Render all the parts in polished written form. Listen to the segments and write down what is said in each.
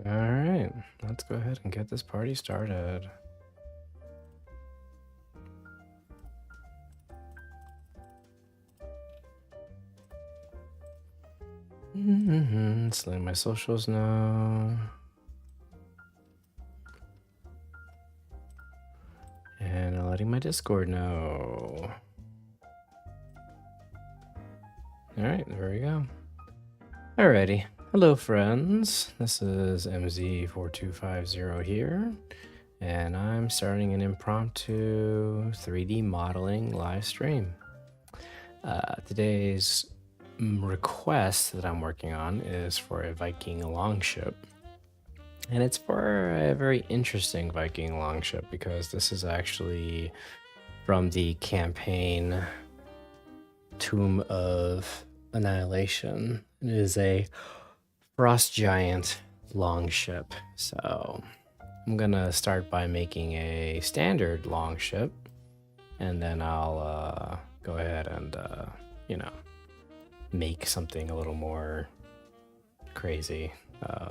All right, let's go ahead and get this party started. Just letting my socials know. And letting my Discord know. All right, there we go. Alrighty. Hello, friends. This is mz4250 here, and I'm starting an impromptu 3D modeling live stream. Today's request that I'm working on is for a Viking longship. And it's for a very interesting Viking longship because this is actually from the campaign Tomb of Annihilation. It is a frost giant longship. So I'm gonna start by making a standard longship, and then I'll go ahead and make something a little more crazy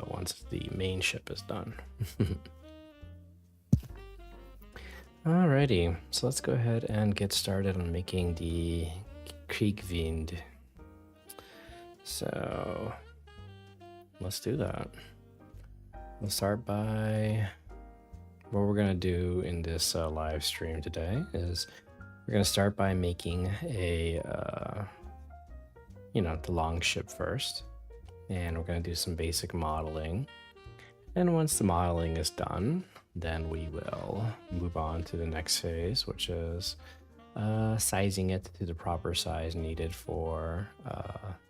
once the main ship is done. Alrighty, so let's go ahead and get started on making the Kriegwind. So let's do that. We'll start by what we're gonna do in this live stream today is we're gonna start by making a the long ship first, and we're gonna do some basic modeling. And once the modeling is done, then we will move on to the next phase, which is sizing it to the proper size needed for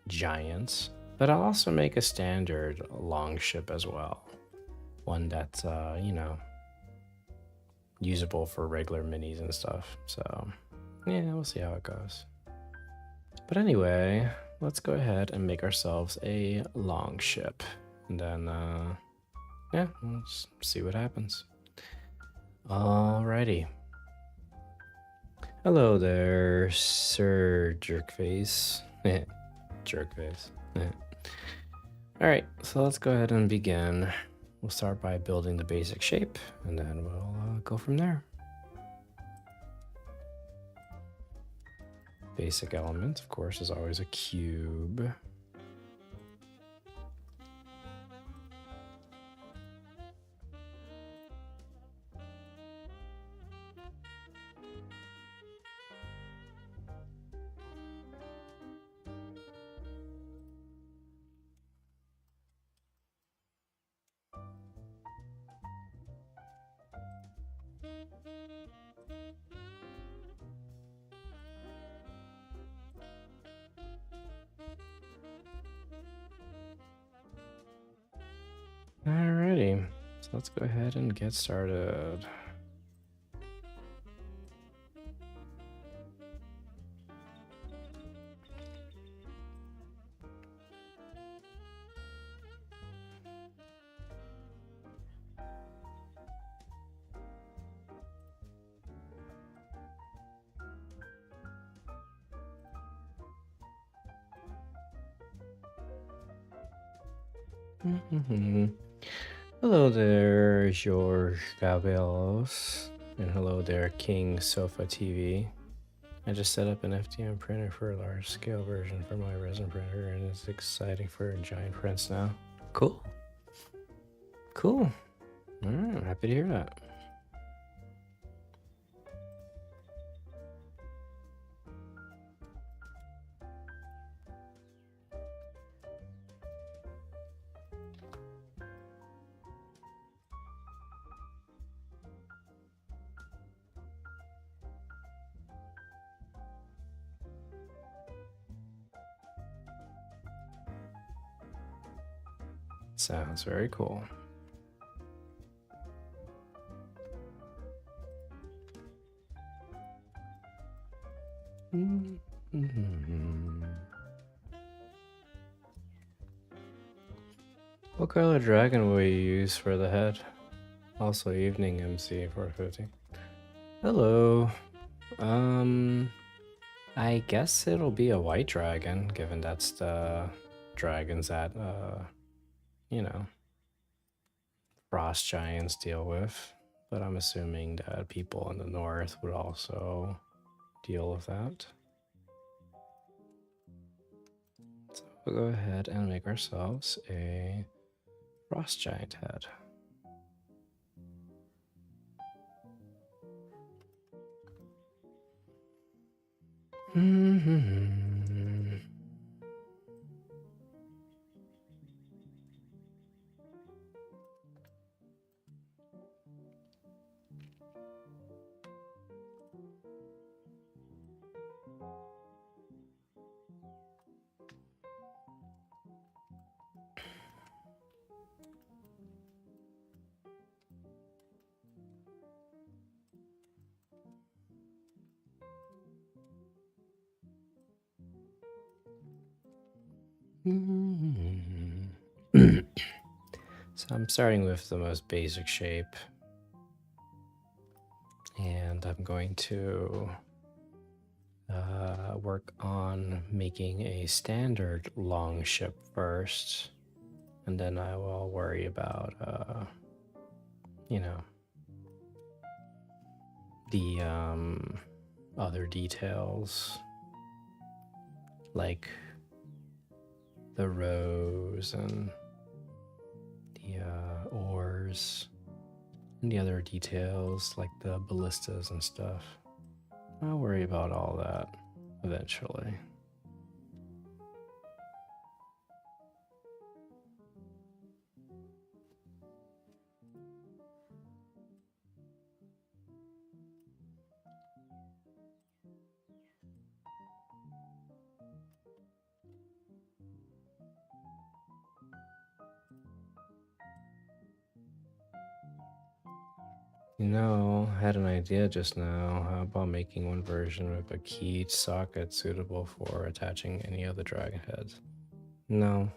giants. But I'll also make a standard long ship as well, one that's usable for regular minis and stuff. So yeah, we'll see how it goes. But anyway, let's go ahead and make ourselves a long ship, and then yeah, let's see what happens. Alrighty. Hello there, Sir Jerkface. Jerkface. Alright, so let's go ahead and begin. We'll start by building the basic shape, and then we'll go from there. Basic element, of course, is always a cube. Alrighty, so let's go ahead and get started. Hello there, George Gabelos, and hello there, King Sofa TV. I just set up an FDM printer for a large scale version for my resin printer, and it's exciting for giant prints now. Cool. Cool. Alright, I'm happy to hear that. Sounds very cool. What color dragon will you use for the head? Also, evening mz4250. Hello. I guess it'll be a white dragon, given that's the dragons that, frost giants deal with, but I'm assuming that people in the north would also deal with that. So we'll go ahead and make ourselves a frost giant head. So I'm starting with the most basic shape, and I'm going to work on making a standard long ship first, and then I will worry about you know, the other details like the rows and the oars and the other details like the ballistas and stuff. I'll worry about all that eventually. You know, I had an idea just now. How about making one version with a keyed socket suitable for attaching any of the dragon heads? No.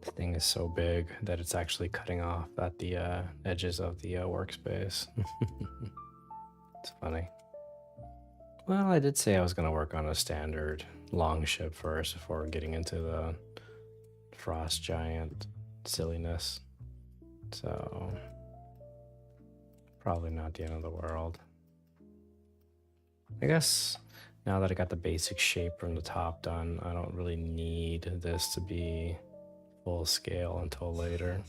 This thing is so big that it's actually cutting off at the edges of the workspace. It's funny. Well, I did say I was going to work on a standard long ship first before getting into the frost giant silliness. So, probably not the end of the world. I guess now that I got the basic shape from the top done, I don't really need this to be full scale until later.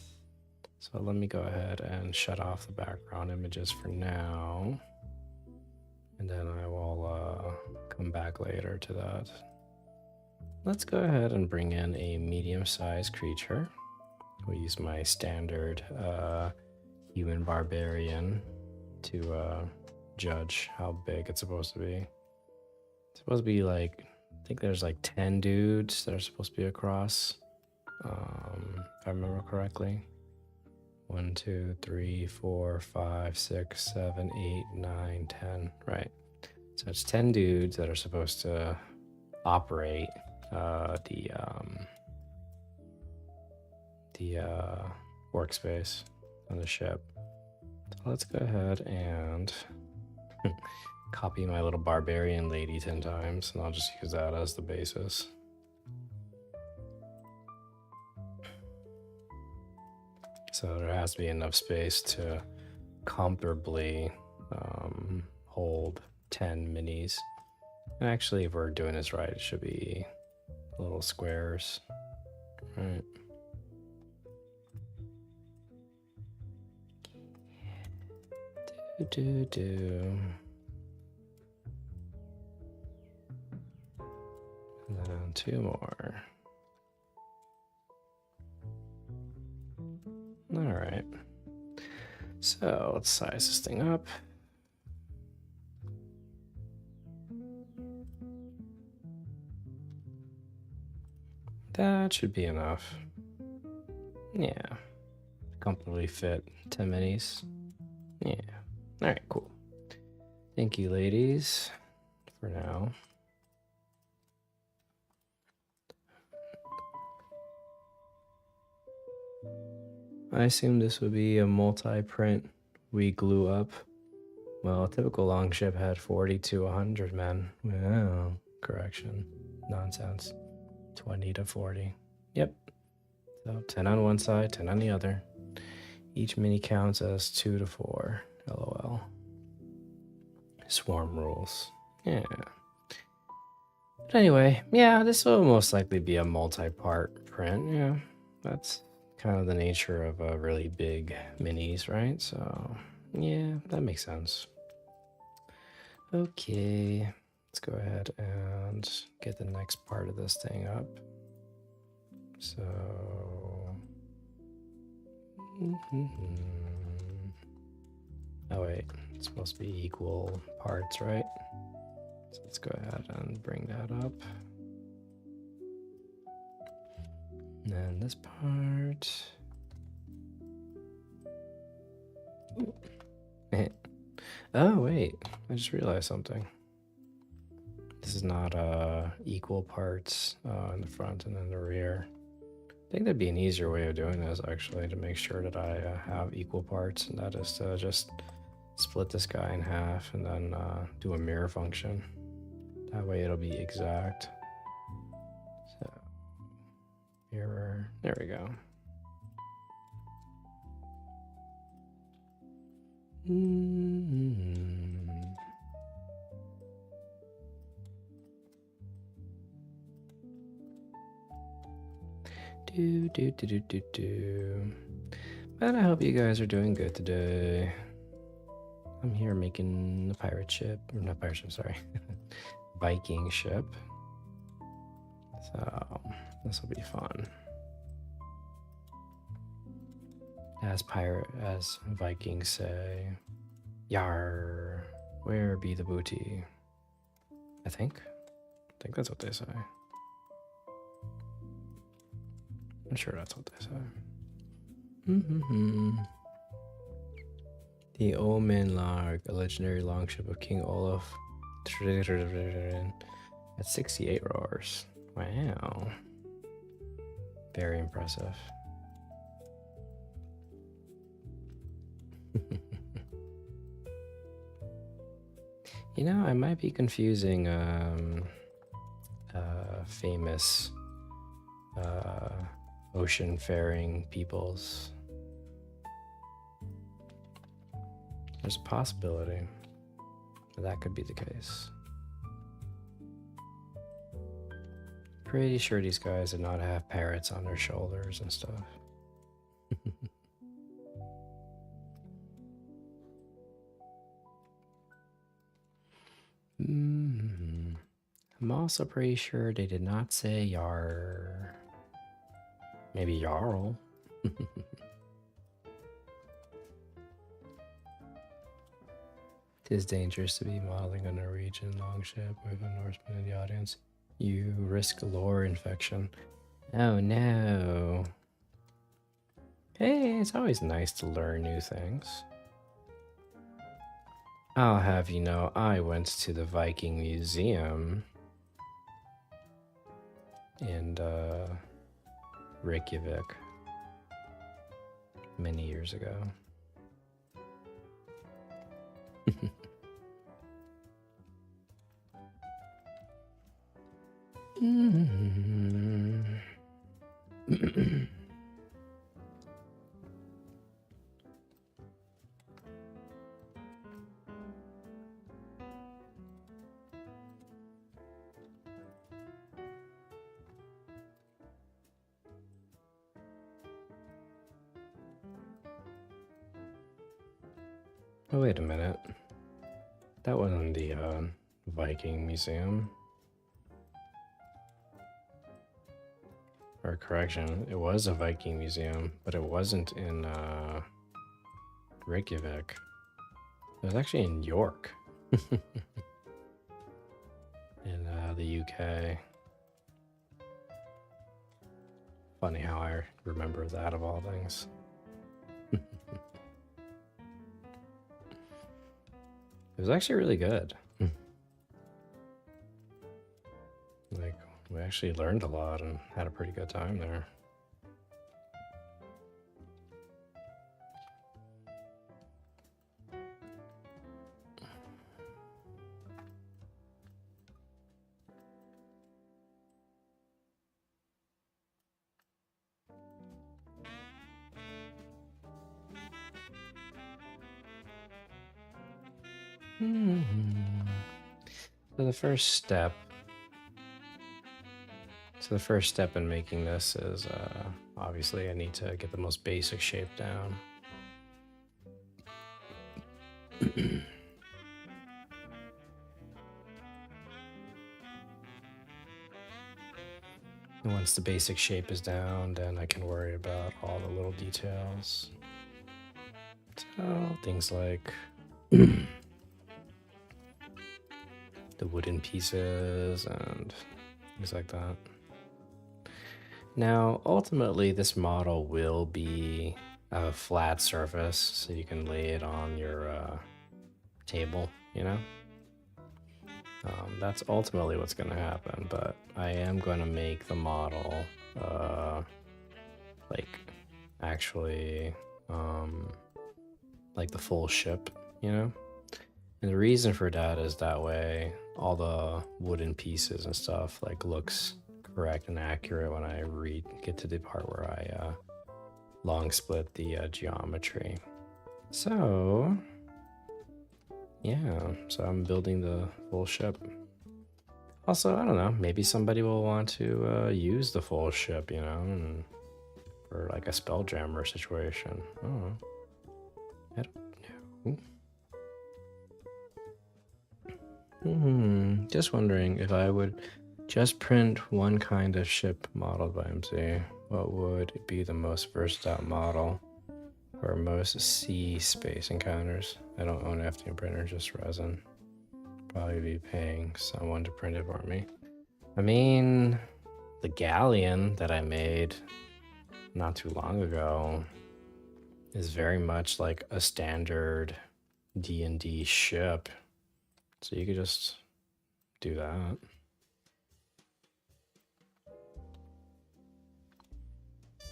So let me go ahead and shut off the background images for now. And then I will come back later to that. Let's go ahead and bring in a medium-sized creature. We'll use my standard human barbarian to judge how big it's supposed to be. It's supposed to be like, I think there's like 10 dudes that are supposed to be across, if I remember correctly. 1, 2, 3, 4, 5, 6, 7, 8, 9, 10. Right. So it's 10 dudes that are supposed to operate the workspace on the ship. So let's go ahead and copy my little barbarian lady 10 times, and I'll just use that as the basis. So there has to be enough space to comfortably hold 10 minis. And actually, if we're doing this right, it should be little squares. Right. And then 2 more. All right. So let's size this thing up. That should be enough. Yeah. Comfortably fit 10 minis. Yeah. All right, cool. Thank you, ladies, for now. I assume this would be a multi-print we glue up. Well, a typical longship had 40 to 100 men. Wow, correction. Nonsense. 20 to 40. Yep. So 10 on one side, 10 on the other. Each mini counts as 2 to 4. LOL. Swarm rules. Yeah. But anyway, yeah, this will most likely be a multi-part print. Yeah, that's kind of the nature of really big minis, right? So, yeah, that makes sense. Okay, let's go ahead and get the next part of this thing up. So, oh wait, it's supposed to be equal parts, right? So let's go ahead and bring that up. And then this part. Oh wait, I just realized something. This is not equal parts in the front and in the rear. I think that'd be an easier way of doing this, actually, to make sure that I have equal parts, and that is to just split this guy in half and then do a mirror function. That way it'll be exact. So, mirror, there we go. But I hope you guys are doing good today. I'm here making a pirate ship, or not pirate ship, sorry, Viking ship. So this will be fun. As Vikings say, "Yar, where be the booty?" I think that's what they say. I'm sure that's what they say. The Omen Larg, a legendary longship of King Olaf. At 68 roars. Wow. Very impressive. You know, I might be confusing famous ocean-faring peoples. There's a possibility that could be the case. Pretty sure these guys did not have parrots on their shoulders and stuff. I'm also pretty sure they did not say yar. Maybe Jarl. Tis dangerous to be modeling a Norwegian longship with a Norseman in the audience. You risk lore infection. Oh no. Hey, it's always nice to learn new things. I'll have you know, I went to the Viking Museum in Reykjavik many years ago. Oh, wait a minute. That wasn't the Viking Museum. Or correction, it was a Viking Museum, but it wasn't in Reykjavik. It was actually in York. In the UK. Funny how I remember that of all things. was actually really good. Like, we actually learned a lot and had a pretty good time there. So the first step in making this is obviously I need to get the most basic shape down. And once the basic shape is down, then I can worry about all the little details. So things like the wooden pieces and things like that. Now, ultimately, this model will be a flat surface, so you can lay it on your table, you know? That's ultimately what's going to happen, but I am going to make the model, like, actually, like the full ship, you know? And the reason for that is that way all the wooden pieces and stuff, like, looks correct and accurate when I get to the part where I long split the geometry. So yeah, so I'm building the full ship. Also, I don't know, maybe somebody will want to use the full ship, you know, and for like a spelljammer situation. I don't know. I don't know. Just wondering if I would just print one kind of ship modeled by MZ, what would be the most versatile model for most sea space encounters? I don't own an FDM printer, just resin. Probably be paying someone to print it for me. I mean, the galleon that I made not too long ago is very much like a standard D&D ship. So you could just do that.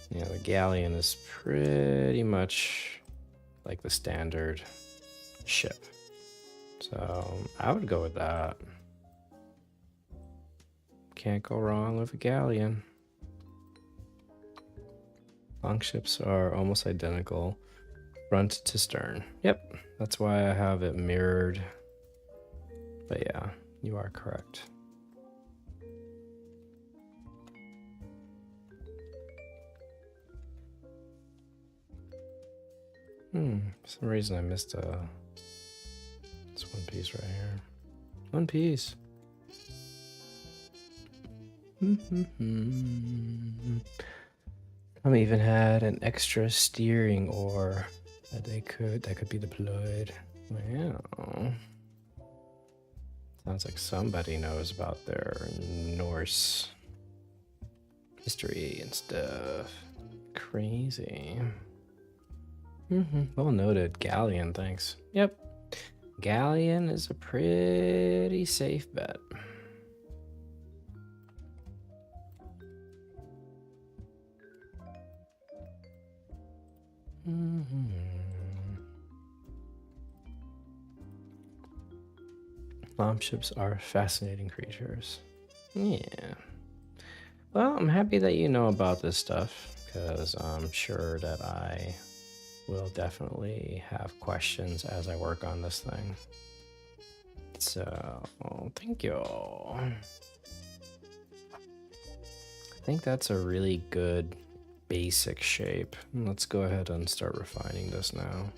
Yeah, the galleon is pretty much like the standard ship. So I would go with that. Can't go wrong with a galleon. Longships are almost identical, front to stern. Yep, that's why I have it mirrored. But yeah, you are correct. For some reason I missed this one piece right here. One piece. I even had an extra steering oar that could be deployed. Wow. Sounds like somebody knows about their Norse history and stuff. Crazy. Well noted. Galleon, thanks. Yep. Galleon is a pretty safe bet. Longships are fascinating creatures. Yeah. Well, I'm happy that you know about this stuff, because I'm sure that I will definitely have questions as I work on this thing. So, thank you. I think that's a really good basic shape. Let's go ahead and start refining this now.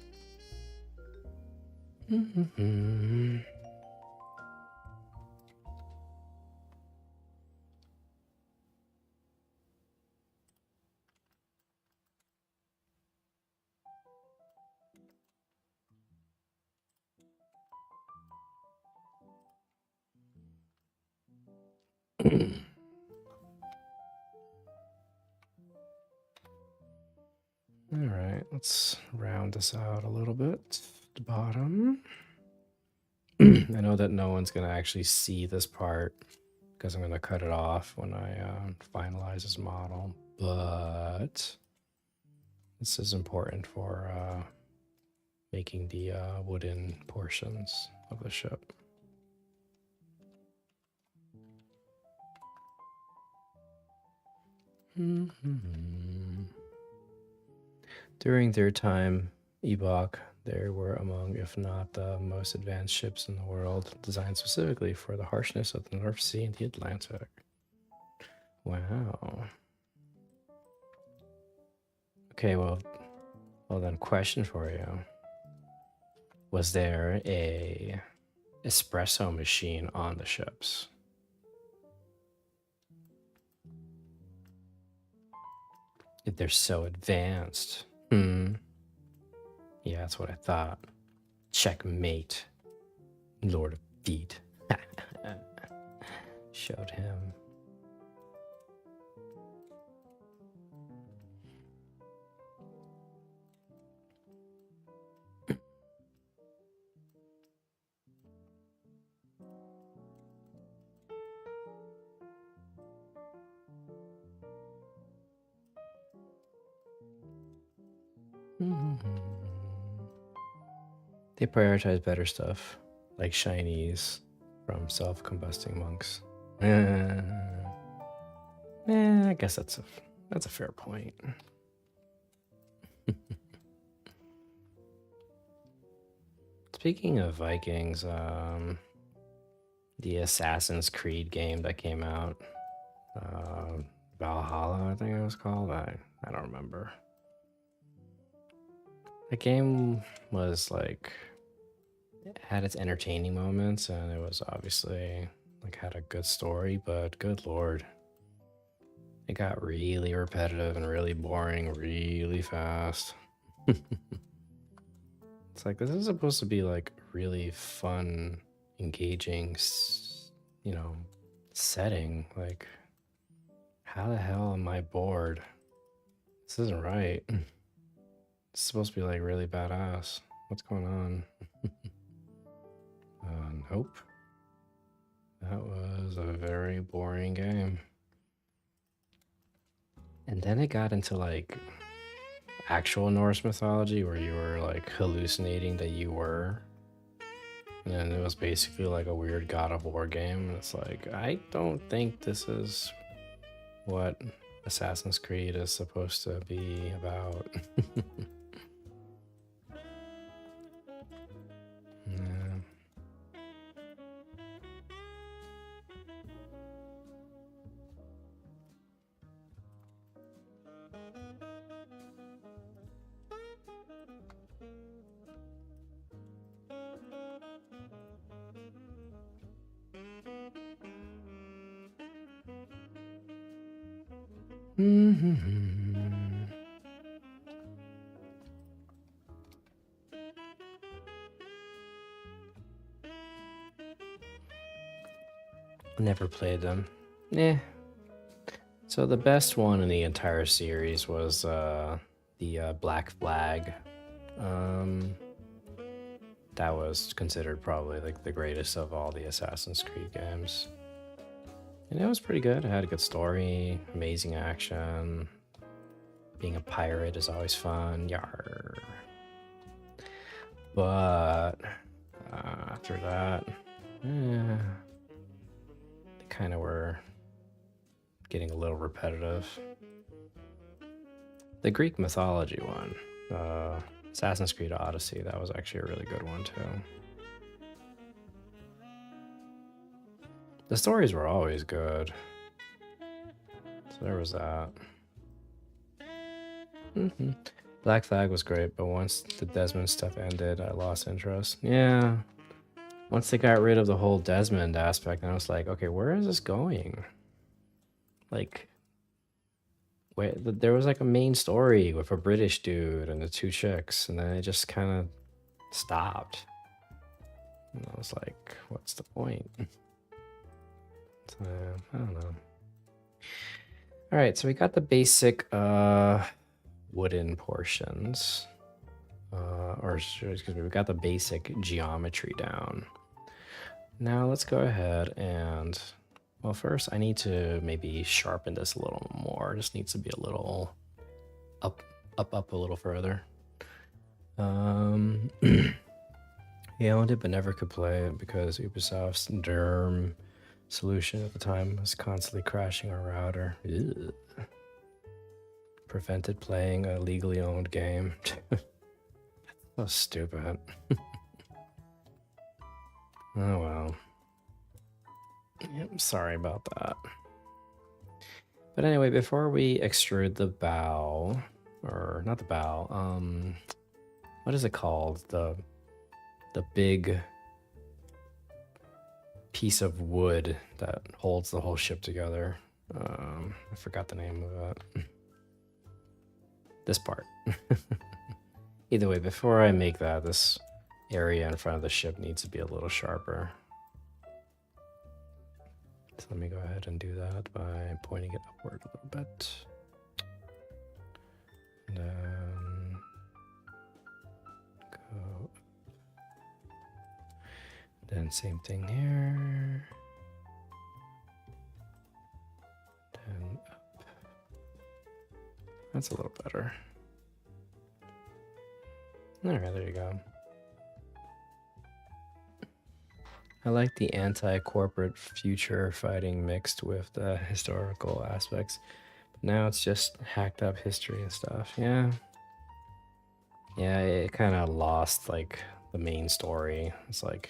All right, let's round this out a little bit. The bottom. I know that no one's gonna actually see this part because I'm gonna cut it off when I finalize this model, but this is important for making the wooden portions of the ship. During their time, Ebok, they were among, if not the most advanced ships in the world, designed specifically for the harshness of the North Sea and the Atlantic. Wow. Okay, well then, question for you. Was there a espresso machine on the ships? If they're so advanced. Yeah, that's what I thought. Checkmate. Lord of Feet. Showed him. They prioritize better stuff, like shinies from self-combusting monks. I guess that's a fair point. Speaking of Vikings, the Assassin's Creed game that came out, Valhalla, I think it was called. I don't remember. The game was like, it had its entertaining moments, and it was obviously like had a good story, but good lord, it got really repetitive and really boring really fast. It's like, this is supposed to be like really fun, engaging, setting. Like, how the hell am I bored? This isn't right. It's supposed to be like really badass. What's going on? Nope. That was a very boring game. And then it got into like actual Norse mythology where you were like hallucinating that you were. And it was basically like a weird God of War game. And it's like, I don't think this is what Assassin's Creed is supposed to be about. Yeah. Never played them. Eh. So the best one in the entire series was the Black Flag. That was considered probably like the greatest of all the Assassin's Creed games. And it was pretty good. It had a good story, amazing action. Being a pirate is always fun. Yar. But after that, they kind of were getting a little repetitive. The Greek mythology one, Assassin's Creed Odyssey, that was actually a really good one too. The stories were always good. So there was that. Black Flag was great, but once the Desmond stuff ended, I lost interest. Yeah. Once they got rid of the whole Desmond aspect, I was like, okay, where is this going? Like, wait, there was like a main story with a British dude and the two chicks, and then it just kind of stopped. And I was like, what's the point? So, I don't know. All right, so we got the basic wooden portions. Or excuse me, we got the basic geometry down. Now let's go ahead and, well, first I need to maybe sharpen this a little more. It just needs to be a little up, up a little further. Yeah, I owned it but never could play it because Ubisoft's DERM solution at the time was constantly crashing our router. Ugh. Prevented playing a legally owned game. So stupid. Oh well. Yep, sorry about that. But anyway, before we extrude the bow, or not the bow, what is it called? The big piece of wood that holds the whole ship together. I forgot the name of it. This part. Either way, before I make that, this area in front of the ship needs to be a little sharper. So let me go ahead and do that by pointing it upward a little bit. And then go. Then same thing here. Then up. That's a little better. Alright, there you go. I like the anti-corporate future fighting mixed with the historical aspects. But now it's just hacked up history and stuff. Yeah. Yeah, it kind of lost like the main story. It's like,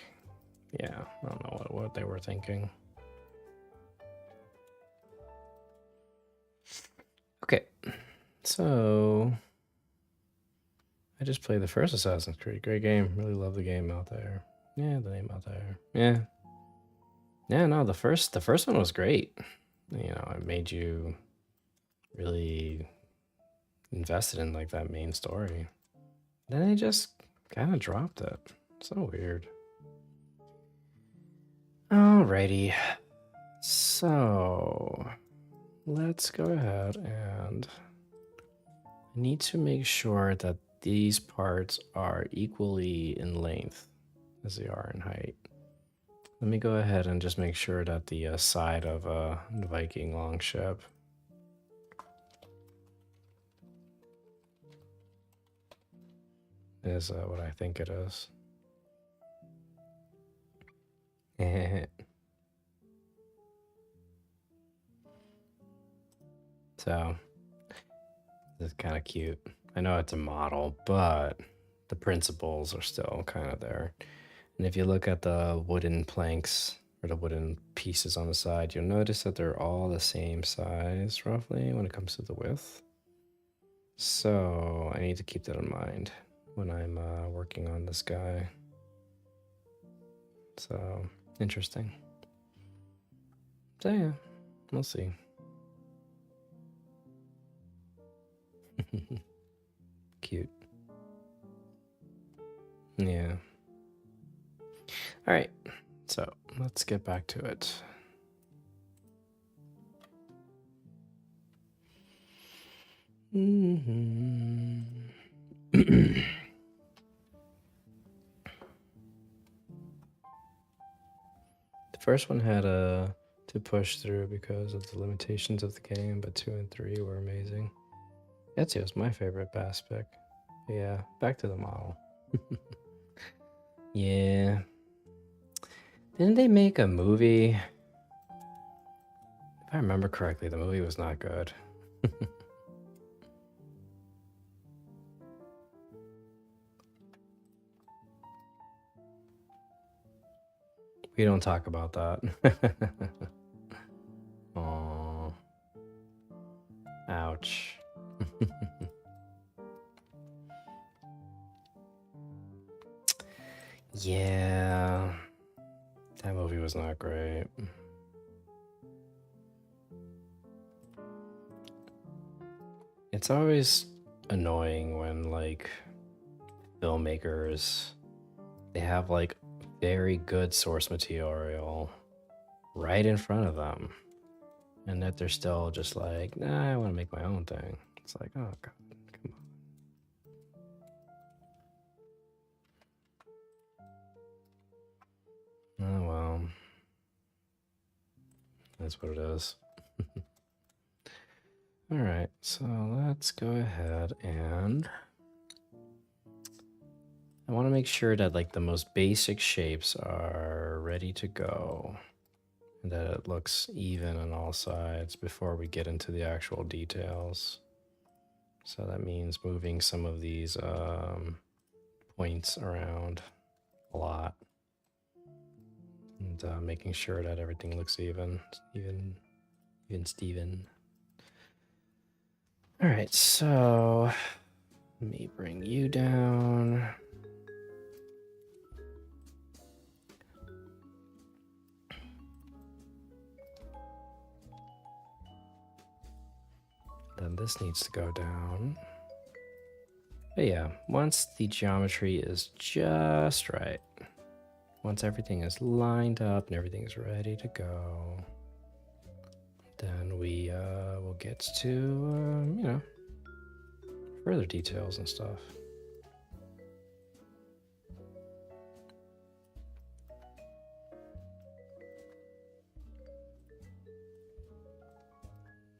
yeah, I don't know what they were thinking. Okay, so I just played the first Assassin's Creed. Great game. Really love the game out there. Yeah, the name out there. Yeah. Yeah, no, the first one was great. You know, it made you really invested in like that main story. Then they just kind of dropped it. So weird. Alrighty. So let's go ahead and I need to make sure that these parts are equally in length as they are in height. Let me go ahead and just make sure that the side of a Viking longship is what I think it is. So, this is kind of cute. I know it's a model, but the principles are still kind of there. And if you look at the wooden planks or the wooden pieces on the side, you'll notice that they're all the same size roughly when it comes to the width. So I need to keep that in mind when I'm working on this guy. So interesting. So yeah, we'll see. Cute. Yeah. All right, so let's get back to it. The first one had to push through because of the limitations of the game, but 2 and 3 were amazing. Ezio's my favorite bass pick. Yeah, back to the model. Yeah. Didn't they make a movie? If I remember correctly, the movie was not good. We don't talk about that. Aww. Ouch. Yeah. That movie was not great. It's always annoying when like filmmakers, they have like very good source material right in front of them, and that they're still just like, nah, I want to make my own thing. It's like, oh god, come on. Oh well. That's what it is. All right, so let's go ahead and I want to make sure that like the most basic shapes are ready to go and that it looks even on all sides before we get into the actual details. So that means moving some of these points around a lot and making sure that everything looks even Steven. All right, so let me bring you down. Then this needs to go down. But yeah, once the geometry is just right, once everything is lined up and everything's ready to go, then we will get to, you know, further details and stuff.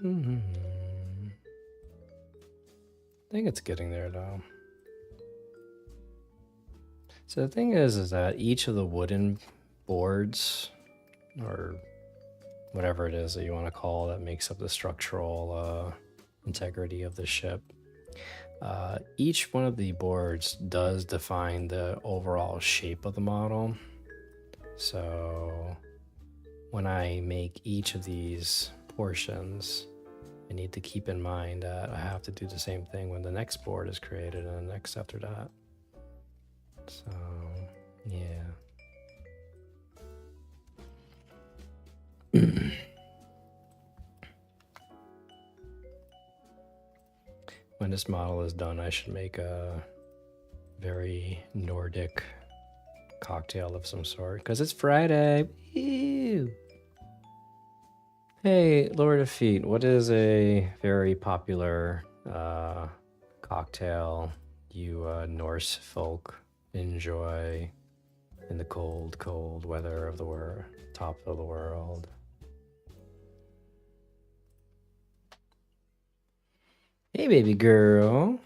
I think it's getting there though. So the thing is that each of the wooden boards, or whatever it is that you want to call that makes up the structural integrity of the ship, each one of the boards does define the overall shape of the model. So when I make each of these portions, I need to keep in mind that I have to do the same thing when the next board is created and the next after that. So, yeah. When this model is done, I should make a very Nordic cocktail of some sort because it's Friday. Ew. Hey, Lord of Feet, what is a very popular cocktail you Norse folk enjoy in the cold, cold weather of the top of the world? Hey, baby girl.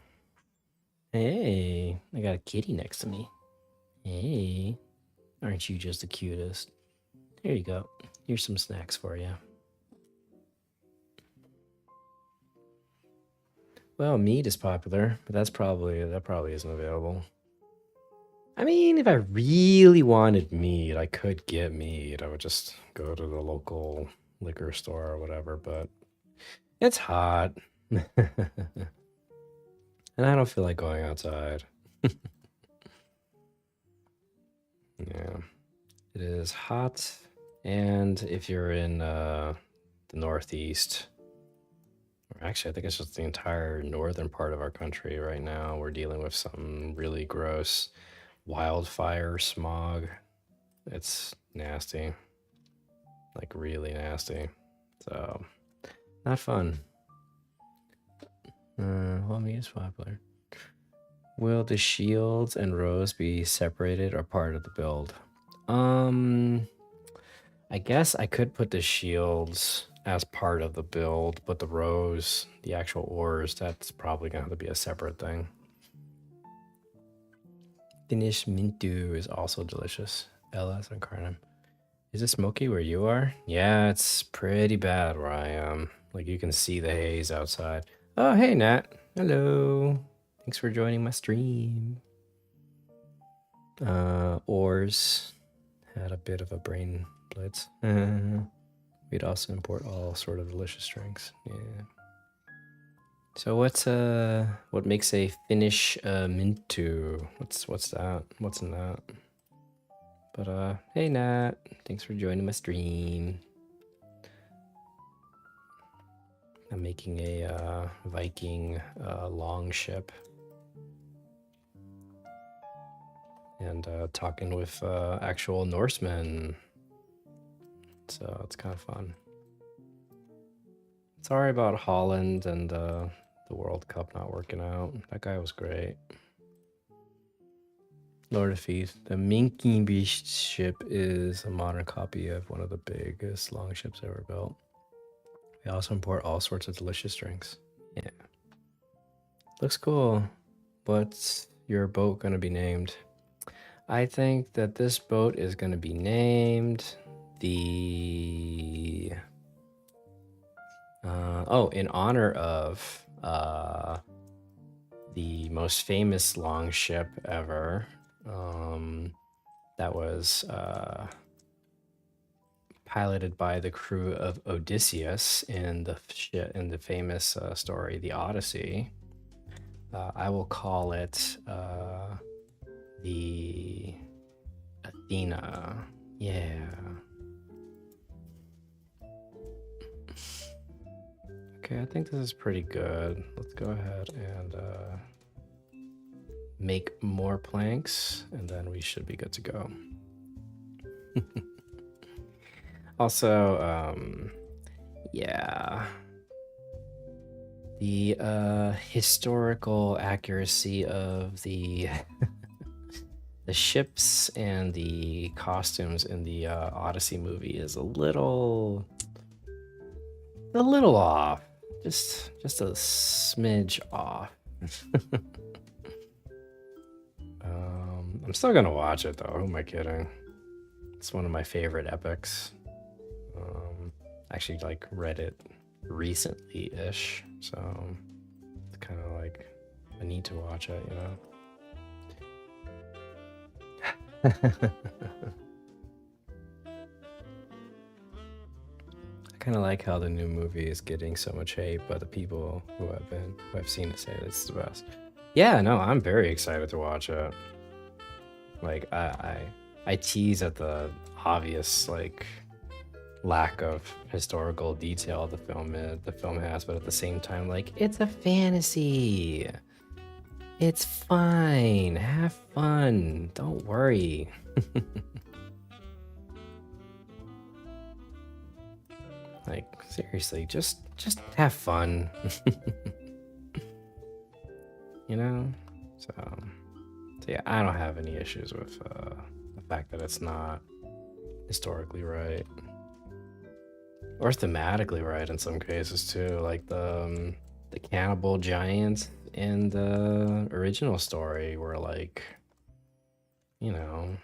Hey, I got a kitty next to me. Hey, aren't you just the cutest? Here you go. Here's some snacks for you. Well, meat is popular, but that probably isn't available. I mean, if I really wanted meat, I could get meat. I would just go to the local liquor store or whatever, but it's hot. And I don't feel like going outside. Yeah. It is hot, and if you're in the Northeast, or actually I think it's just the entire northern part of our country right now, we're dealing with something really gross. Wildfire smog. It's nasty. Like really nasty. So, not fun. What meat is popular? Will the shields and rows be separated or part of the build? I guess I could put the shields as part of the build, but the rows, the actual ores, that's probably gonna have to be a separate thing. Finnish mintu is also delicious. LS and Carnum. Is it smoky where you are? Yeah, it's pretty bad where I am. Like you can see the haze outside. Oh, hey Nat. Hello. Thanks for joining my stream. Ores had a bit of a brain blitz. We'd also import all sort of delicious drinks. Yeah. So what makes a Finnish mintu? What's that? What's in that? But hey Nat, thanks for joining my stream. I'm making a Viking long ship. And talking with actual Norsemen. So it's kind of fun. Sorry about Holland and the World Cup not working out. That guy was great. Lord of Feet. The Minky Beast ship is a modern copy of one of the biggest longships ever built. They also import all sorts of delicious drinks. Yeah. Looks cool. What's your boat gonna be named? I think that this boat is gonna be named the... in honor of the most famous longship ever. That was piloted by the crew of Odysseus in the famous story, The Odyssey. I will call it the Athena. Yeah. Okay, I think this is pretty good. Let's go ahead and make more planks, and then we should be good to go. Also, yeah. The historical accuracy of the the ships and the costumes in the Odyssey movie is a little off. Just a smidge off. I'm still gonna watch it though. Who am I kidding? It's one of my favorite epics. Actually, like read it recently-ish, so it's kind of like I need to watch it, you know. I kind of like how the new movie is getting so much hate, but the people who have seen it say it's the best. Yeah, no, I'm very excited to watch it. Like I tease at the obvious like lack of historical detail the film has, but at the same time, like, it's a fantasy. It's fine. Have fun. Don't worry. Like, seriously, just have fun. You know? So yeah, I don't have any issues with the fact that it's not historically right. Or thematically right in some cases too, like the cannibal giants in the original story were like, you know,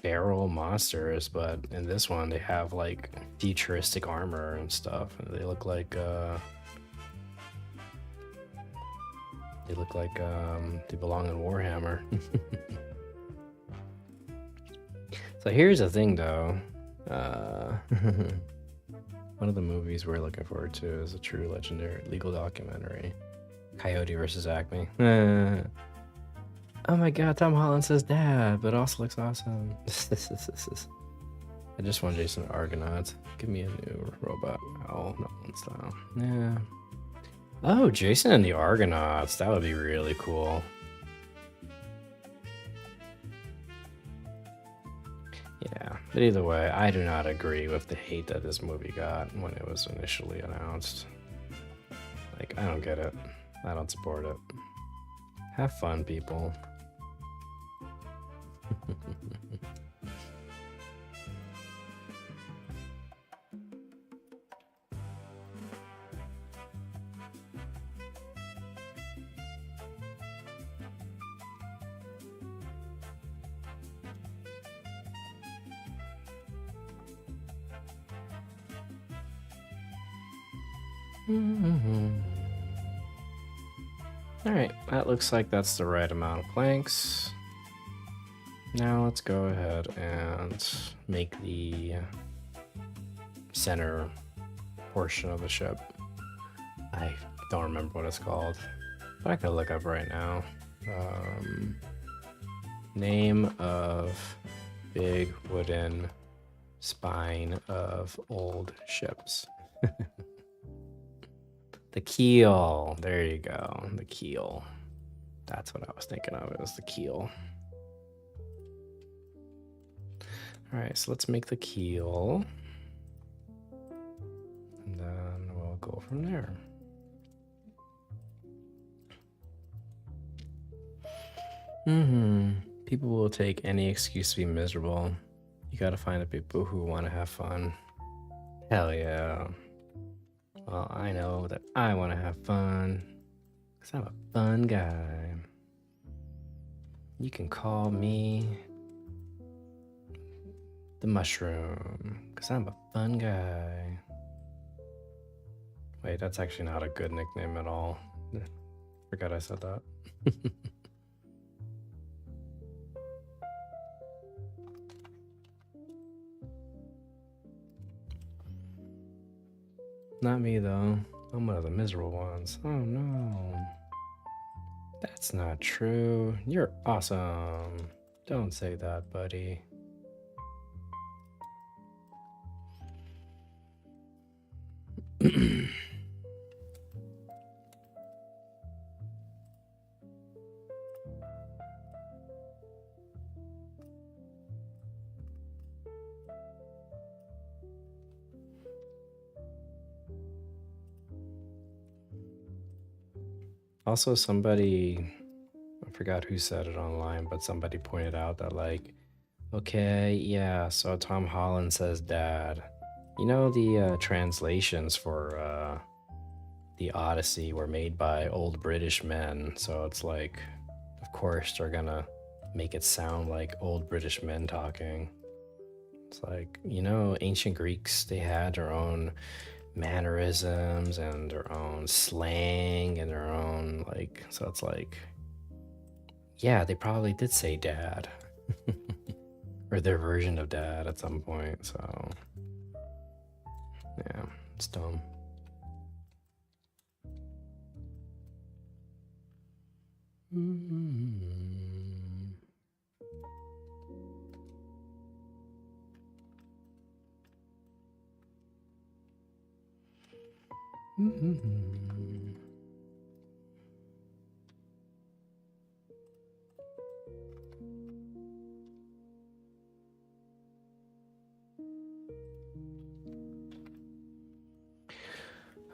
feral monsters, but in this one they have like futuristic armor and stuff, and they look like they belong in Warhammer. So here's the thing though, one of the movies we're looking forward to is a true legendary legal documentary, Coyote versus Acme. Oh my god, Tom Holland says dad, but also looks awesome. I just want Jason Argonaut. Give me a new robot owl, not one style. Yeah. Oh, Jason and the Argonauts. That would be really cool. Yeah, but either way, I do not agree with the hate that this movie got when it was initially announced. Like, I don't get it. I don't support it. Have fun, people. All right, that looks like that's the right amount of planks. Now let's go ahead and make the center portion of the ship. I don't remember what it's called, but I can look up right now. Name of big wooden spine of old ships. The keel. There you go. The keel. That's what I was thinking of. It was the keel. All right, so let's make the keel. And then we'll go from there. People will take any excuse to be miserable. You gotta find the people who want to have fun. Hell yeah. Well, I know that I want to have fun because I'm a fun guy. You can call me the mushroom because I'm a fun guy. Wait, that's actually not a good nickname at all. Forgot I said that. Not me though. I'm one of the miserable ones. Oh no. That's not true. You're awesome. Don't say that, buddy. Also, somebody, I forgot who said it online, but somebody pointed out that, like, okay, yeah, so Tom Holland says dad. You know, the translations for the Odyssey were made by old British men, so it's like, of course, they're gonna make it sound like old British men talking. It's like, you know, ancient Greeks, they had their own mannerisms and their own slang and their own, like, so it's like, yeah, they probably did say dad. Or their version of dad at some point, so yeah, it's dumb.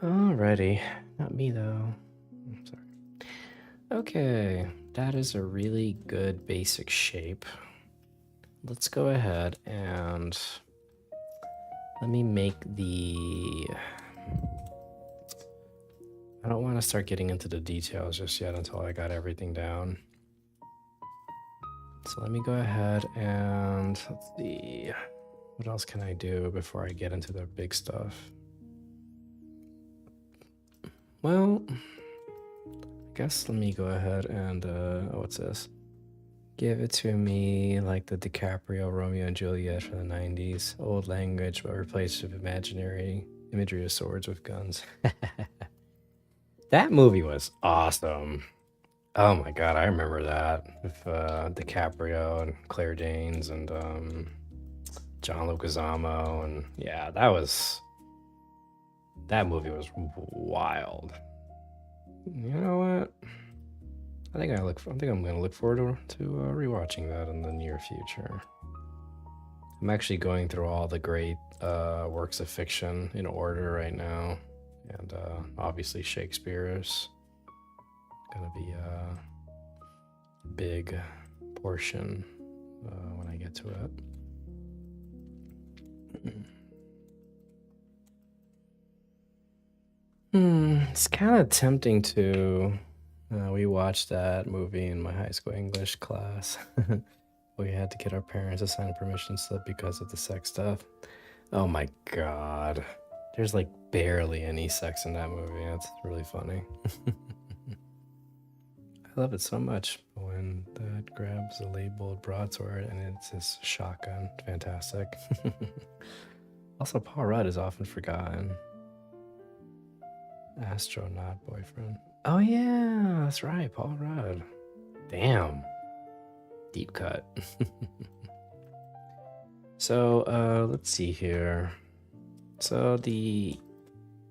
Alrighty, not me though. I'm sorry. Okay, that is a really good basic shape. Let's go ahead and let me make the... I don't want to start getting into the details just yet until I got everything down. So let me go ahead and let's see. What else can I do before I get into the big stuff? Well, I guess let me go ahead and, what's this? Give it to me like the DiCaprio Romeo and Juliet from the 90s. Old language, but replaced with imaginary imagery of swords with guns. That movie was awesome. Oh my god, I remember that. With DiCaprio and Claire Danes and John Leguizamo, and yeah, that movie was wild. You know what? I think I'm gonna look forward to rewatching that in the near future. I'm actually going through all the great works of fiction in order right now, and obviously Shakespeare is gonna be a big portion when I get to it. It's kind of tempting to. We watched that movie in my high school English class. We had to get our parents to sign a permission slip because of the sex stuff. Oh my god. There's like barely any sex in that movie. That's really funny. I love it so much when Dad grabs a labeled broadsword and it's his shotgun. Fantastic. Also, Paul Rudd is often forgotten. Astronaut boyfriend. Oh yeah, that's right, Paul Rudd. Damn. Deep cut. So, let's see here. So the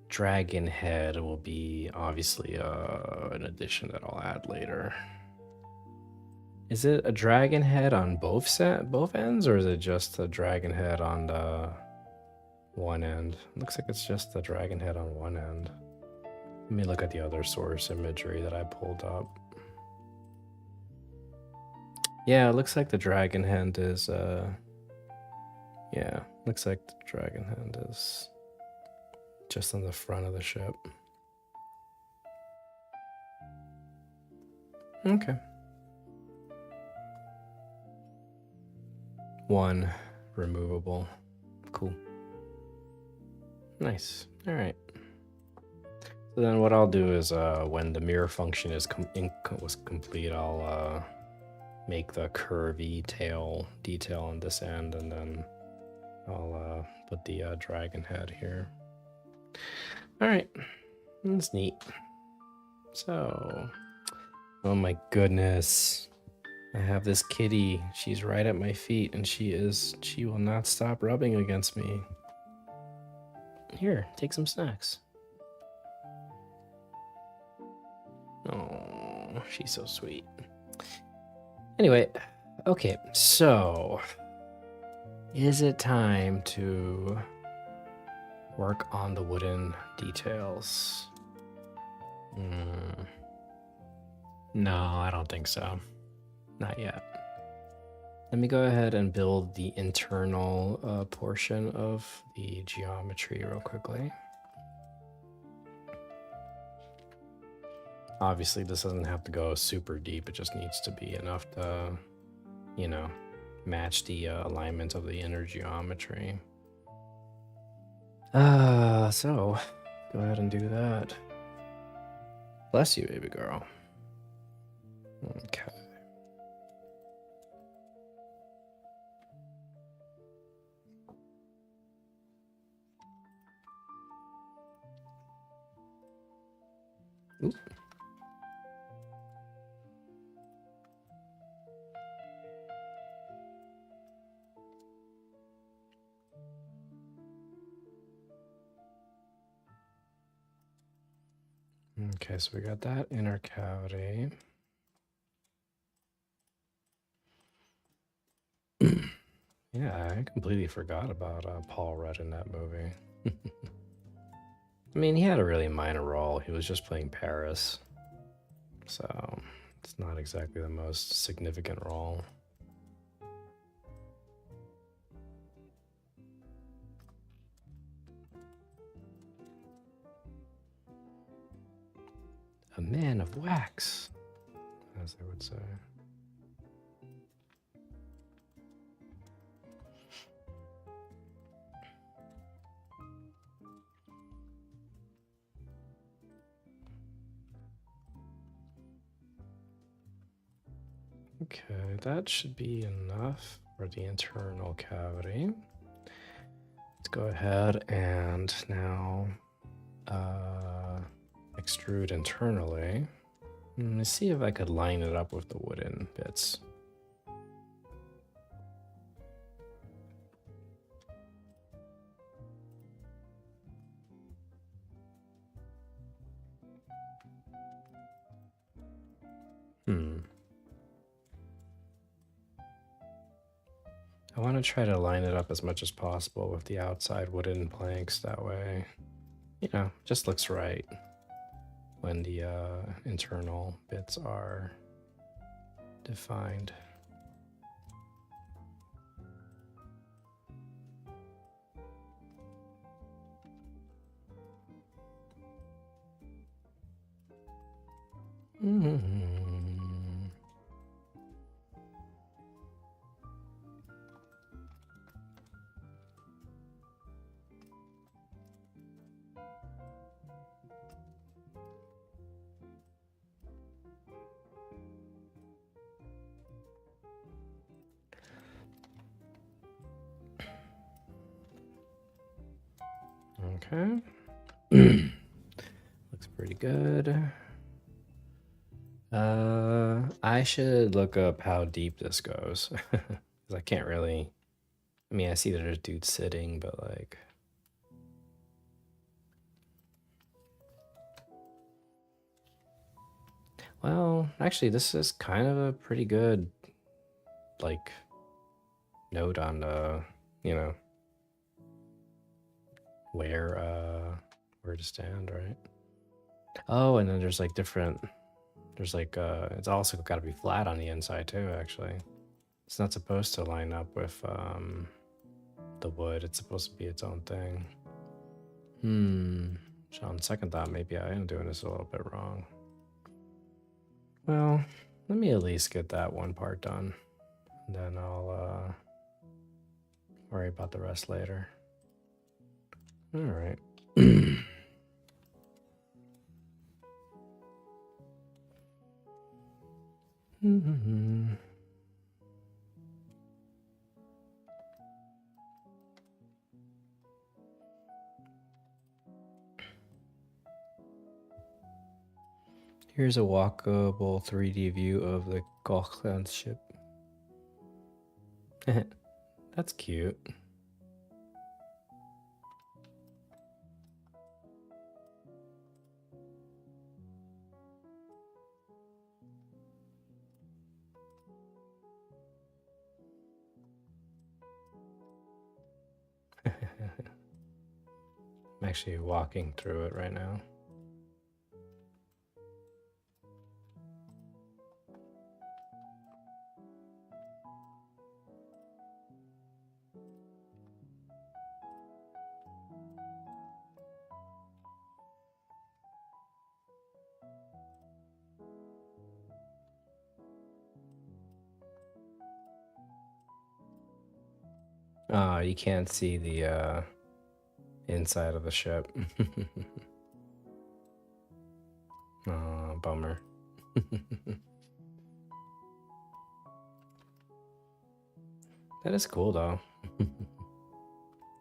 dragon head will be obviously an addition that I'll add later. Is it a dragon head on both ends, or is it just a dragon head on the one end? Looks like it's just the dragon head on one end. Let me look at the other source imagery that I pulled up. Yeah, it looks like the dragon hand is, yeah, looks like the dragon hand is just on the front of the ship. Okay. One removable. Cool. Nice. All right. So then what I'll do is when the mirror function is was complete, I'll make the curvy tail detail on this end, and then I'll put the dragon head here. All right, that's neat. So, oh my goodness, I have this kitty. She's right at my feet, and she will not stop rubbing against me. Here, take some snacks. Oh, she's so sweet. Anyway, okay, so is it time to work on the wooden details? No, I don't think so. Not yet. Let me go ahead and build the internal portion of the geometry real quickly. Obviously, this doesn't have to go super deep. It just needs to be enough to, you know, match the alignment of the inner geometry. So go ahead and do that. Bless you, baby girl. Okay. Oop. Okay, so we got that inner cavity. Yeah, I completely forgot about Paul Rudd in that movie. I mean, he had a really minor role. He was just playing Paris. So, it's not exactly the most significant role. A man of wax, as they would say. Okay, that should be enough for the internal cavity. Let's go ahead and now extrude internally. Let's see if I could line it up with the wooden bits. I want to try to line it up as much as possible with the outside wooden planks. That way, you know, just looks right when the internal bits are defined. Okay. Looks pretty good. I should look up how deep this goes. Because I can't really... I mean, I see that there's dudes sitting, but like... Well, actually, this is kind of a pretty good, like, note on, you know, where to stand, right? Oh, and then there's like different... There's like, it's also got to be flat on the inside too, actually. It's not supposed to line up with the wood. It's supposed to be its own thing. So on second thought, maybe I am doing this a little bit wrong. Well, let me at least get that one part done. Then I'll worry about the rest later. All right. Here's a walkable 3D view of the Gauchland ship. That's cute. I'm actually walking through it right now. Oh, you can't see the inside of the ship. Oh, bummer. That is cool though.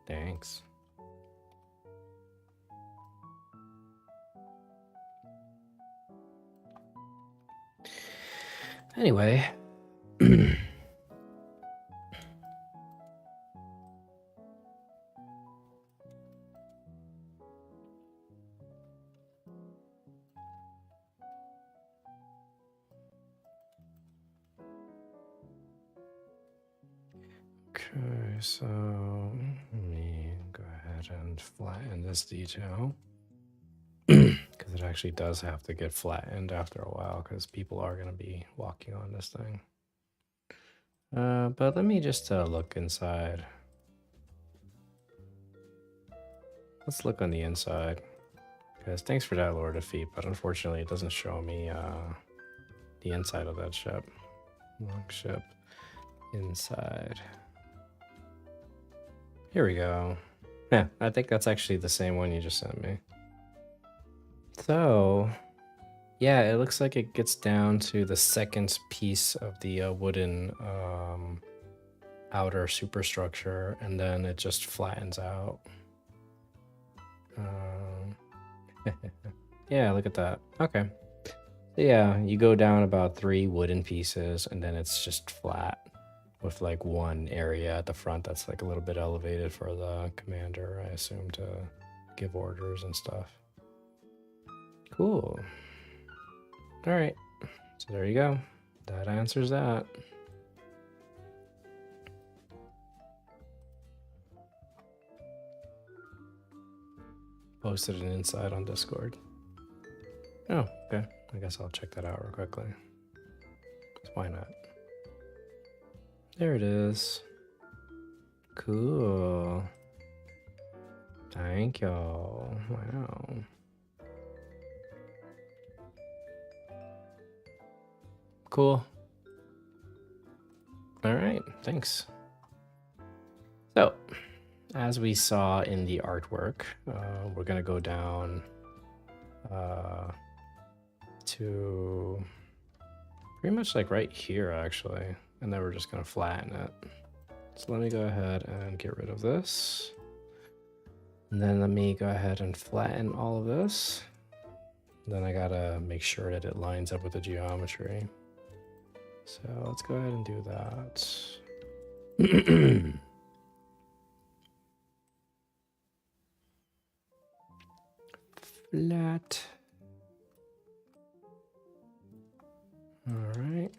Thanks. Anyway. Okay, so let me go ahead and flatten this detail. Because it actually does have to get flattened after a while because people are going to be walking on this thing. But let me just look inside. Let's look on the inside. Because thanks for that, Lord of Feet, but unfortunately it doesn't show me the inside of that ship. Long ship. Inside. Here we go. Yeah, I think that's actually the same one you just sent me. So, yeah, it looks like it gets down to the second piece of the wooden outer superstructure, and then it just flattens out. Yeah, look at that. Okay. So yeah, you go down about 3 wooden pieces, and then it's just flat with like one area at the front that's like a little bit elevated for the commander, I assume, to give orders and stuff. Cool. All right. So there you go. That answers that. Posted an inside on Discord. Oh, okay. I guess I'll check that out real quickly. Why not? There it is. Cool. Thank y'all. Wow. Cool. All right, thanks. So, as we saw in the artwork, we're gonna go down to pretty much like right here actually, and then we're just gonna flatten it. So let me go ahead and get rid of this, and then let me go ahead and flatten all of this. Then I gotta make sure that it lines up with the geometry. So let's go ahead and do that. Flat. All right,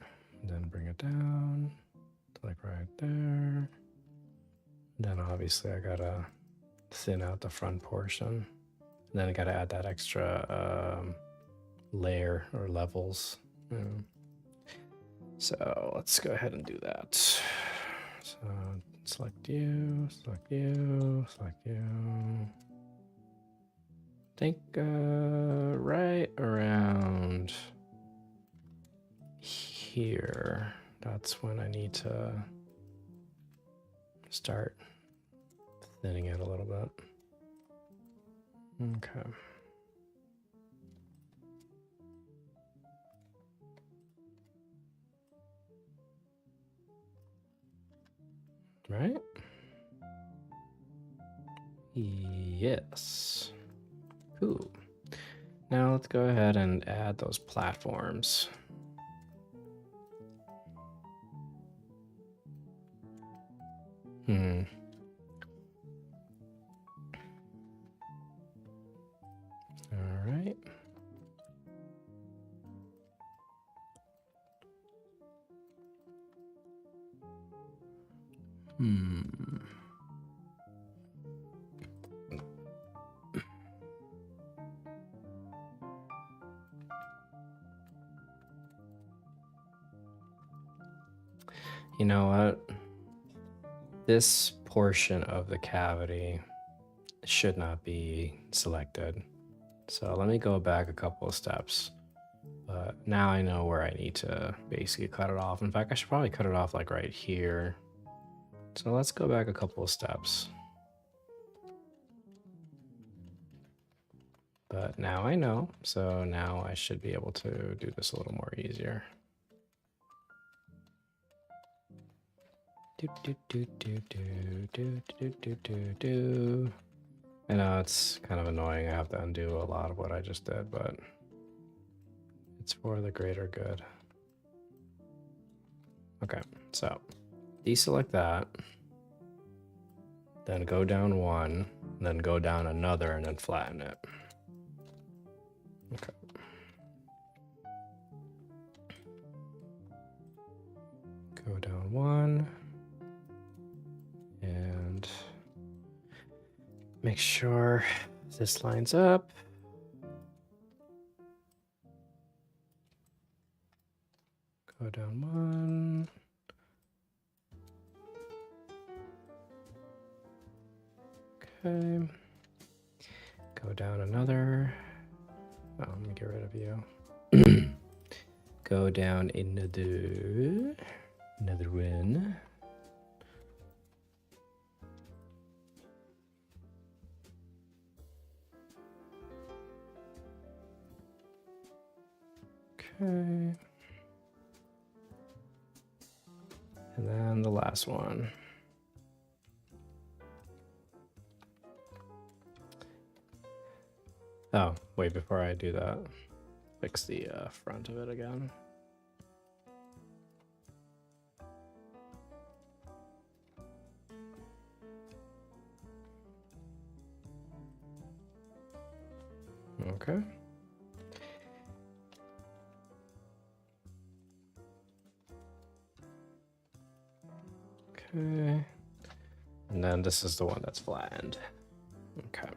then bring it down to like right there. Then obviously I gotta thin out the front portion. And then I gotta add that extra layer or levels. So let's go ahead and do that. So select you, select you, select you. I think right around here, that's when I need to start thinning it a little bit. Okay. Right? Yes. Cool. Now let's go ahead and add those platforms. All right. You know what? This portion of the cavity should not be selected. So let me go back a couple of steps. But now I know where I need to basically cut it off. In fact, I should probably cut it off like right here. So let's go back a couple of steps. But now I know, so now I should be able to do this a little more easier. I know it's kind of annoying. I have to undo a lot of what I just did, but it's for the greater good. Okay, so deselect that, then go down one, and then go down another, and then flatten it. Okay. Go down one, and make sure this lines up. Go down one. Okay. Go down another. Oh, let me get rid of you. Go down another one. Okay. And then the last one. Oh, wait, before I do that, fix the front of it again. Okay. Okay. And then this is the one that's flattened. Okay.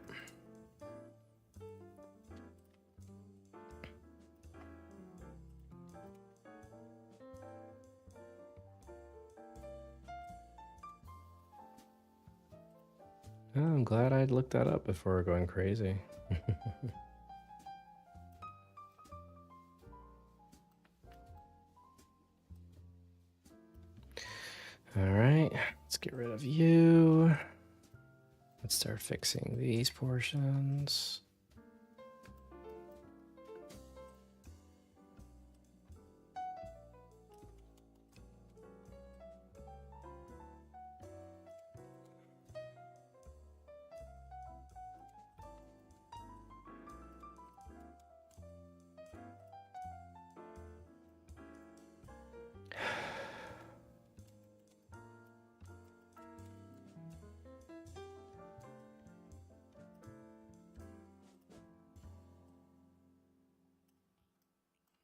Oh, I'm glad I looked that up before going crazy. All right, let's get rid of you. Let's start fixing these portions.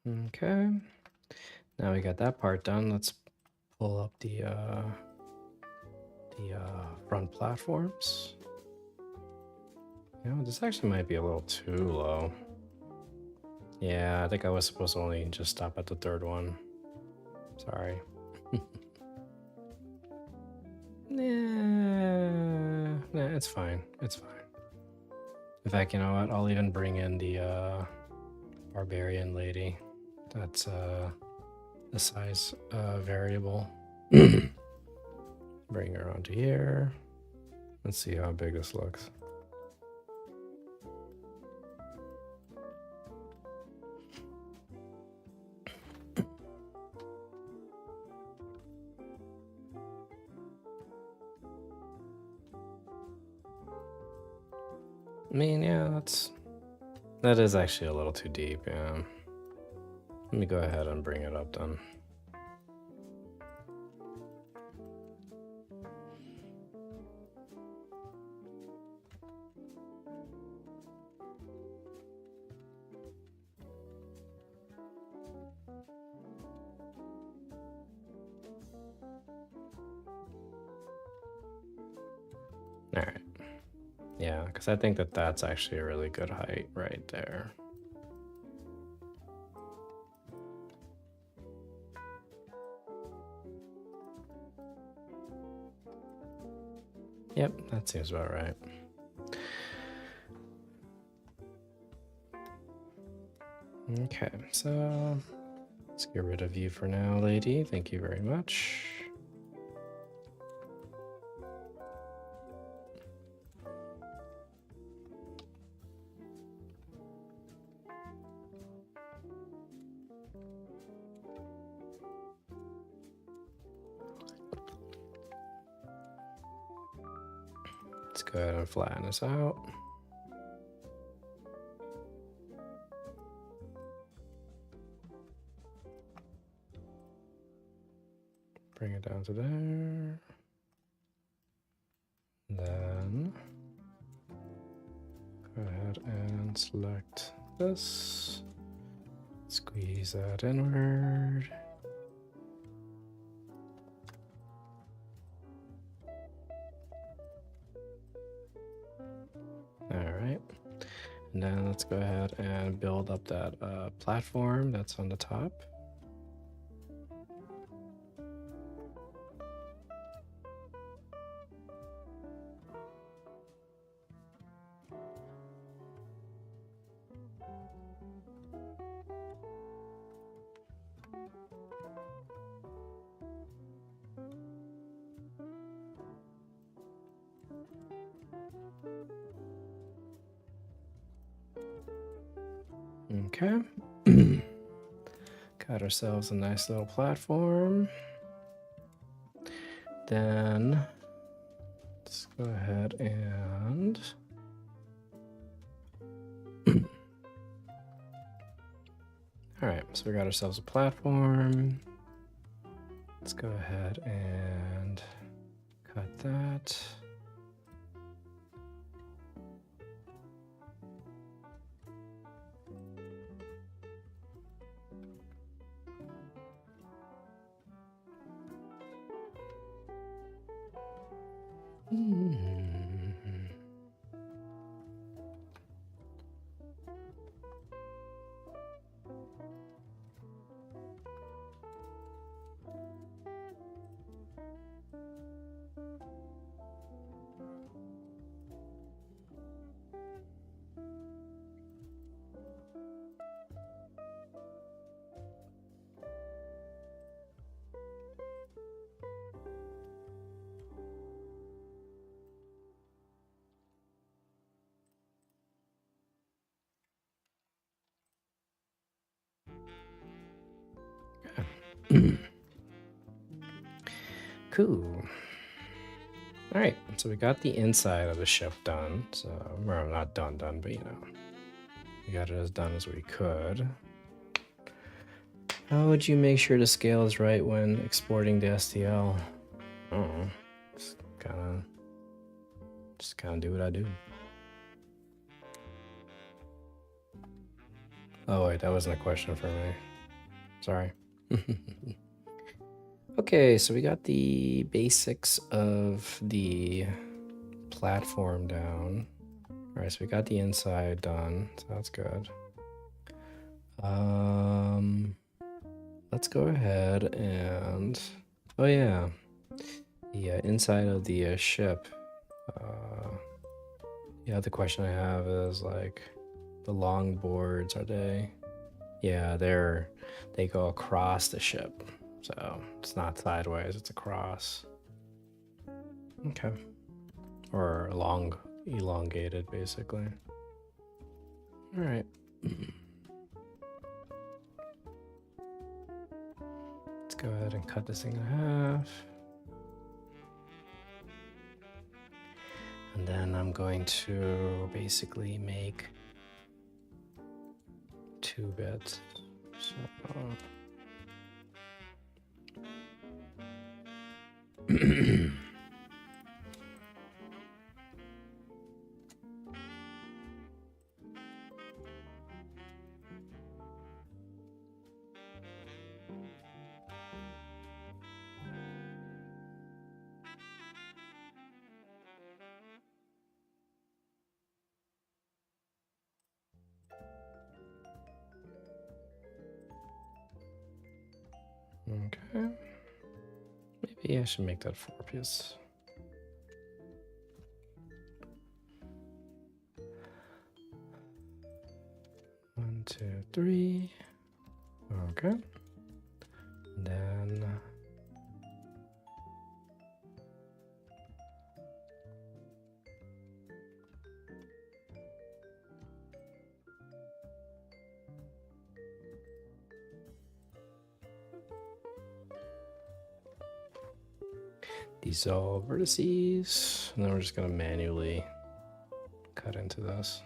Okay, now we got that part done. Let's pull up the front platforms. You know, this actually might be a little too low. Yeah, I think I was supposed to only just stop at the third one. Sorry. Nah, it's fine. It's fine. In fact, you know what? I'll even bring in the barbarian lady. That's the size variable. Bring her onto here. Let's see how big this looks. I mean, yeah, that is actually a little too deep, yeah. Let me go ahead and bring it up then. All right. Yeah, because I think that that's actually a really good height right there. Yep, that seems about right. Okay, so let's get rid of you for now, lady. Thank you very much. Let's go ahead and flatten this out. Bring it down to there. Then go ahead and select this. Squeeze that inward. All right. And then let's go ahead and build up that platform that's on the top. Okay. Got ourselves a nice little platform. Then let's go ahead and all right, so we got ourselves a platform. Let's go ahead and cut that. Cool. All right, so we got the inside of the ship done. So, well, not done, but you know, we got it as done as we could. How would you make sure the scale is right when exporting the STL? I don't know. Just kind of do what I do. Oh wait, that wasn't a question for me. Sorry. Okay, so we got the basics of the platform down. All right, so we got the inside done, so that's good. let's go ahead and, oh yeah, the inside of the ship. The other question I have is like, the long boards, are they? Yeah, they go across the ship, so it's not sideways, it's across. Okay, or long, elongated, basically. All right. Let's go ahead and cut this thing in half. And then I'm going to basically make 2 bits. So okay. Maybe I should make that 4 piece. One, two, three. Okay. And then these all vertices, and then we're just gonna manually cut into this.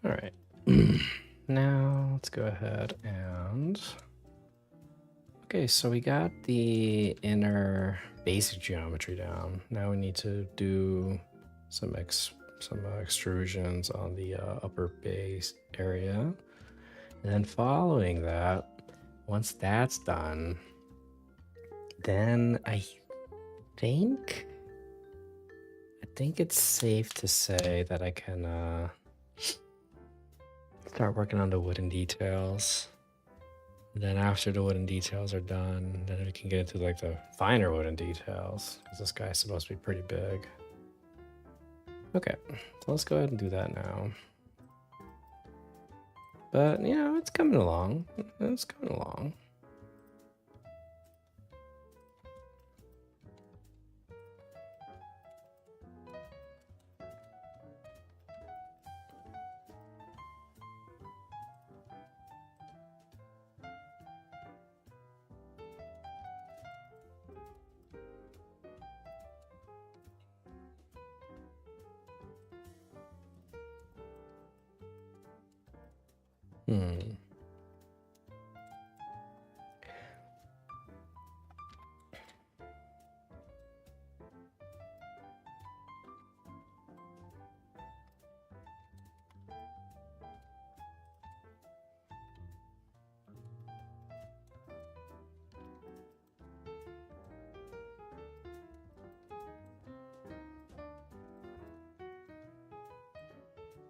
All right. Now let's go ahead and, okay, so we got the inner basic geometry down. Now we need to do some extrusions on the upper base area. And then following that, once that's done, then I think it's safe to say that I can start working on the wooden details. And then after the wooden details are done, then we can get into like the finer wooden details, because this guy's supposed to be pretty big. Okay, so let's go ahead and do that now. But, you know, it's coming along. It's coming along.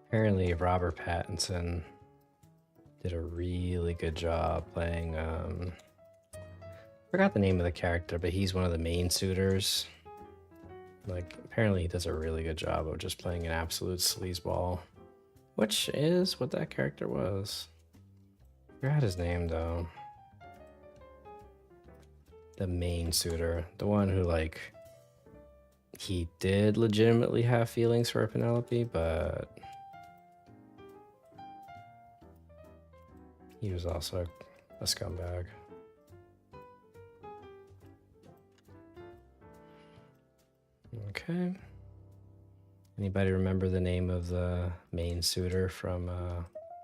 Apparently, Robert Pattinson did a really good job playing. I forgot the name of the character, but he's one of the main suitors. Like, apparently, he does a really good job of just playing an absolute sleazeball, which is what that character was. I forgot his name though. the main suitor, the one who like he did legitimately have feelings for Penelope, but he was also a scumbag. Okay. Anybody remember the name of the main suitor from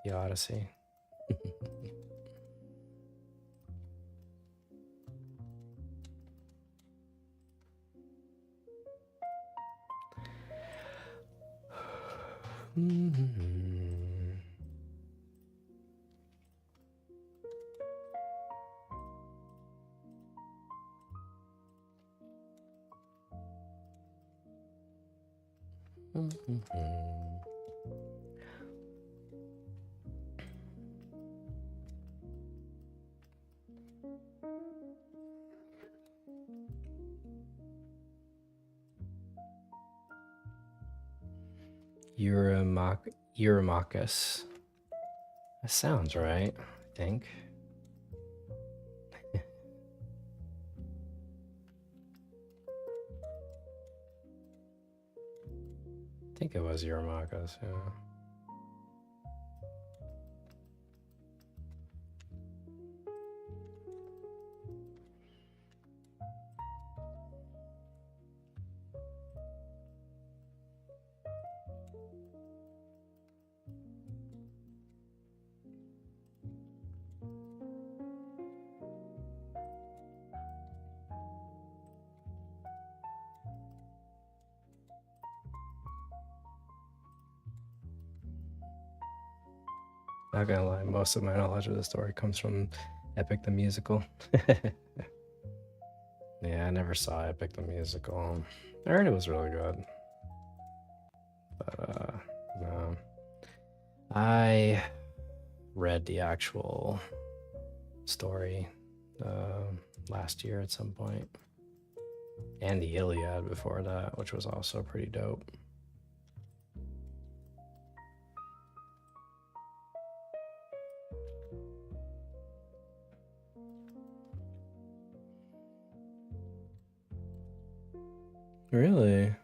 the Odyssey? Eurymachus. That sounds right, I think. I think it was Eurymachus, yeah. Not gonna lie, most of my knowledge of the story comes from Epic the Musical. Yeah, I never saw Epic the Musical. I heard it was really good. But, no. I read the actual story last year at some point. And the Iliad before that, which was also pretty dope. Really?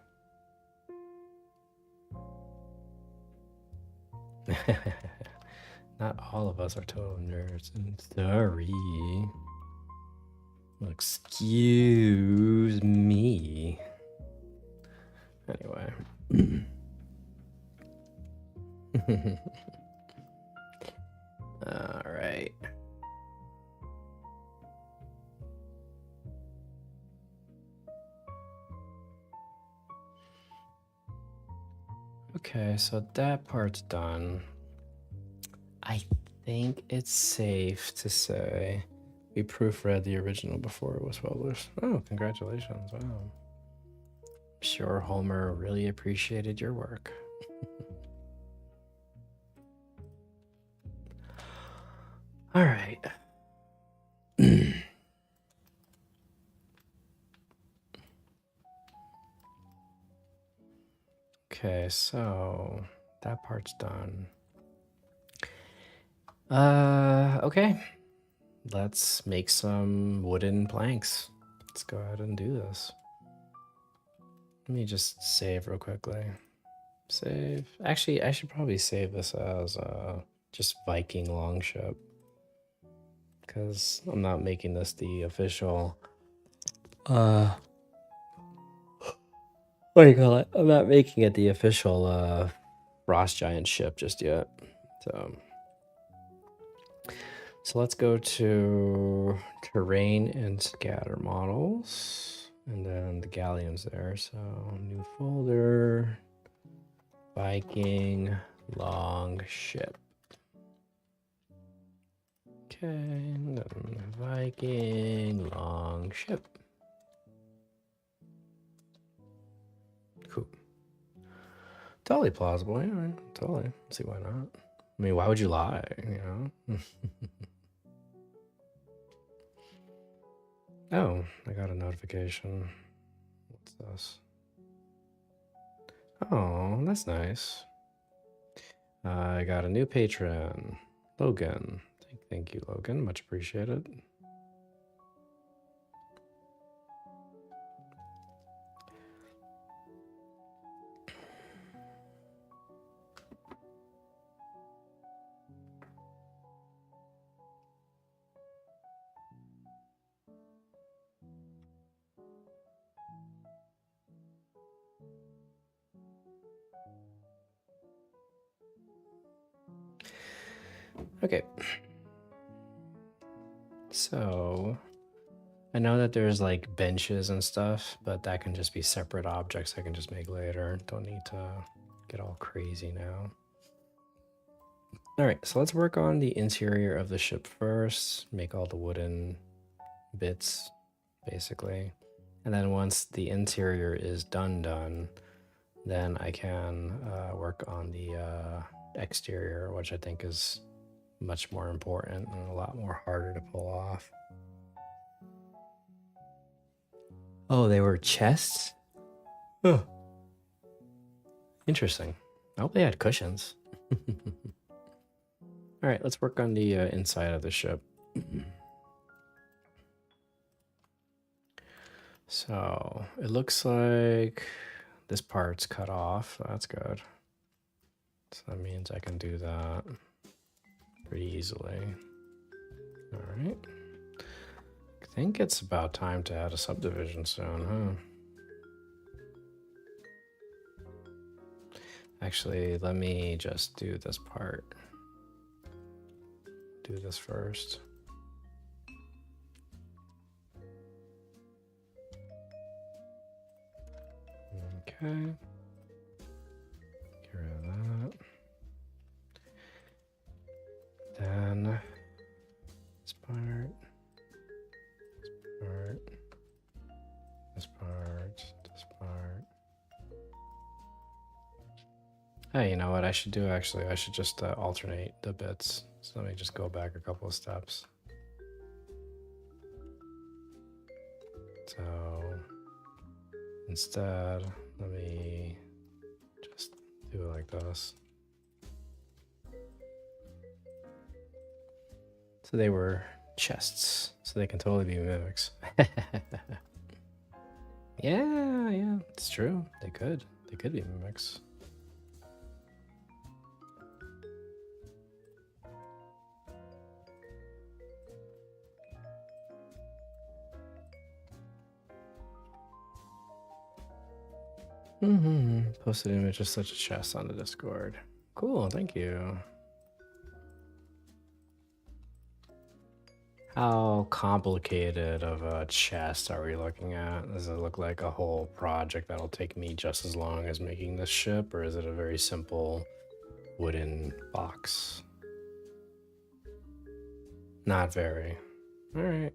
Not all of us are total nerds. I'm sorry. Excuse me. Anyway. All right. Okay, so that part's done. I think it's safe to say we proofread the original before it was published. Oh, congratulations. Wow. I'm sure Homer really appreciated your work. All right. Okay, so that part's done. Okay. Let's make some wooden planks. Let's go ahead and do this. Let me just save real quickly. Save. Actually, I should probably save this as just Viking longship, because I'm not making this the official what do you call it? I'm not making it the official frost giant ship just yet. So let's go to terrain and scatter models, and then the galleon's there. So new folder, Viking long ship. Okay, and then Viking long ship. Cool. Totally plausible. Yeah, totally. See why not? I mean, why would you lie? You know. Oh, I got a notification. What's this? Oh, that's nice. I got a new patron, Logan. Thank you, Logan. Much appreciated. Okay. So I know that there's like benches and stuff, but that can just be separate objects I can just make later. Don't need to get all crazy now. All right, so let's work on the interior of the ship first, make all the wooden bits, basically. And then once the interior is done, then I can work on the exterior, which I think is much more important and a lot more harder to pull off. Oh, they were chests? Oh, interesting. I hope they had cushions. All right, let's work on the inside of the ship. So it looks like this part's cut off. So that's good. So that means I can do that pretty easily. All right. I think it's about time to add a subdivision soon, huh? Actually, let me just do this part. Do this first. Okay. Get rid of that. Then this part, this part. Hey, you know what I should do actually? I should just alternate the bits. So let me just go back a couple of steps. So instead, let me just do it like this. So they were chests, so they can totally be mimics. Yeah, it's true. They could be mimics. Posted image of such a chest on the Discord. Cool, thank you. How complicated of a chest are we looking at? Does it look like a whole project that'll take me just as long as making this ship, or is it a very simple wooden box? Not very. All right.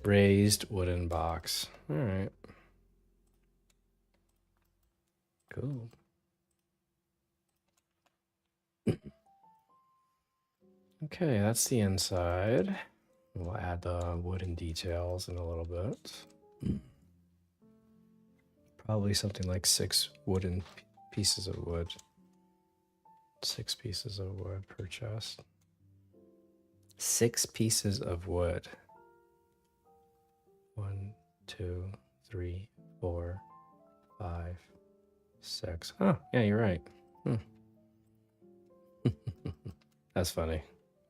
Raised wooden box. All right. Cool. Okay, that's the inside. We'll add the wooden details in a little bit. Probably something like 6 wooden pieces of wood. 6 pieces of wood per chest. 6 pieces of wood. 1, 2, 3, 4, 5, 6. Oh, yeah, you're right. That's funny.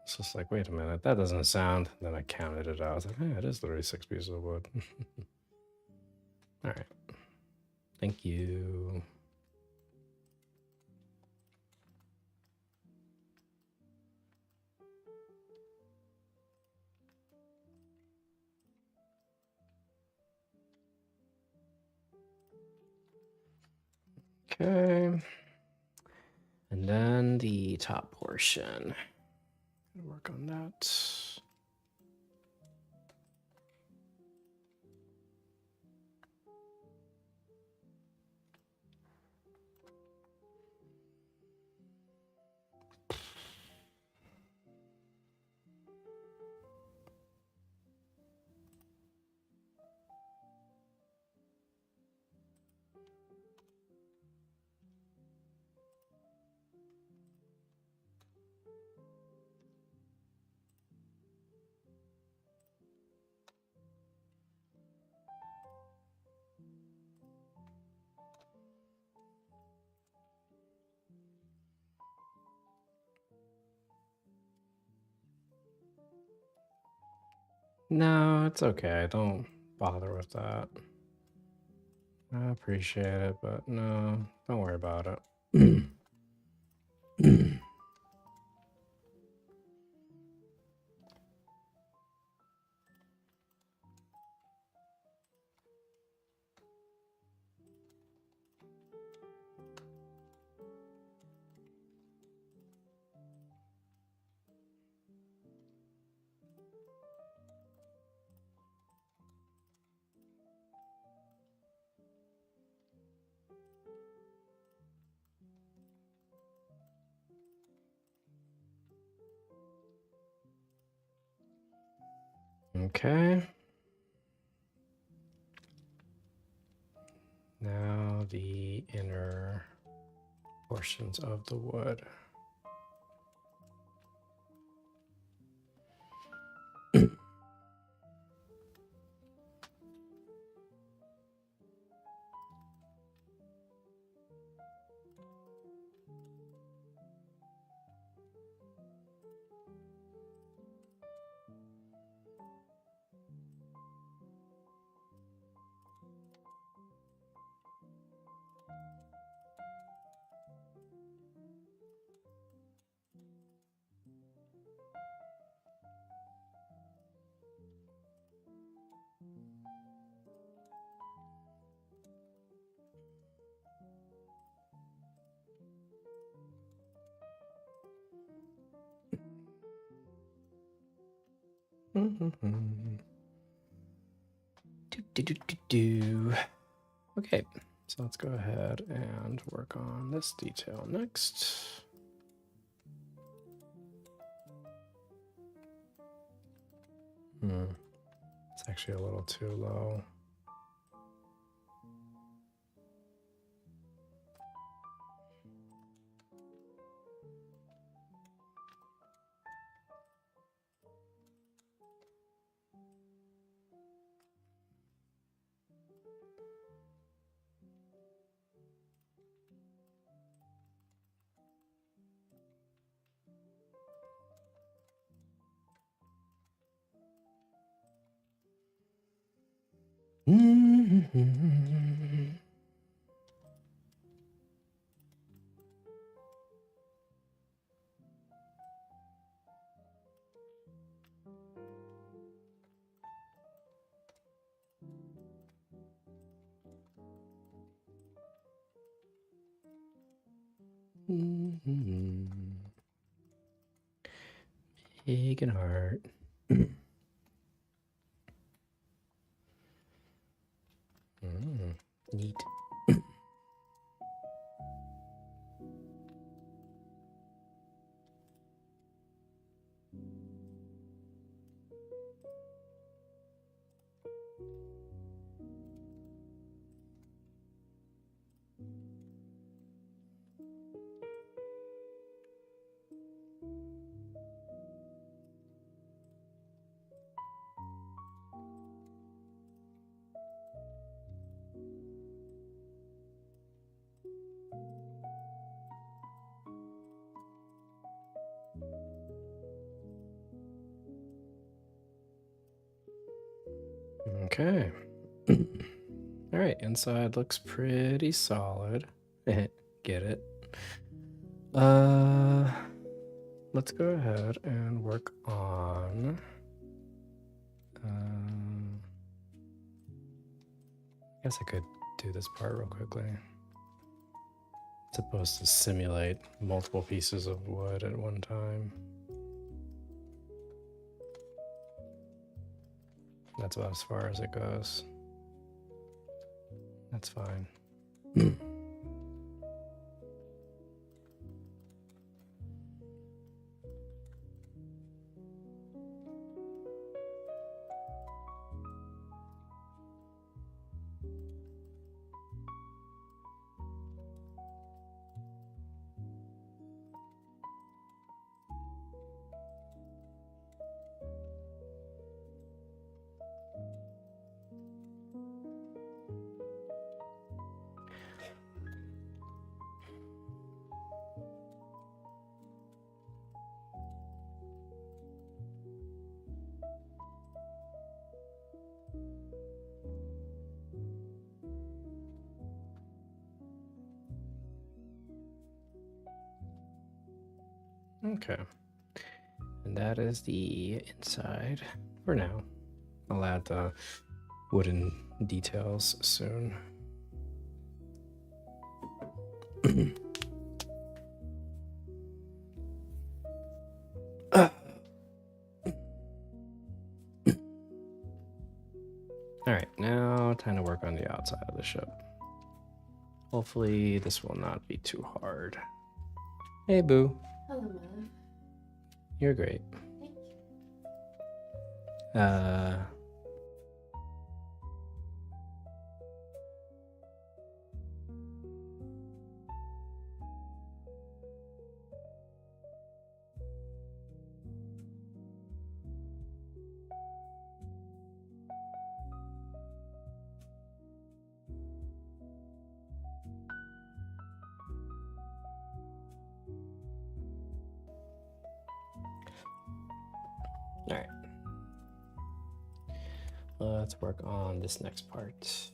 It's just like, wait a minute, that doesn't sound. Then I counted it out. I was like, hey, it is literally 6 pieces of wood. All right. Thank you. Okay. And then the top portion. Work on that. No, it's okay. Don't bother with that. I appreciate it, but no, don't worry about it. Okay. Now the inner portions of the wood. Okay, so let's go ahead and work on this detail next. It's actually a little too low. Big and heart. Neat. Okay. All right, inside looks pretty solid. Get it? Let's go ahead and work on I guess I could do this part real quickly. It's supposed to simulate multiple pieces of wood at one time. That's about as far as it goes. That's fine. Okay. And that is the inside for now. I'll add the wooden details soon. Alright, now time to work on the outside of the ship. Hopefully this will not be too hard. Hey, Boo. Hello, my love. You're great. Thank you. Alright. Let's work on this next part.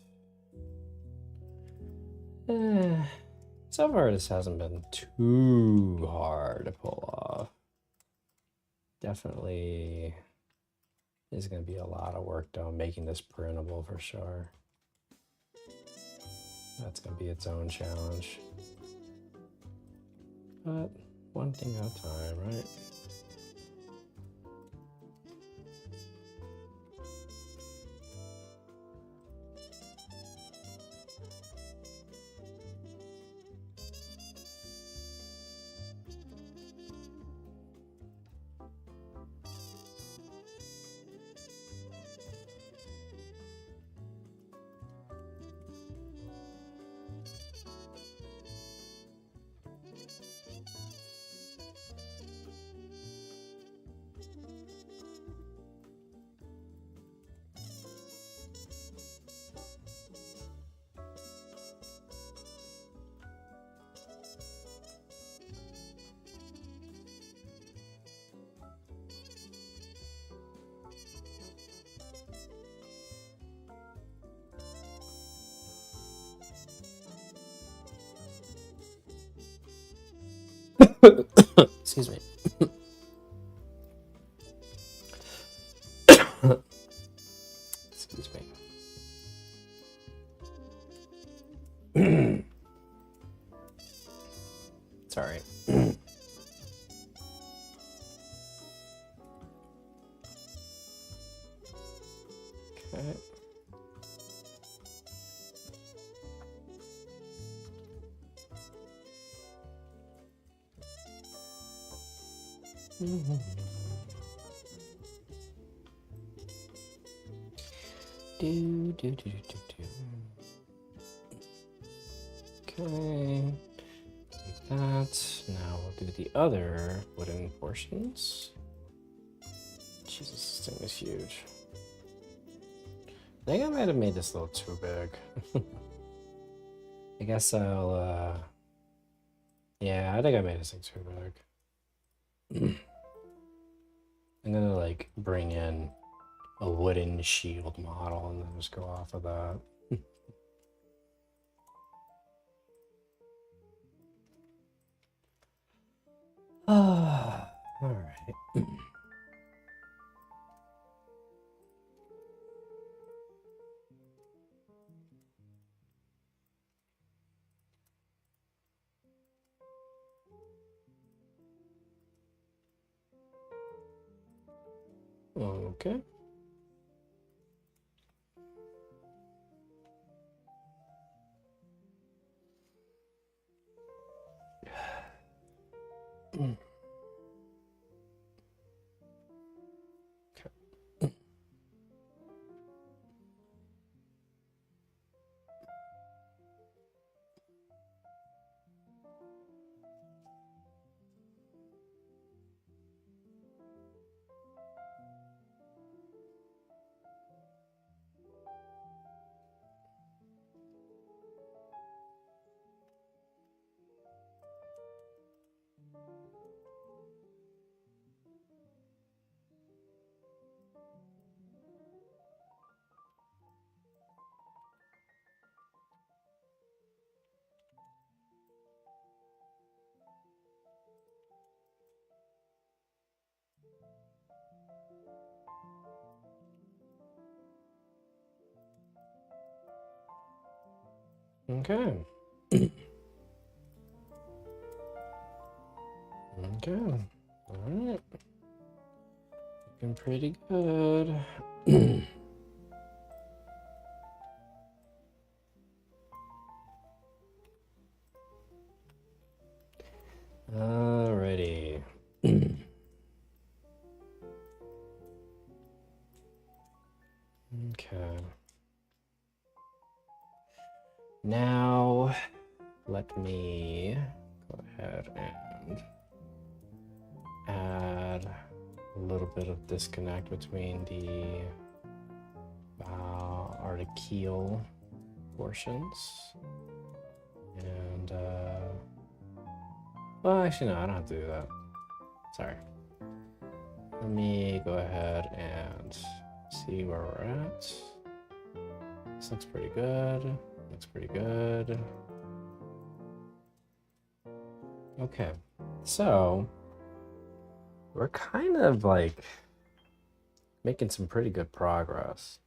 So far, this hasn't been too hard to pull off. Definitely is going to be a lot of work done making this printable for sure. That's going to be its own challenge. But one thing at a time, right? Excuse me. Excuse me. Sorry. Okay. Do, do, do, do, do. Okay. Like that. Now we'll do the other wooden portions. Jesus, this thing is huge. I think I might have made this a little too big. I guess I'll, yeah, I think I made this thing too big. I'm gonna, like, bring in a wooden shield model and then just go off of that. Alright. Okay. Okay. Okay. All right. Looking pretty good. Alrighty. Okay. Now, let me go ahead and add a little bit of disconnect between the artificial portions. And, well, actually, no, I don't have to do that. Sorry. Let me go ahead and see where we're at. This looks pretty good. Looks pretty good. Okay, so we're kind of like making some pretty good progress.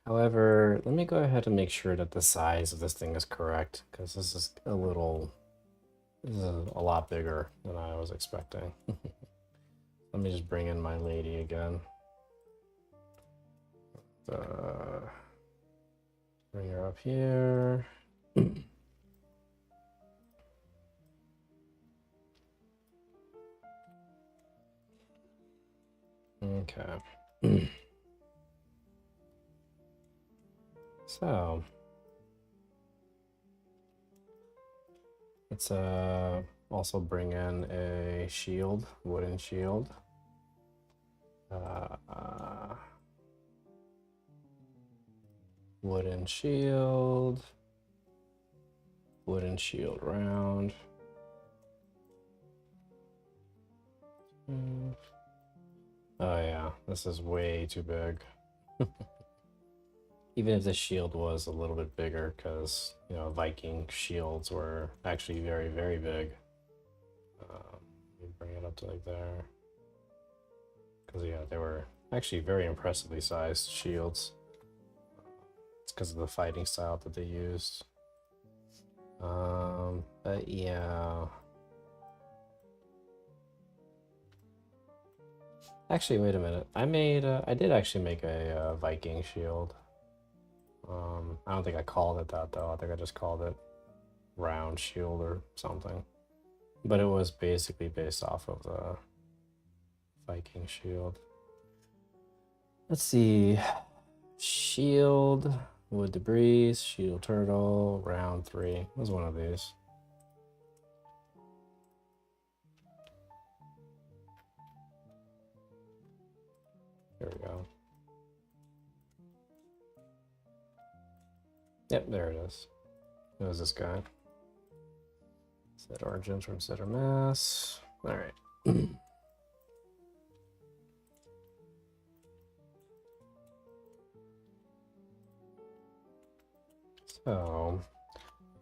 However, let me go ahead and make sure that the size of this thing is correct, because this is a lot bigger than I was expecting. Let me just bring in my lady again. Bring her up here. Okay. So let's also bring in a shield, wooden shield. Wooden shield. Wooden shield round. Oh yeah, this is way too big. Even if the shield was a little bit bigger, because, you know, Viking shields were actually very, very big. Let me bring it up to like there. Because, yeah, they were actually very impressively sized shields. It's because of the fighting style that they used. But yeah. Actually, wait a minute. I did actually make a Viking shield. I don't think I called it that though. I think I just called it round shield or something. But it was basically based off of the Viking shield. Let's see. Shield, wood debris, shield turtle, round 3. It was one of these. There we go. Yep, there it is. It was this guy. Set origins from center mass. All right. So,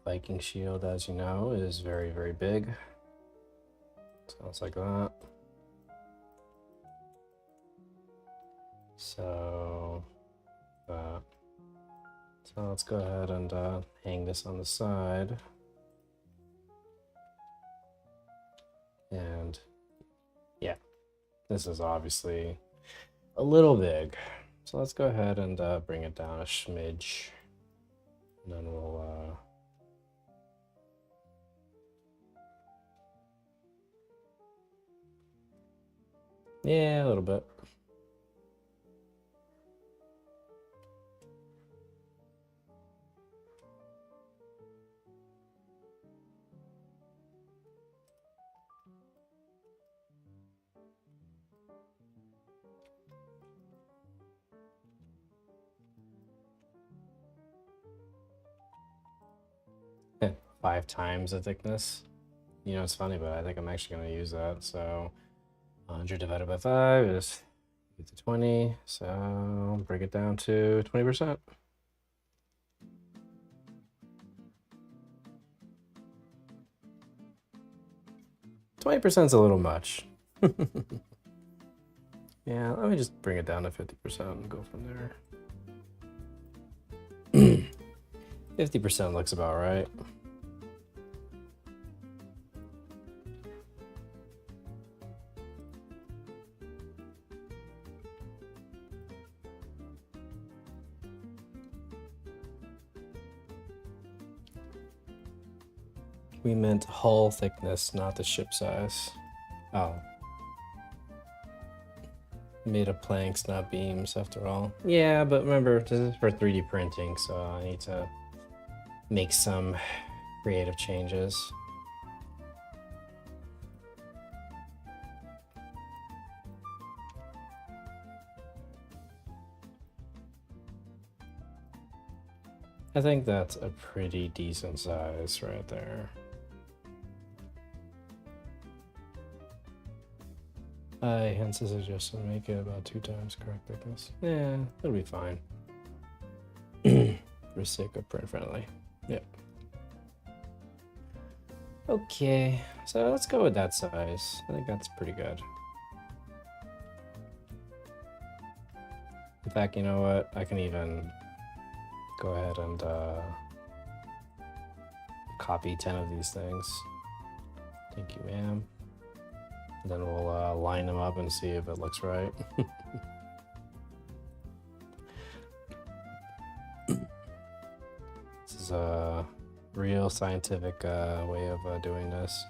Viking shield, as you know, is very, very big. Sounds like that. So, let's go ahead and hang this on the side. And yeah, this is obviously a little big. So let's go ahead and bring it down a smidge. And then we'll yeah, a little bit. Yeah, 5 times the thickness. You know, it's funny, but I think I'm actually going to use that. So 100 divided by 5 is 20. So break it down to 20%. %'s a little much. Yeah, let me just bring it down to 50% and go from there. 50% looks about right. We meant hull thickness, not the ship size. Oh. Made of planks, not beams, after all. Yeah, but remember, this is for 3D printing, so I need to make some creative changes. I think that's a pretty decent size right there. Hence the suggestion, make it about 2 times correct thickness. Yeah, it'll be fine. For the sake of print friendly. Yep. Okay, so let's go with that size. I think that's pretty good. In fact, you know what? I can even go ahead and copy 10 of these things. Thank you, ma'am. And then we'll line them up and see if it looks right. This is a real scientific way of doing this.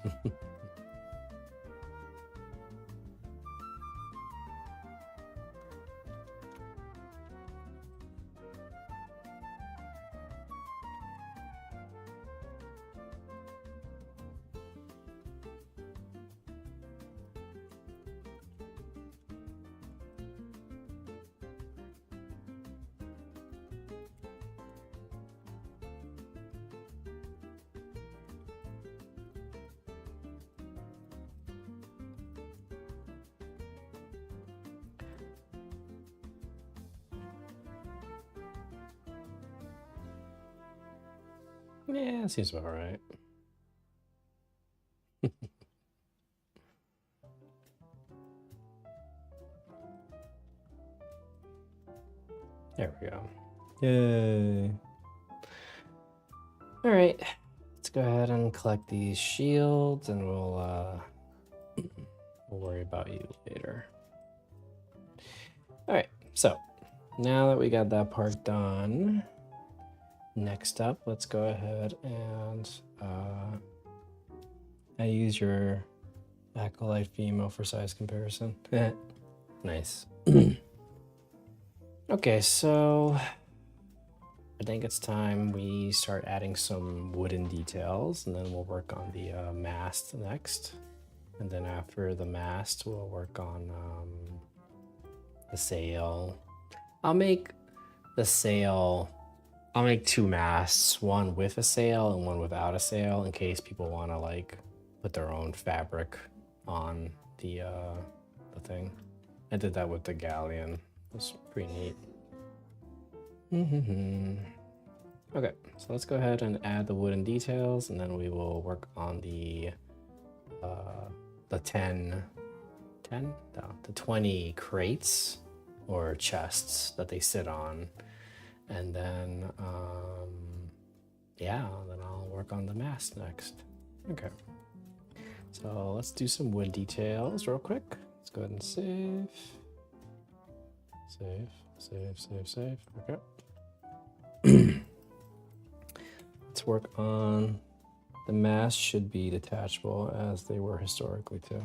Yeah, it seems about right. There we go. Yay. All right, let's go ahead and collect these shields and we'll worry about you later. All right, so now that we got that part done, next up, let's go ahead and I use your Acolyte Femo for size comparison. Nice. Okay, so I think it's time we start adding some wooden details, and then we'll work on the mast next. And then after the mast, we'll work on the sail. I'll make the sail, I'll make 2 masts, one with a sail and one without a sail, in case people want to like put their own fabric on the thing. I did that with the galleon. It was pretty neat. Okay, so let's go ahead and add the wooden details, and then we will work on the 20 crates or chests that they sit on, and then yeah, then I'll work on the mast next. Okay, so let's do some wood details real quick. Let's go ahead and save. Okay. Let's work on the mast. Should be detachable as they were historically too.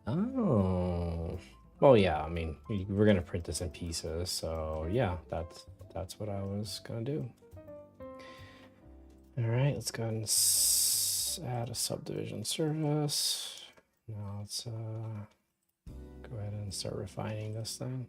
Oh, well, yeah. I mean, we're gonna print this in pieces, so yeah, that's what I was gonna do. All right, let's go ahead and add a subdivision service. Now let's go ahead and start refining this thing.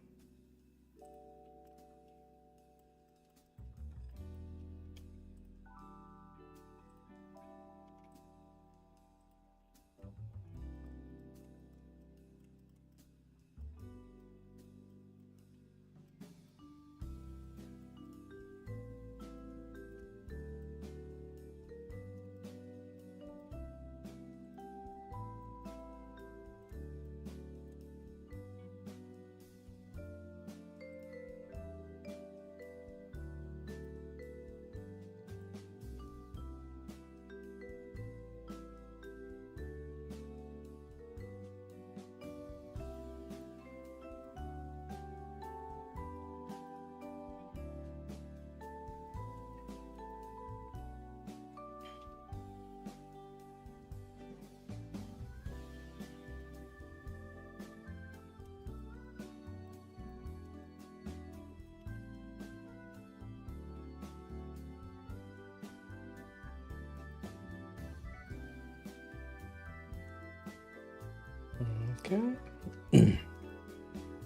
Okay.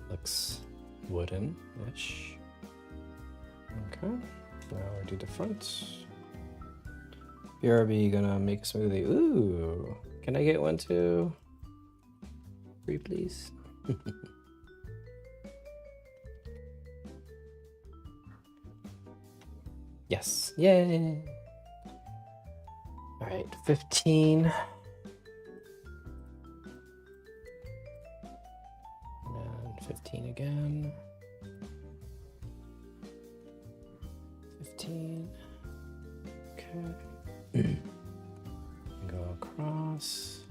Looks wooden-ish. Okay. Now we do the front. BRB gonna make a smoothie. Ooh. Can I get one too? Free, please. Yes. Yay. All right, 15. And 15 again. 15. Okay. Go across.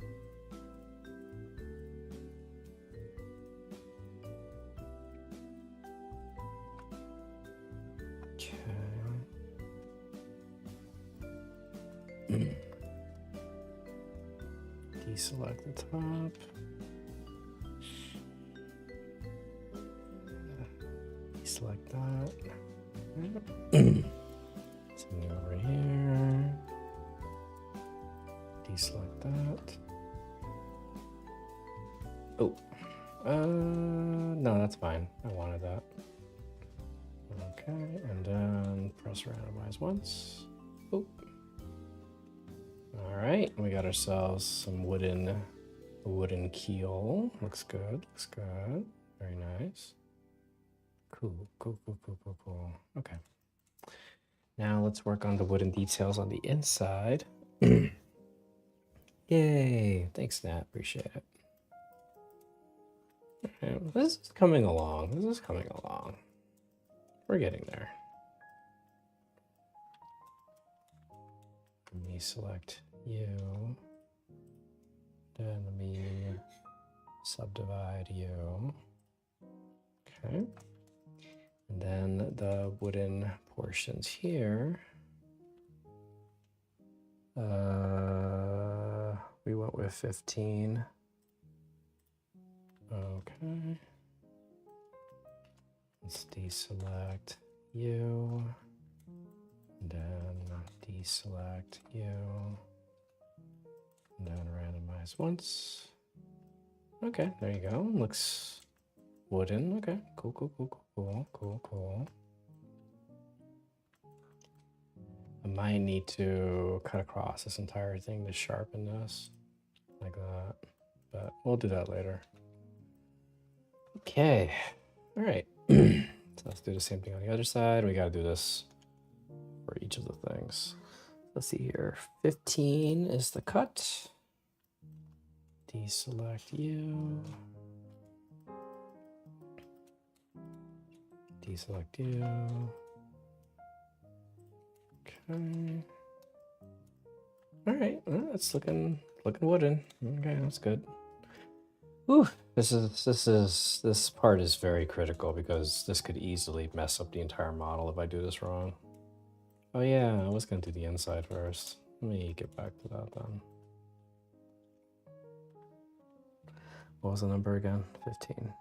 Okay. Deselect the top. Deselect that. Something over here. Deselect that. Oh, no, that's fine. I wanted that. Okay, and then press randomize once. Oh. All right, we got ourselves some wooden keel. Looks good. Looks good. Very nice. Cool. Cool. Cool. Cool. Cool. Cool. Okay. Now let's work on the wooden details on the inside. Yay! Thanks, Nat. Appreciate it. Okay, this is coming along. This is coming along. We're getting there. Let me select you. Then let me subdivide you. Okay. And then the wooden portions here. We went with 15. Okay. Let's deselect you. And then deselect you. And then randomize once. Okay, there you go. Looks wooden. Okay, cool, cool, cool, cool, cool, cool, cool. I might need to cut across this entire thing to sharpen this, like that, but we'll do that later. Okay, all right. So let's do the same thing on the other side. We gotta do this for each of the things. Let's see here. 15 is the cut. Deselect you. Deselect you. Okay. All right. Well, that's looking wooden. Okay, that's good. Ooh, this part is very critical because this could easily mess up the entire model if I do this wrong. Oh yeah, I was gonna do the inside first. Let me get back to that then. What was the number again? 15.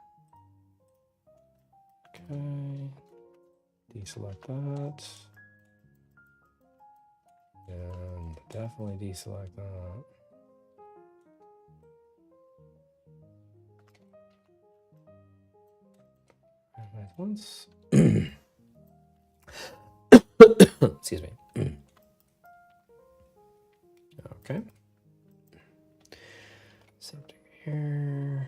Okay. Deselect that. And definitely deselect that. Randomize once. Excuse me. Okay. Same thing here.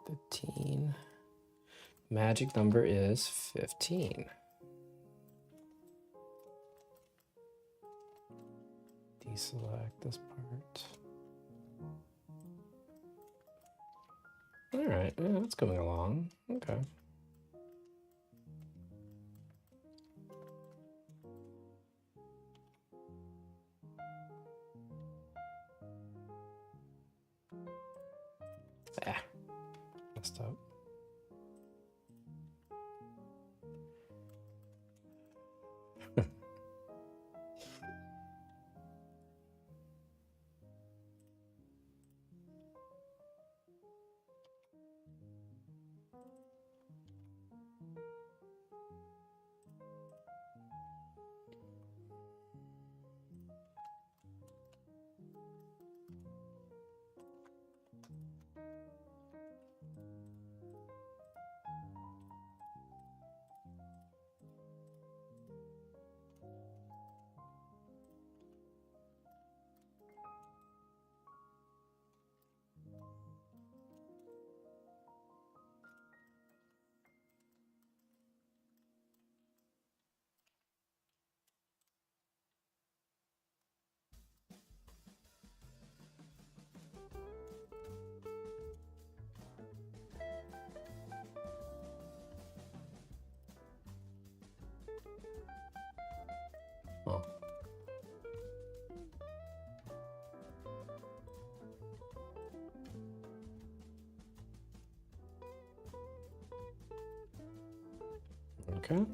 15. Magic number is 15. Deselect this part. All right, yeah, that's coming along. Okay. Ah, messed up. Okay.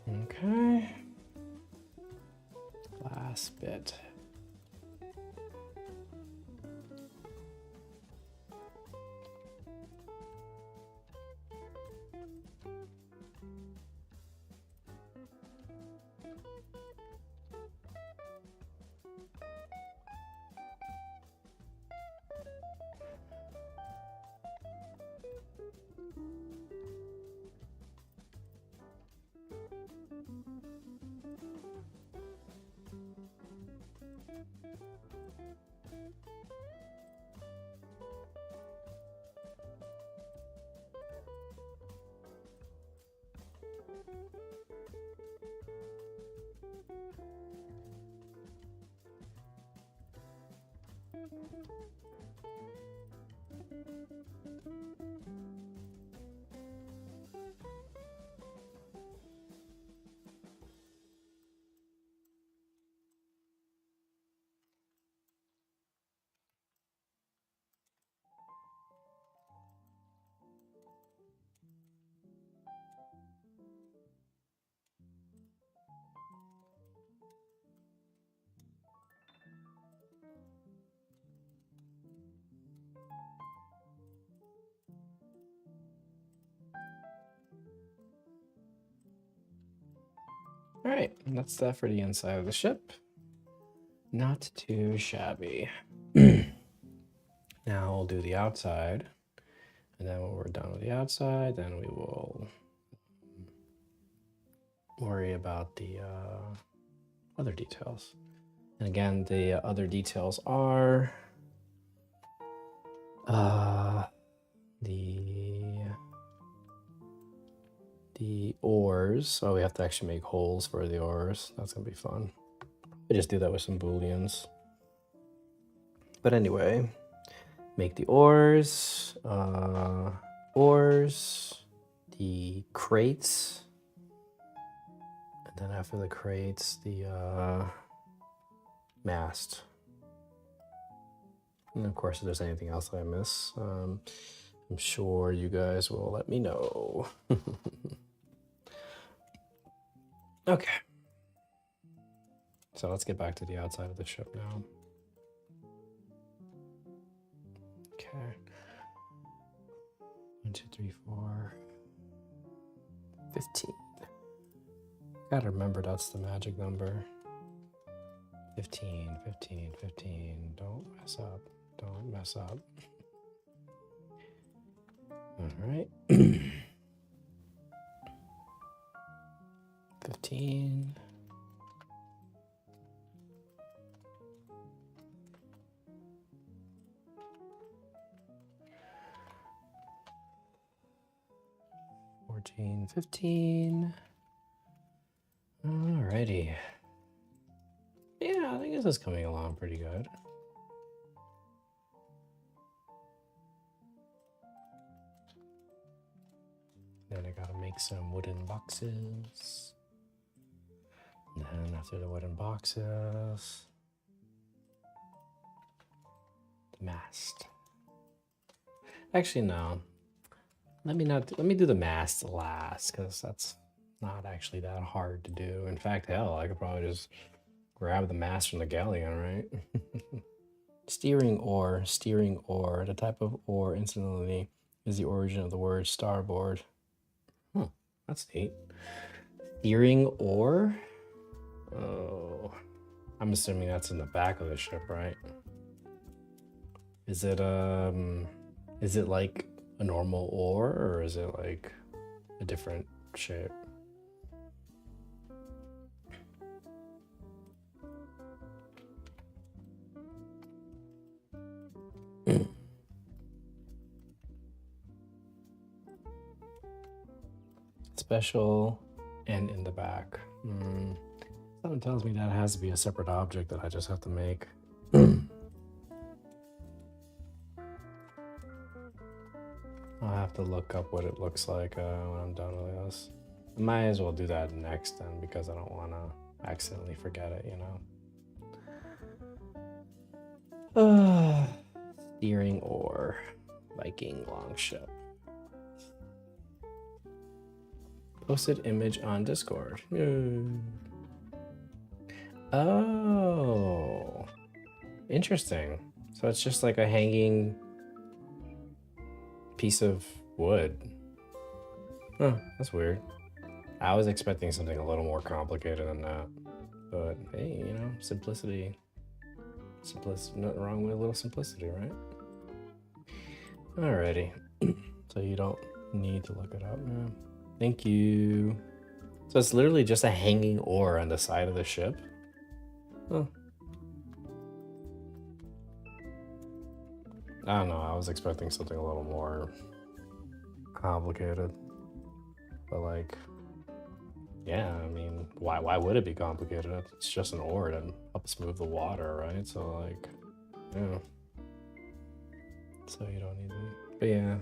Okay. Last bit. All right, that's that for the inside of the ship. Not too shabby. Now we'll do the outside. And then when we're done with the outside, then we will worry about the other details. And again, the other details are the oars. So we have to actually make holes for the oars. That's gonna be fun. We just do that with some booleans. But anyway, make the oars, the crates, and then after the crates, the mast. And of course, if there's anything else that I miss, I'm sure you guys will let me know. Okay. So let's get back to the outside of the ship now. Okay. 1, 2, 3, 4, 15. Gotta remember that's the magic number. 15, 15, 15. Don't mess up. Don't mess up. All right. 15. $14, $15. Alrighty. Yeah, I think this is coming along pretty good. Then I gotta make some wooden boxes. And then after the wooden boxes, the mast. Actually, no. Let me do the mast last, because that's not actually that hard to do. In fact, hell, I could probably just grab the mast from the galleon, right? Steering oar. The type of oar, incidentally, is the origin of the word starboard. Huh, that's neat. Steering oar? Oh, I'm assuming that's in the back of the ship, right? Is it like a normal oar, or is it like a different shape? Special and in the back. Something tells me that has to be a separate object that I just have to make. I'll have to look up what it looks like when I'm done with this. I might as well do that next then, because I don't want to accidentally forget it, you know? Steering oar, Viking longship. Posted image on Discord. Oh, interesting. So it's just like a hanging piece of wood. Huh, that's weird. I was expecting something a little more complicated than that. But hey, you know, simplicity. Nothing wrong with a little simplicity, right? Alrighty. So you don't need to look it up now. Thank you. So it's literally just a hanging oar on the side of the ship? Huh. I don't know, I was expecting something a little more complicated. But like, yeah, I mean, why would it be complicated? It's just an oar to help move the water, right? So like, yeah. So you don't need to, but yeah.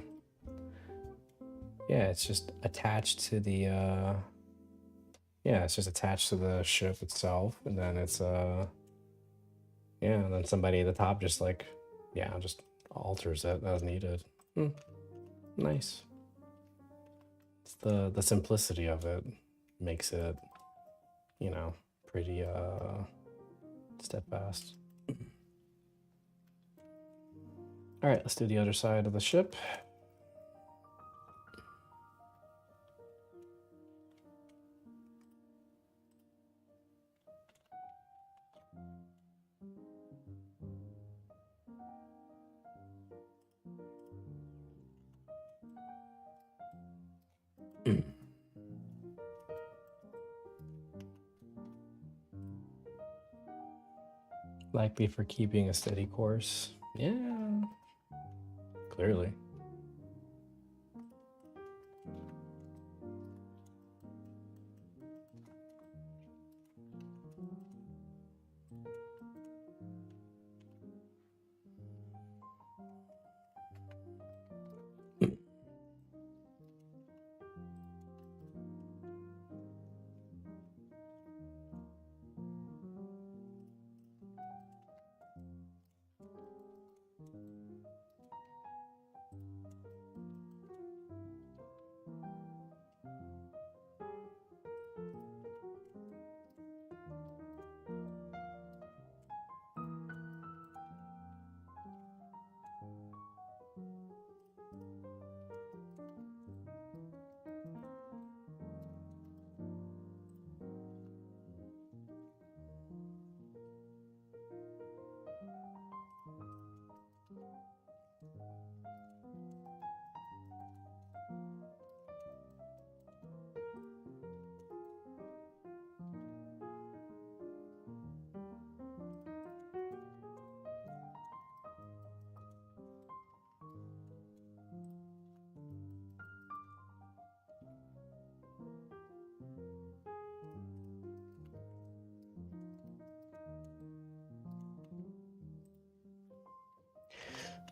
Yeah, it's just attached to the yeah, it's just attached to the ship itself, and then it's yeah, and then somebody at the top just like, yeah, just alters it as needed. Nice. It's the simplicity of it makes it, you know, pretty steadfast. All right, let's do the other side of the ship. Likely for keeping a steady course. Yeah, clearly.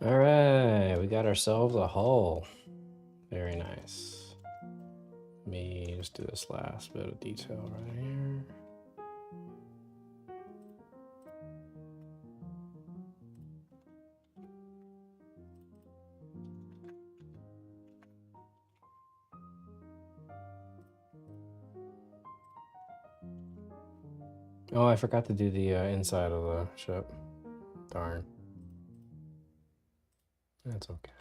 All right, we got ourselves a hull. Very nice. Let me just do this last bit of detail right here. Oh, I forgot to do the inside of the ship. Darn. That's okay.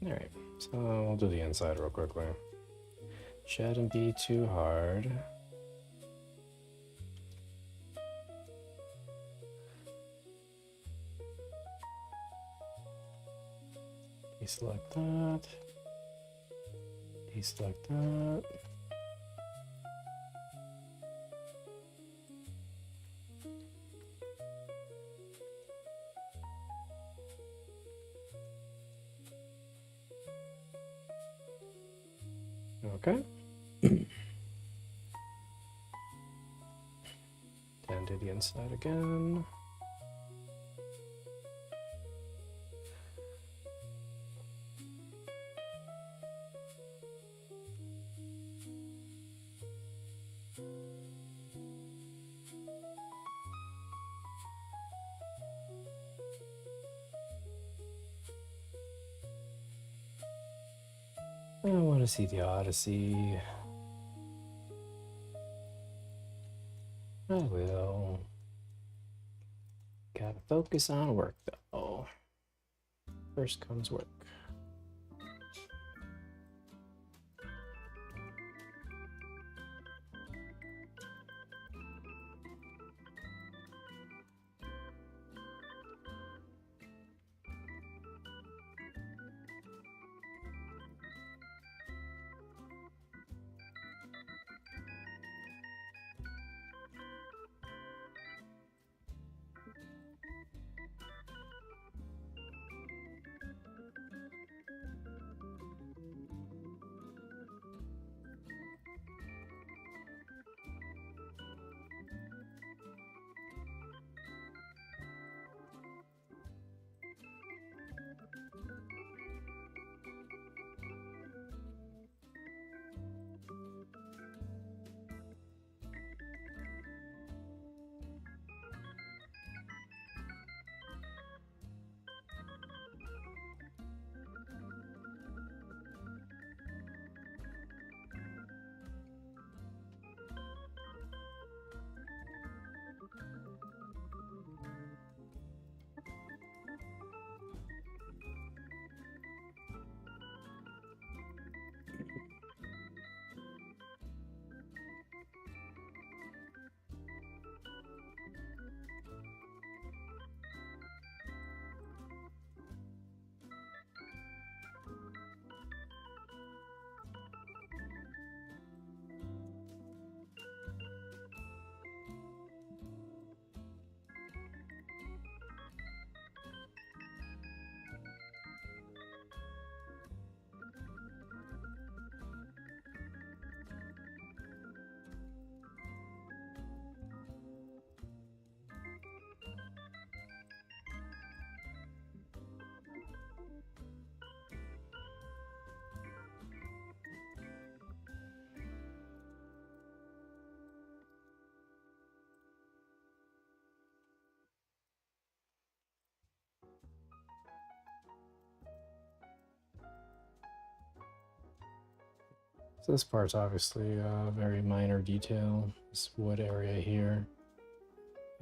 All right, so we'll do the inside real quickly. shouldn't be too hard. Deselect that. Deselect that. Okay. Down to the inside again. I want to see the Odyssey. I will. Gotta focus on work though. First comes work. So this part's obviously a very minor detail, this wood area here.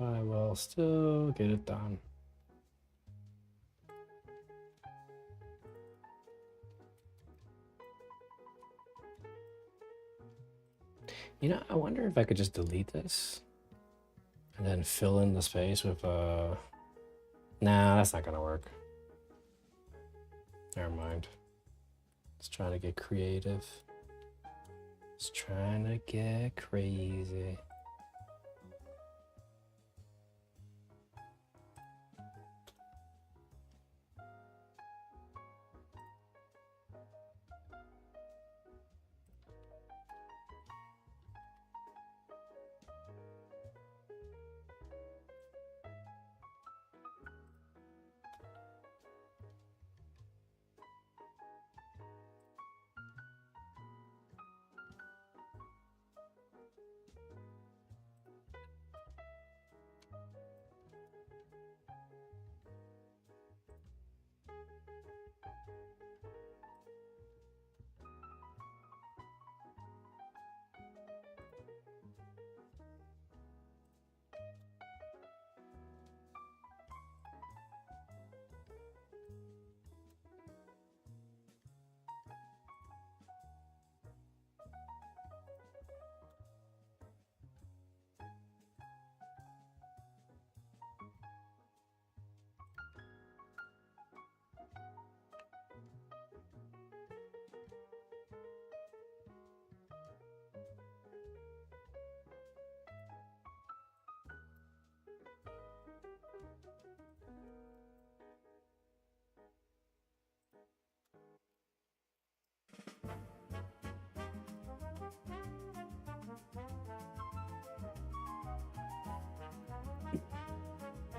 I will still get it done. You know, I wonder if I could just delete this and then fill in the space with nah, that's not gonna work. Never mind. Just trying to get creative. Just trying to get crazy.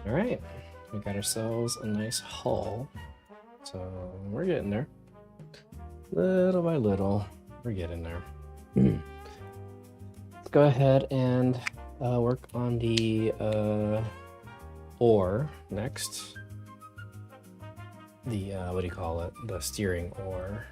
All right, we got ourselves a nice hull. So we're getting there. Little by little, we're getting there. Let's go ahead and work on the oar next. The, what do you call it? The steering oar.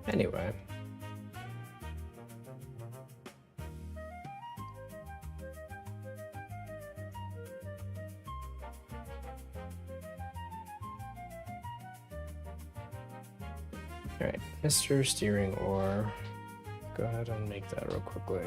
Anyway. All right, Mr. Steering Oar. Go ahead and make that real quickly.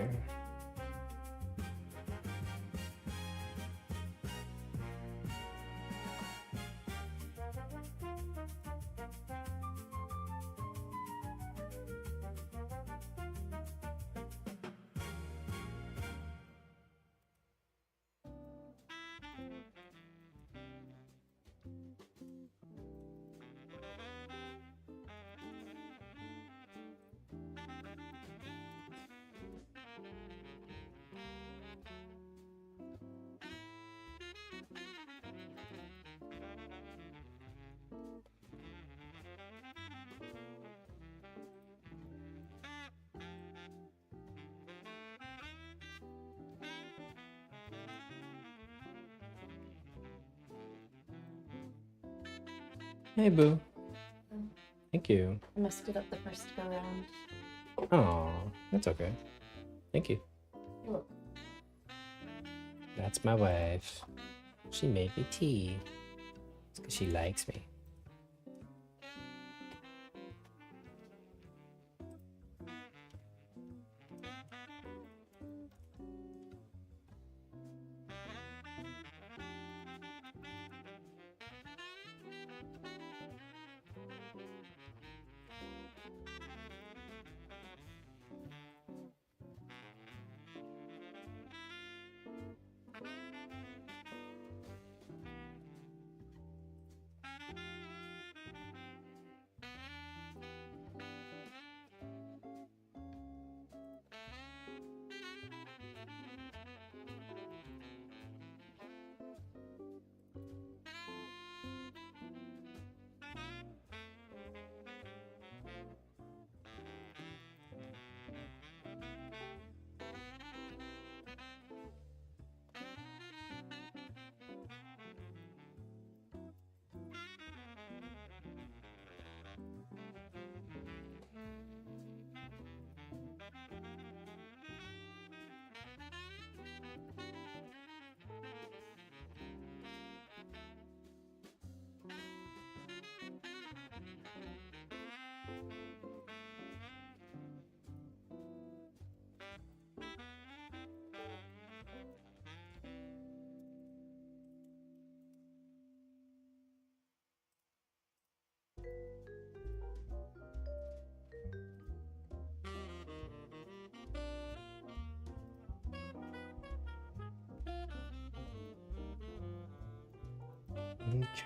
Hey, boo. Thank you. I messed it up the first go round. Oh, that's okay. Thank you. You're welcome. That's my wife. She made me tea. It's because she likes me.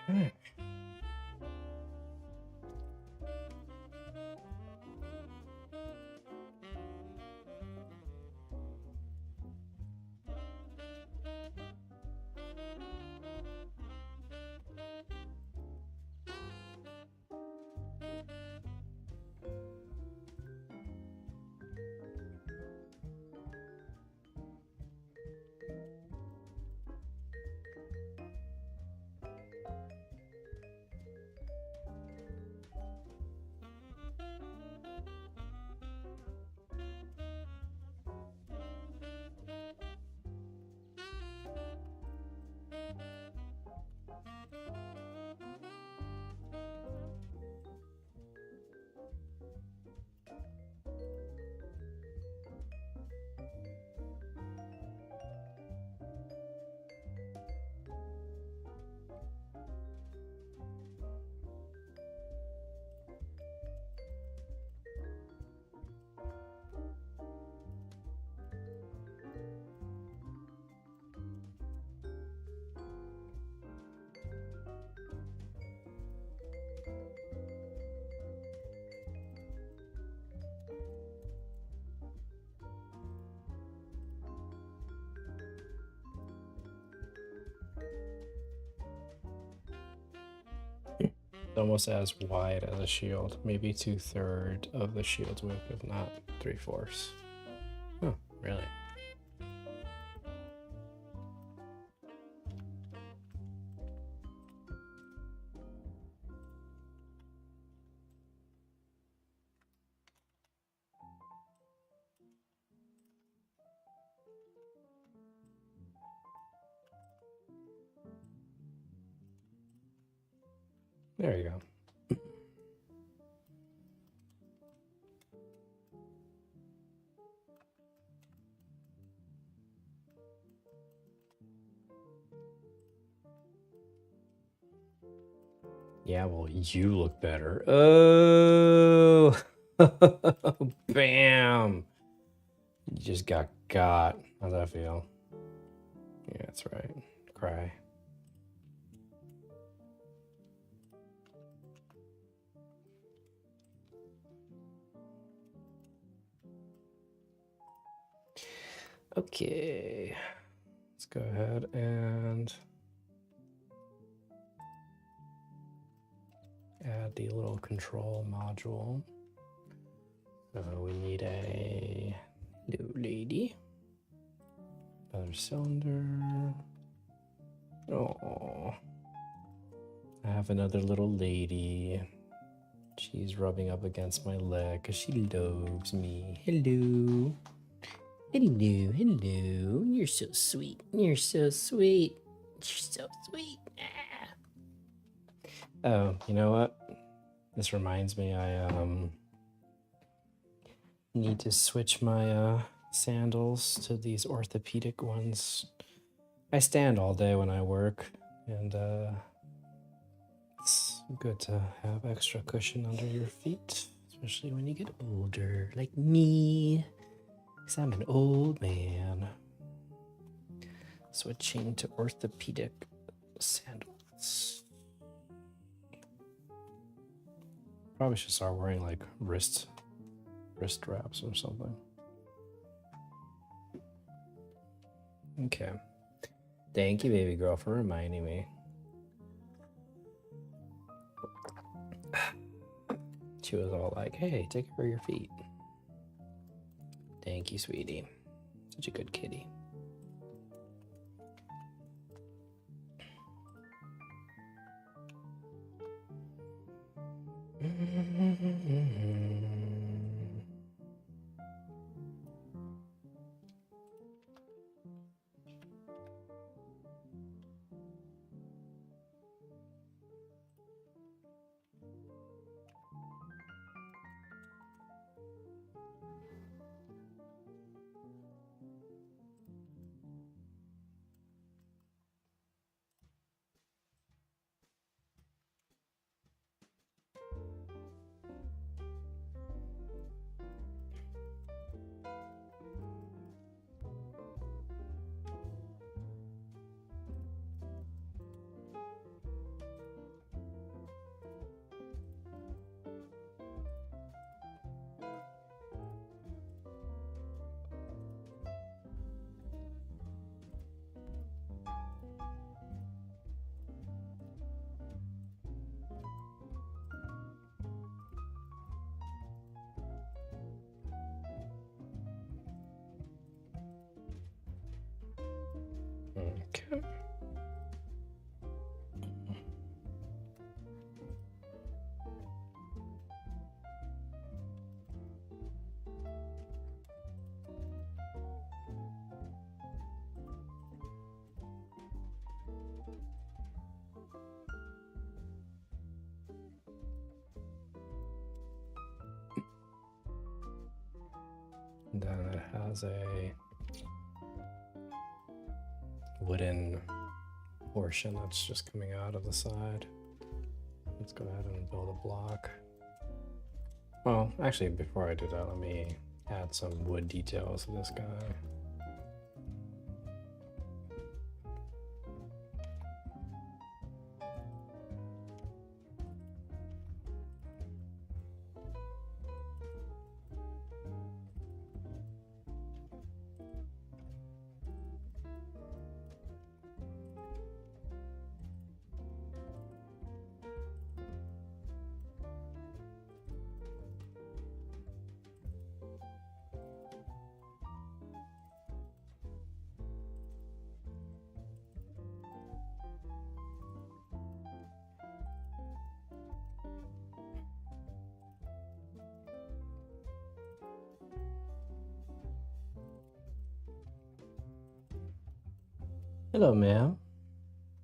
Okay. almost as wide as a shield, maybe 2/3 of the shield's width, if not 3/4. Oh, really? There you go. Yeah, well, you look better. Oh, bam. You just got. How's that feel? Yeah, that's right. Cry. Okay. Let's go ahead and add the little control module. So we need a new lady. Another cylinder. Oh, I have another little lady. She's rubbing up against my leg because she loves me. Hello. Hello, hello. You're so sweet. You're so sweet. You're so sweet. Ah. Oh, you know what? This reminds me, I need to switch my sandals to these orthopedic ones. I stand all day when I work, and it's good to have extra cushion under your feet, especially when you get older, like me. Because I'm an old man. Switching to orthopedic sandals. Probably should start wearing like wrist wraps or something. Okay. Thank you, baby girl, for reminding me. She was all like, hey, take care of your feet. Thank you, sweetie. Such a good kitty. Okay. Then it has a wooden portion that's just coming out of the side. Let's go ahead and build a block. Well, actually, before I do that, let me add some wood details to this guy. Hello, ma'am.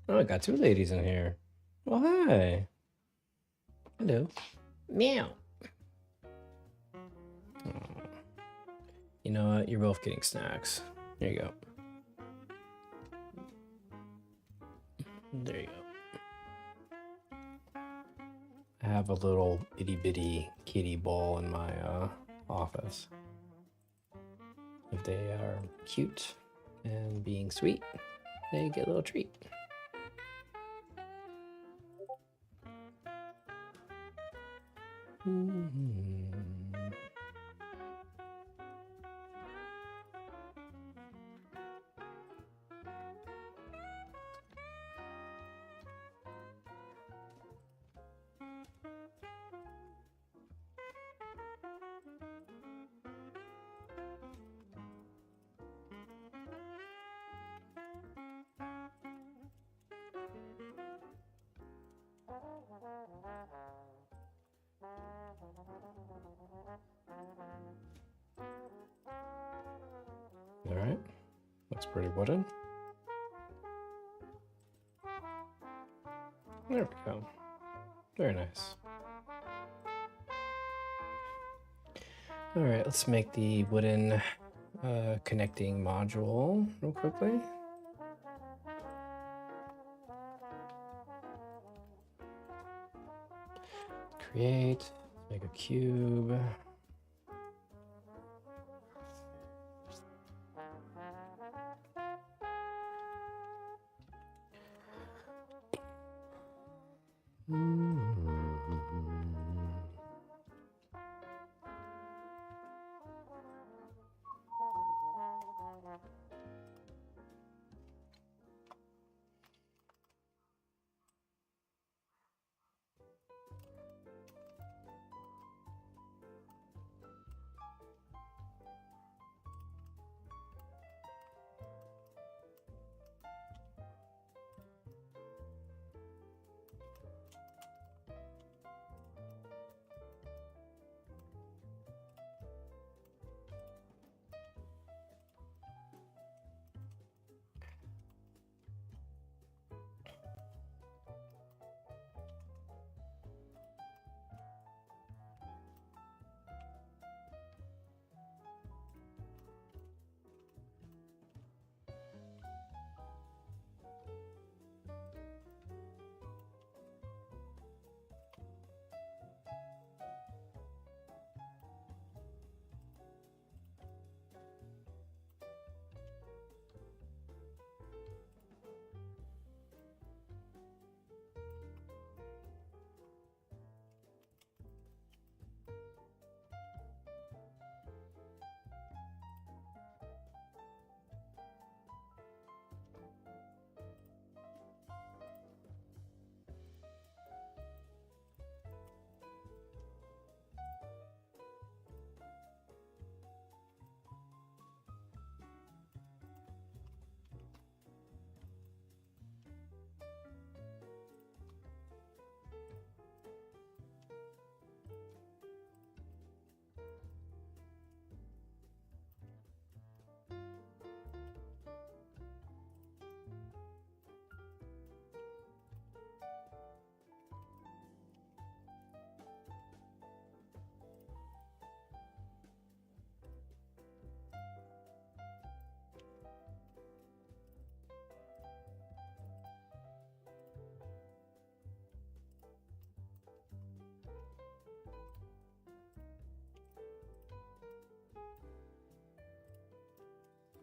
Oh, I got two ladies in here. Oh, hi. Hello. Meow. Oh. You know what? You're both getting snacks. Here you go. There you go. I have a little itty bitty kitty bowl in my office. If they are cute and being sweet, they get a little treat. All right, looks pretty wooden. There we go. Very nice. All right, let's make the wooden connecting module real quickly. Create, make a cube.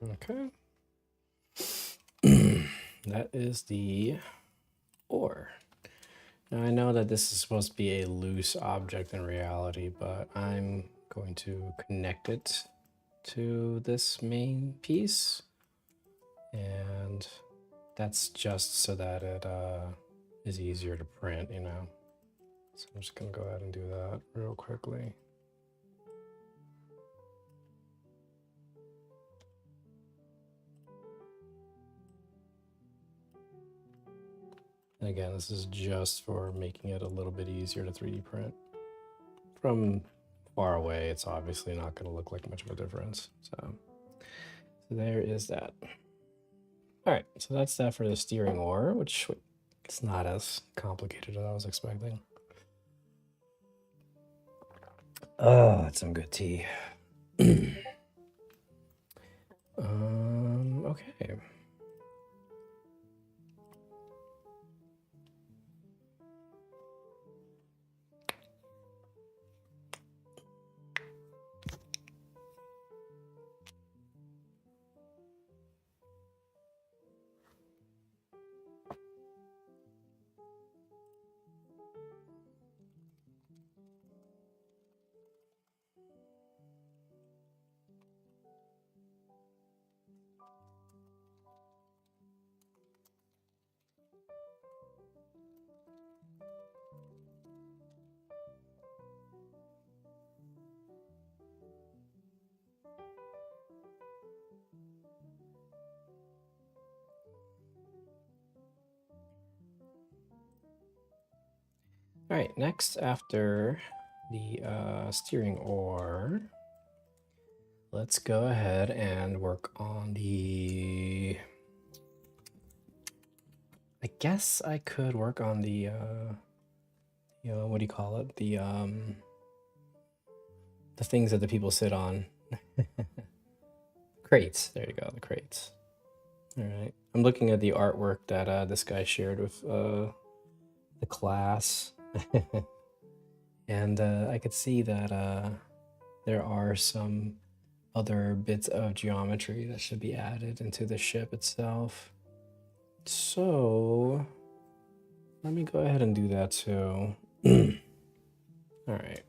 Okay. That is the ore. Now I know that this is supposed to be a loose object in reality, but I'm going to connect it to this main piece. And that's just so that it is easier to print, you know. So I'm just gonna go ahead and do that real quickly. And again, this is just for making it a little bit easier to 3D print. From far away, it's obviously not going to look like much of a difference. So there is that. All right, so that's that for the steering oar, which it's not as complicated as I was expecting. Oh, that's some good tea. Okay. All right, next after the steering oar, let's go ahead and work on the... I guess I could work on the, what do you call it? The things that the people sit on. Crates, there you go, the crates. All right, I'm looking at the artwork that this guy shared with the class. And I could see that there are some other bits of geometry that should be added into the ship itself. So let me go ahead and do that too. All right.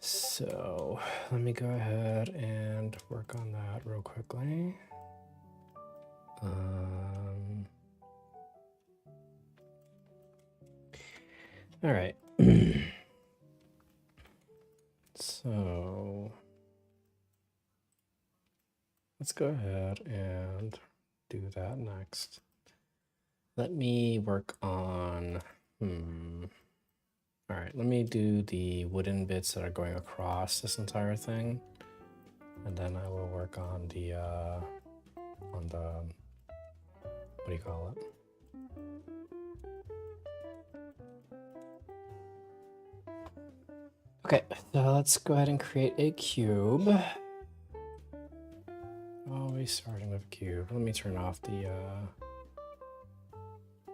So let me go ahead and work on that real quickly. All right. So let's go ahead and do that next. Let me work on, all right, let me do the wooden bits that are going across this entire thing. And then I will work on the, what do you call it? Okay, so let's go ahead and create a cube. Always starting with a cube. Let me turn off the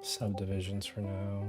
subdivisions for now.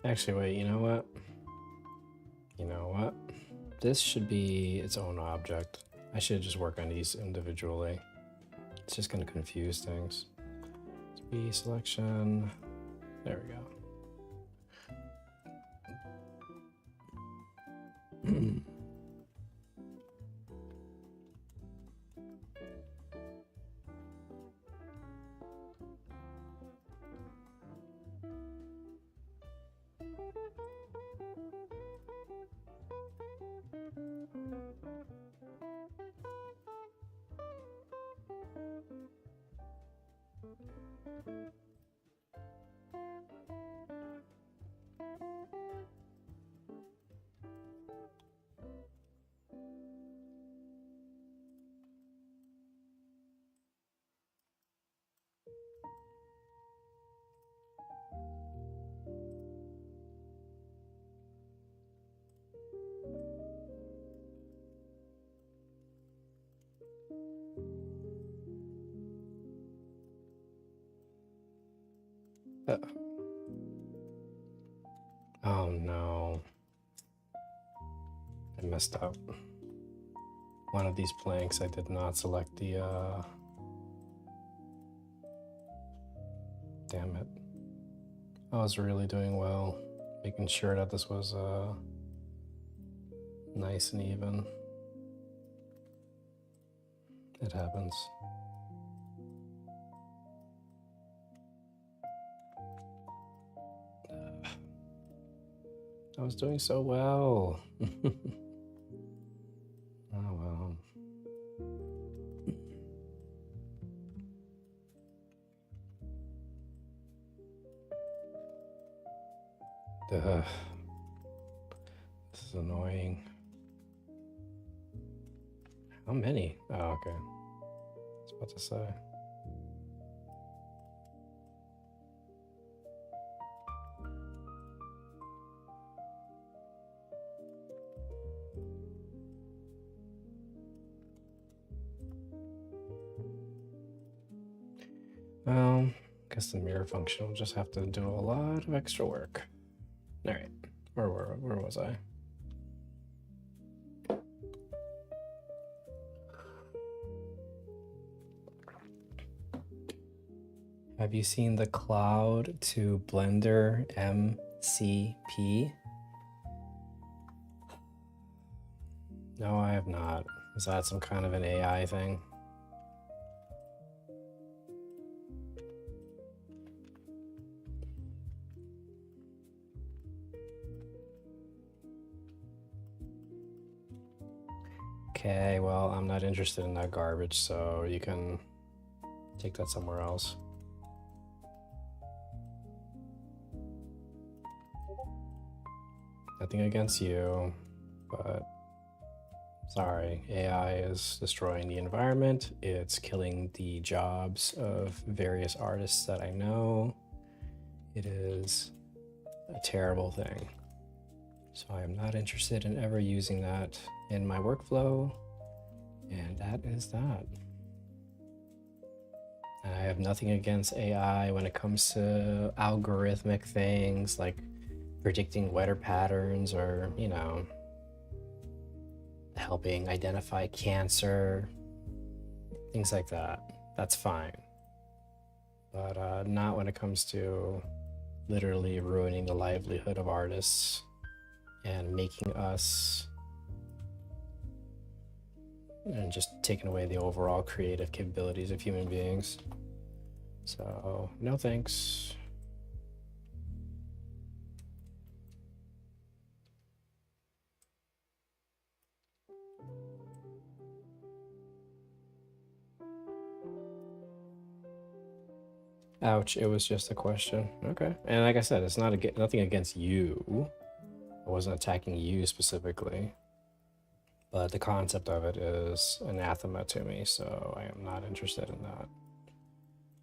Actually, wait, you know what? You know what? This should be its own object. I should just work on these individually. It's just going to confuse things. Speed selection. There we go. Uh, oh no. I messed up. One of these planks, I did not select the, damn it. I was really doing well, making sure that this was, nice and even. It happens. I was doing so well. Oh well. Duh. This is annoying. How many? Oh, okay. I was about to say. Well, I guess the mirror function will just have to do a lot of extra work. All right, where was I? Have you seen the Cloud to Blender MCP? No, I have not. Is that some kind of an AI thing? Okay, well, I'm not interested in that garbage, so you can take that somewhere else. Nothing against you, but sorry, AI is destroying the environment. It's killing the jobs of various artists that I know. It is a terrible thing. So I am not interested in ever using that in my workflow, and that is that. And I have nothing against AI when it comes to algorithmic things like predicting weather patterns or, you know, helping identify cancer, things like that. That's fine. But not when it comes to literally ruining the livelihood of artists and making us, and just taking away the overall creative capabilities of human beings. So, no thanks. Ouch, it was just a question. Okay. And like I said, it's not nothing against you. I wasn't attacking you specifically. But the concept of it is anathema to me, so I am not interested in that.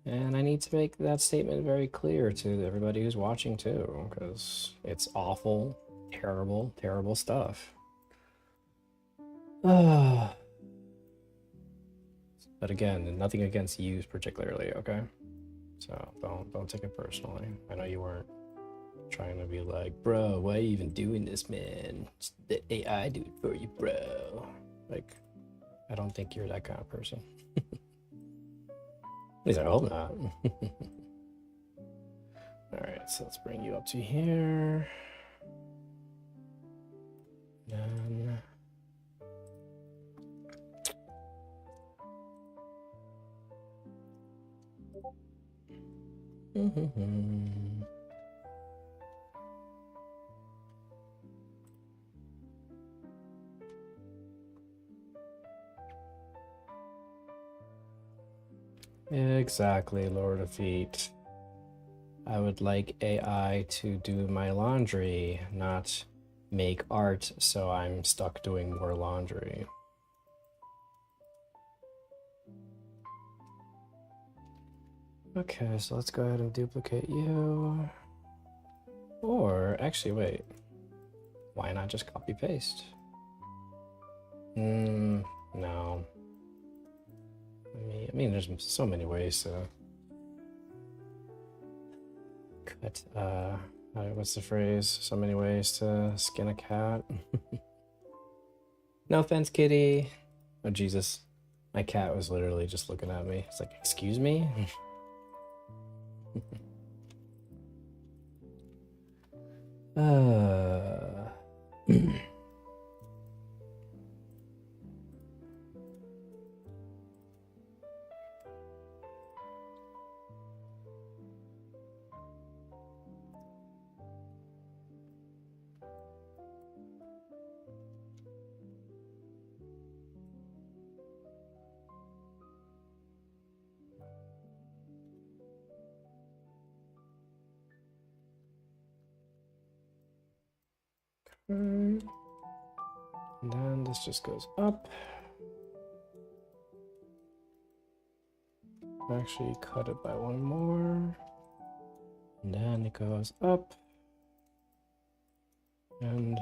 And I need to make that statement very clear to everybody who's watching too, because it's awful, terrible, terrible stuff. But again, nothing against you particularly, okay? So don't take it personally. I know you weren't trying to be like, bro, why are you even doing this, man? Just let AI do it for you, bro. Like, I don't think you're that kind of person. At least I hope not. Alright, so let's bring you up to here. Then... Exactly, Lord of Feet. I would like AI to do my laundry, not make art, so I'm stuck doing more laundry. Okay, so let's go ahead and duplicate you. Or, actually, wait. Why not just copy paste? No. I mean, there's so many ways to... What's the phrase? So many ways to skin a cat. No offense, kitty. Oh, Jesus. My cat was literally just looking at me. It's like, excuse me? uh... And then this just goes up. Actually, cut it by one more. And then it goes up. And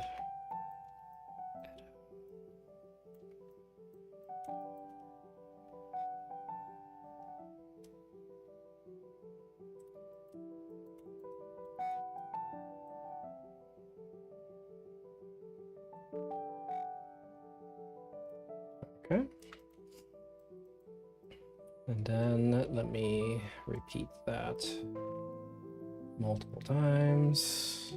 okay. And then let me repeat that multiple times.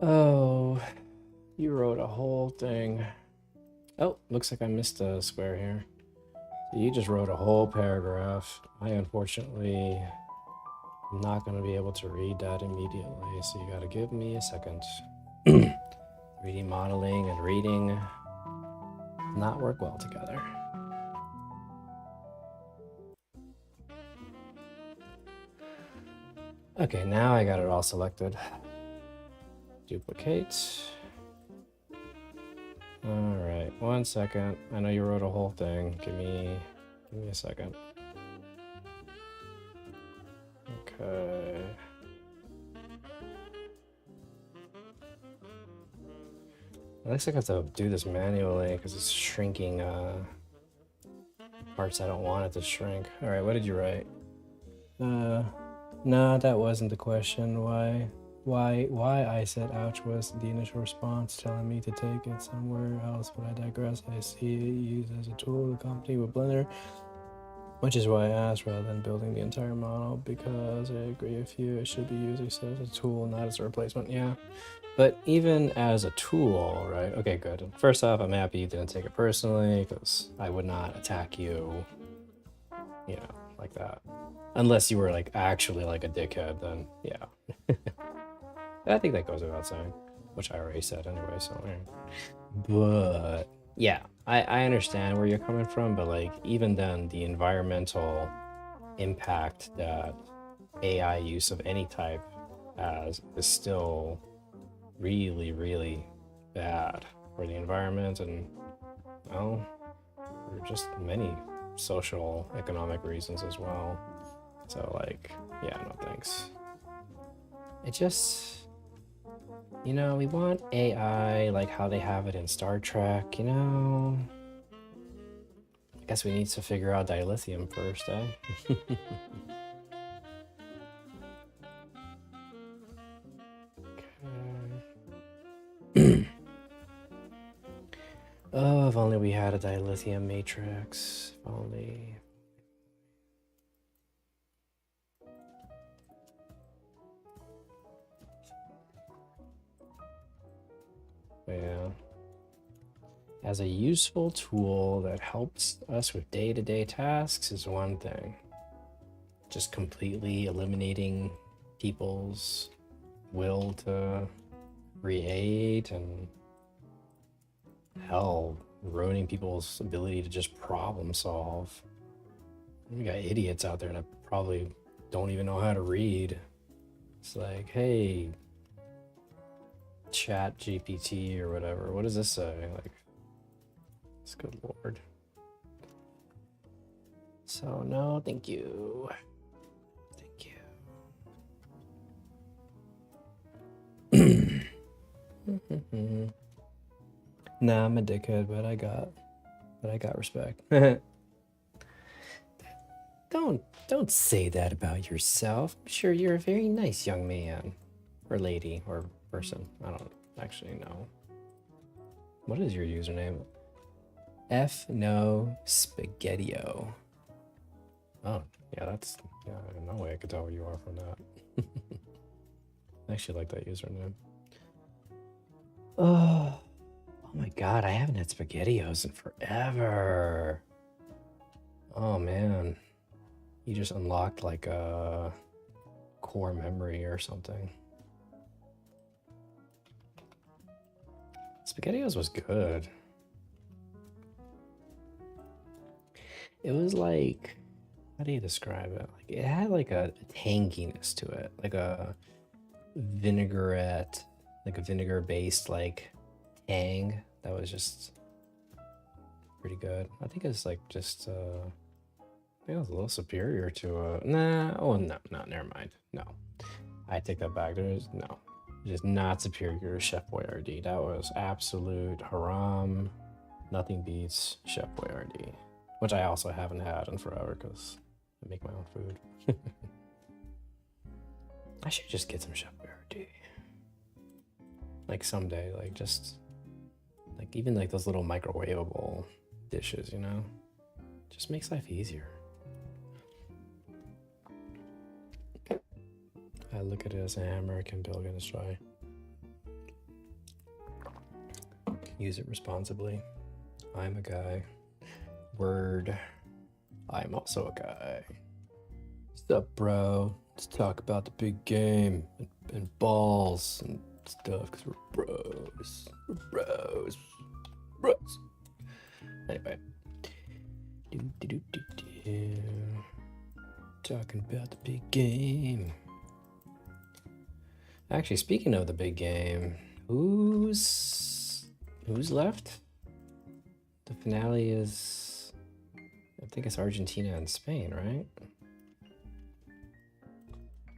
Oh, you wrote a whole thing. Oh, looks like I missed a square here. You just wrote a whole paragraph. I unfortunately am not going to be able to read that immediately, so you got to give me a second. 3D modeling and reading not work well together. Okay, now I got it all selected. Duplicate. All right, 1 second. I know you wrote a whole thing. Give me a second. Okay. It looks like I have to do this manually because it's shrinking parts I don't want it to shrink. All right, what did you write? No, that wasn't the question. Why I said ouch was the initial response telling me to take it somewhere else, but I digress. I see it used as a tool to accompany with Blender, which is why I asked rather than building the entire model, because I agree with you, it should be used as a tool, not as a replacement. Yeah, but even as a tool, right? Okay, good. First off, I'm happy you didn't take it personally, because I would not attack you, you know, like that. Unless you were like actually like a dickhead, then yeah. I think that goes without saying, which I already said anyway, so yeah. But yeah, I understand where you're coming from, but like even then, the environmental impact that AI use of any type has is still really, really bad for the environment and, well, for just many social, economic reasons as well. So like, yeah, no thanks. It just, you know, we want AI like how they have it in Star Trek, you know? I guess we need to figure out dilithium first, eh? Okay. Oh, if only we had a dilithium matrix. If only. Yeah. As a useful tool that helps us with day-to-day tasks is one thing. Just completely eliminating people's will to create and hell, ruining people's ability to just problem solve. We got idiots out there that probably don't even know how to read. It's like, hey, chat GPT or whatever. What does this say? Like, it's good lord. So no, thank you. Thank you. Nah, I'm a dickhead, but I got respect. Don't say that about yourself. I'm sure you're a very nice young man. Or lady, or person. I don't actually know. What is your username? F no spaghettio. Oh, yeah, that's no way I could tell where you are from that. I actually like that username. Oh my god, I haven't had spaghettios in forever. Oh man. You just unlocked like a core memory or something. SpaghettiOs was good. It was like, how do you describe it? Like it had like a tanginess to it, like a vinaigrette, like a vinegar-based like tang that was just pretty good. I think it's like just I think it was a little superior to no, never mind. No. I take that back. There's no. Just not superior to Chef Boyardee. That was absolute haram. Nothing beats Chef Boyardee, which I also haven't had in forever because I make my own food. I should just get some Chef Boyardee. Like someday, like just like even like those little microwavable dishes, you know, just makes life easier. I look at it as a hammer I can build and destroy. Use it responsibly. I'm a guy. Word. I'm also a guy. What's up, bro? Let's talk about the big game and balls and stuff because we're bros. We're bros. Bros. Anyway. Talking about the big game. Actually, speaking of the big game, who's left? The finale is, I think it's Argentina and Spain, right?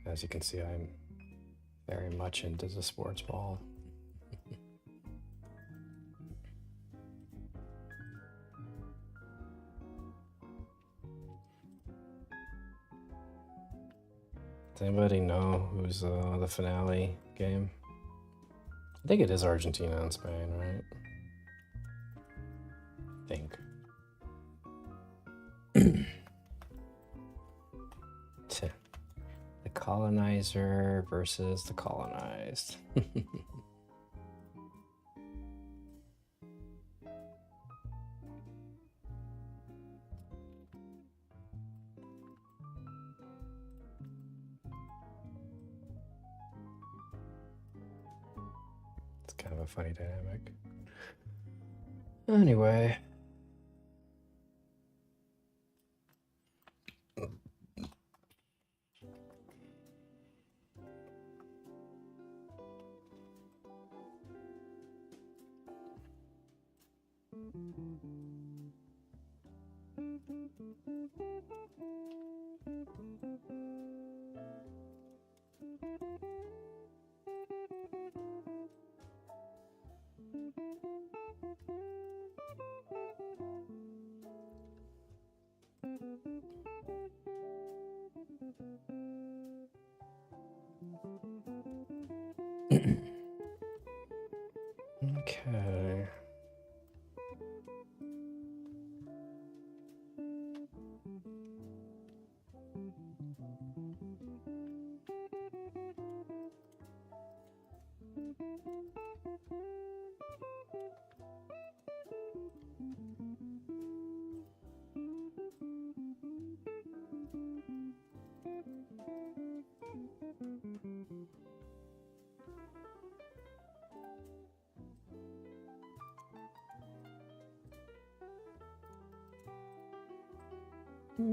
As you can see, I'm very much into the sports ball. Does anybody know who's the finale game? I think it is Argentina and Spain, right? I think. The colonizer versus the colonized. It's kind of a funny dynamic. Anyway. Okay. All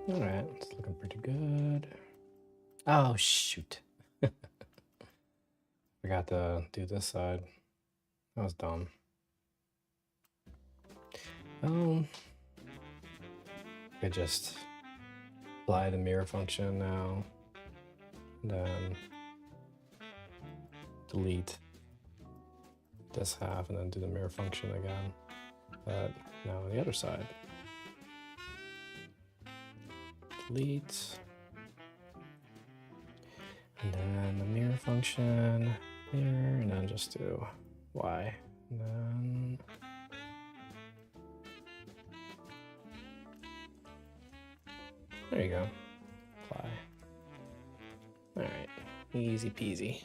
right, it's looking pretty good. Oh, shoot. Forgot to do this side. That was dumb. I could just apply the mirror function now. And then delete this half and then do the mirror function again. But now on the other side. Delete. And then the mirror function here, and then just do Y. And then there you go. Apply. Alright. Easy peasy.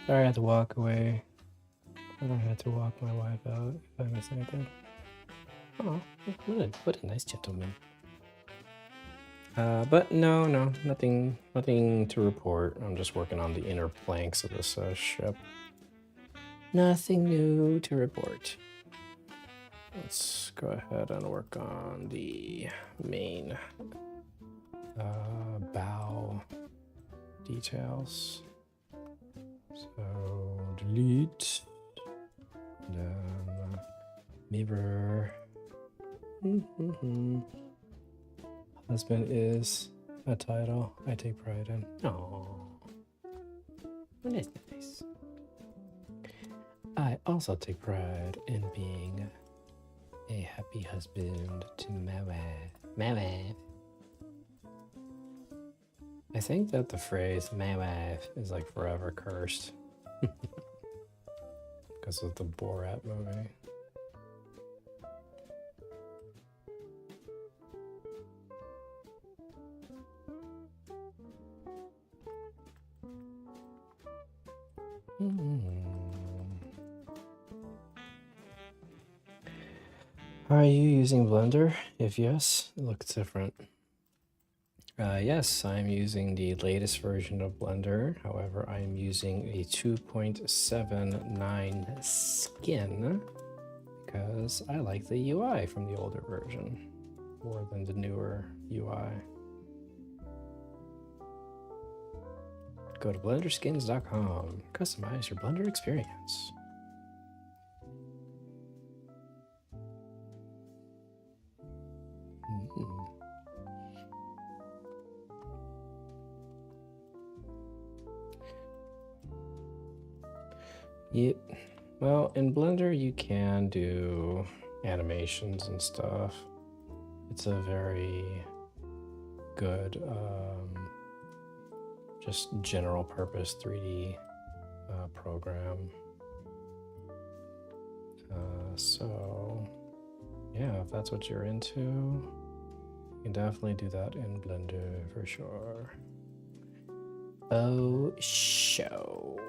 Sorry I had to walk away. I had to walk my wife out if I missed anything. Oh, what a nice gentleman. But no, nothing to report. I'm just working on the inner planks of this ship. Nothing new to report. Let's go ahead and work on the main bow details. So delete, then mirror. Husband is a title I take pride in. Oh, that's nice. I also take pride in being a happy husband to my wife. My wife. I think that the phrase "my wife" is like forever cursed because of the Borat movie. Are you using Blender? If yes, it looks different. Yes, I'm using the latest version of Blender. However, I am using a 2.79 skin because I like the UI from the older version more than the newer UI. Go to blenderskins.com. Customize your Blender experience. Yep. Well, in Blender, you can do animations and stuff. It's a very good, just general purpose 3D program. So, yeah, if that's what you're into, you can definitely do that in Blender for sure. Oh, show.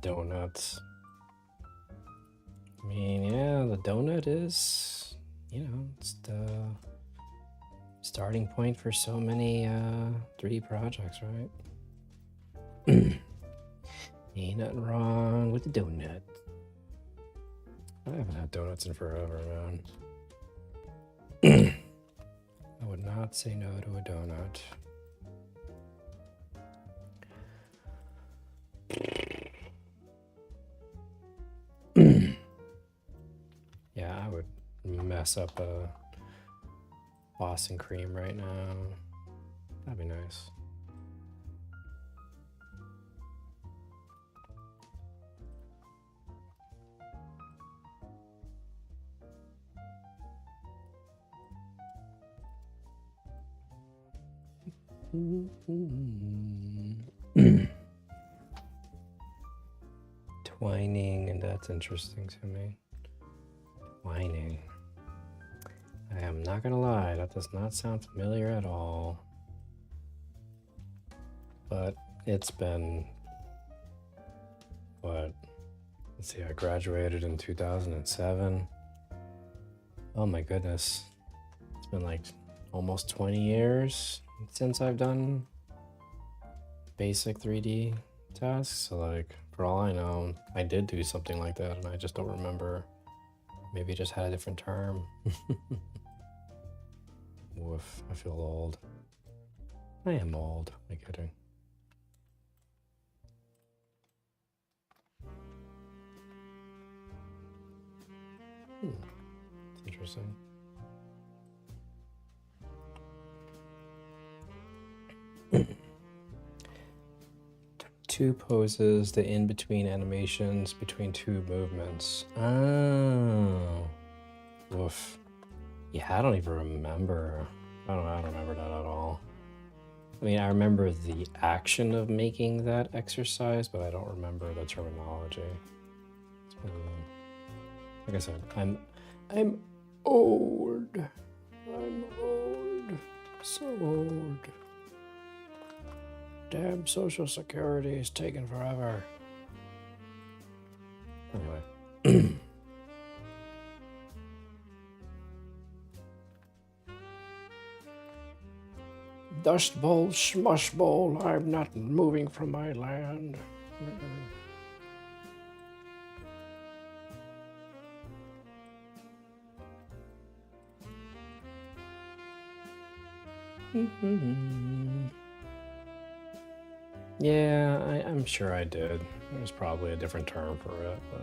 Donuts. I mean, yeah, the donut is, it's the starting point for so many 3D projects, right? Ain't nothing wrong with the donut. I haven't had donuts in forever, man. I would not say no to a donut. Yeah, I would mess up a Boston cream right now. That'd be nice. Twining, and that's interesting to me. Twining. I am not gonna lie, that does not sound familiar at all. But it's been, what? Let's see, I graduated in 2007. Oh my goodness. It's been like almost 20 years since I've done basic 3D tasks. So like, for all I know, I did do something like that and I just don't remember. Maybe it just had a different term. Woof, I feel old. I am old, am I kidding? It's interesting. Two poses, the in-between animations between two movements. Oh. Woof. Yeah, I don't even remember. I don't remember that at all. I mean, I remember the action of making that exercise, but I don't remember the terminology. It's been, like I said, I'm old. I'm old. So old. Damn, Social Security is taking forever. Anyway. Dust bowl, smush bowl, I'm not moving from my land. Yeah, I'm sure I did. There's probably a different term for it, but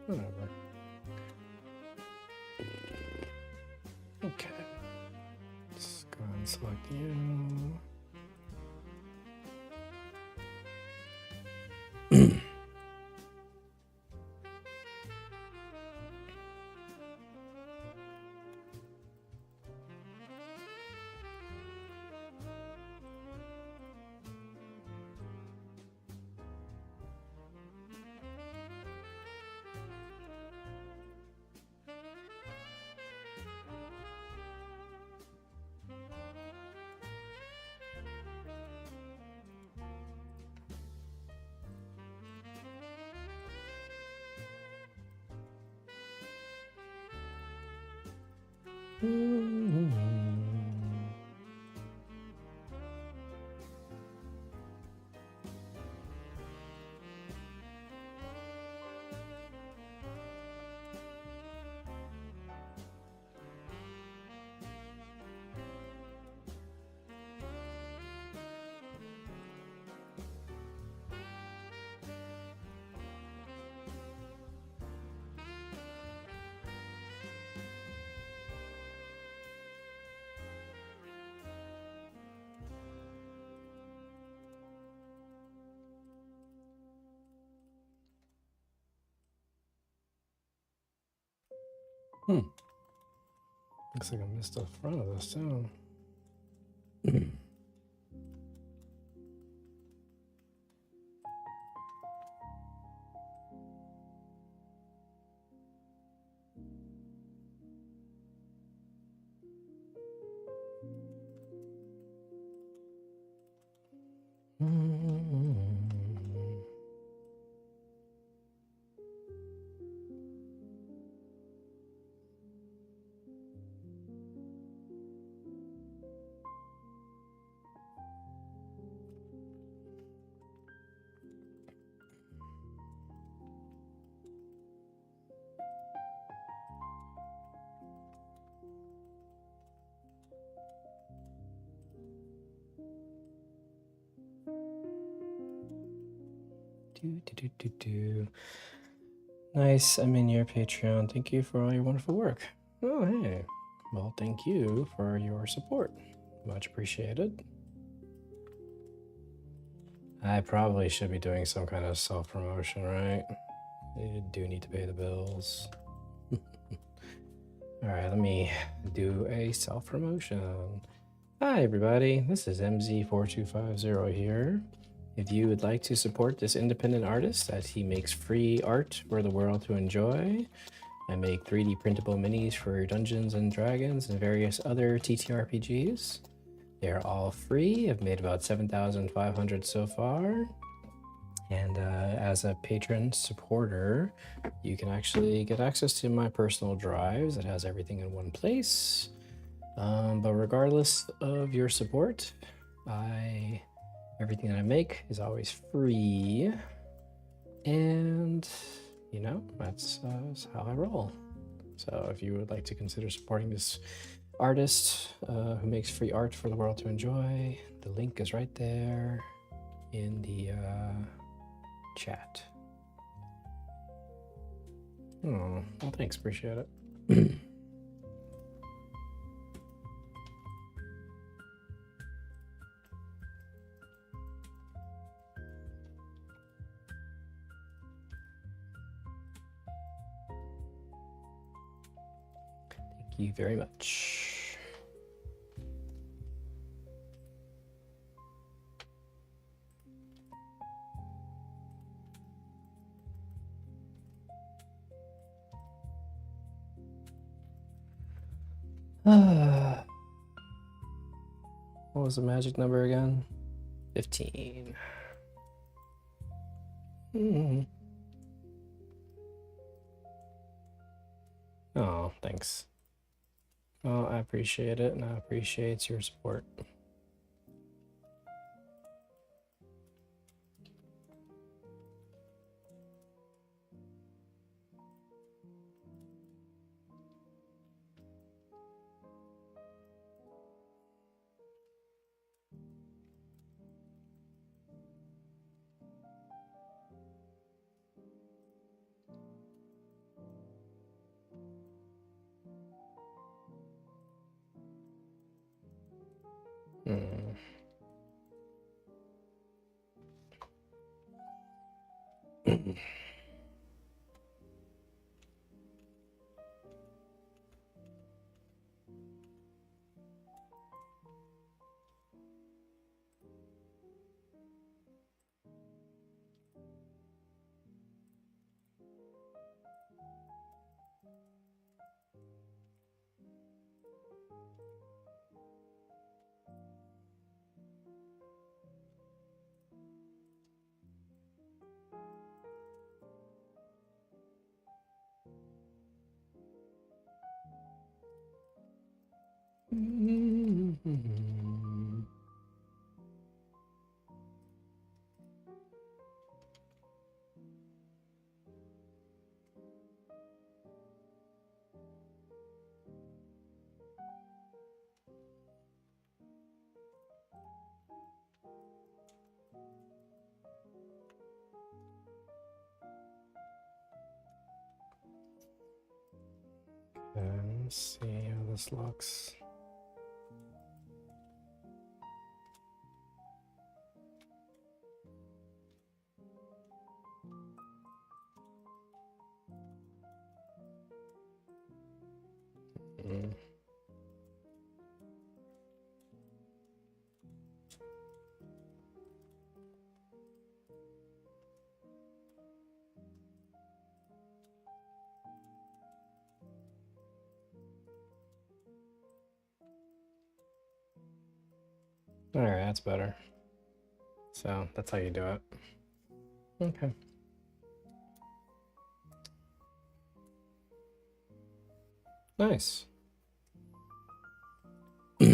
whatever. Okay. Let's go ahead and select you. Looks like I missed the front of this too. Nice, I'm in your Patreon. Thank you for all your wonderful work. Oh, hey. Well, thank you for your support. Much appreciated. I probably should be doing some kind of self-promotion, right? I do need to pay the bills. All right, let me do a self-promotion. Hi, everybody. This is mz4250 here. If you would like to support this independent artist as he makes free art for the world to enjoy, I make 3D printable minis for Dungeons and Dragons and various other TTRPGs. They are all free. I've made about 7,500 so far. And as a patron supporter, you can actually get access to my personal drives. It has everything in one place. But regardless of your support, everything that I make is always free. And, you know, that's how I roll. So if you would like to consider supporting this artist who makes free art for the world to enjoy, the link is right there in the chat. Oh, well, thanks, appreciate it. Thank you very much. What was the magic number again? 15. Oh, thanks. Oh, I appreciate it, and I appreciate your support. Let's see how this looks. All right, that's better. So that's how you do it. Okay. Nice. All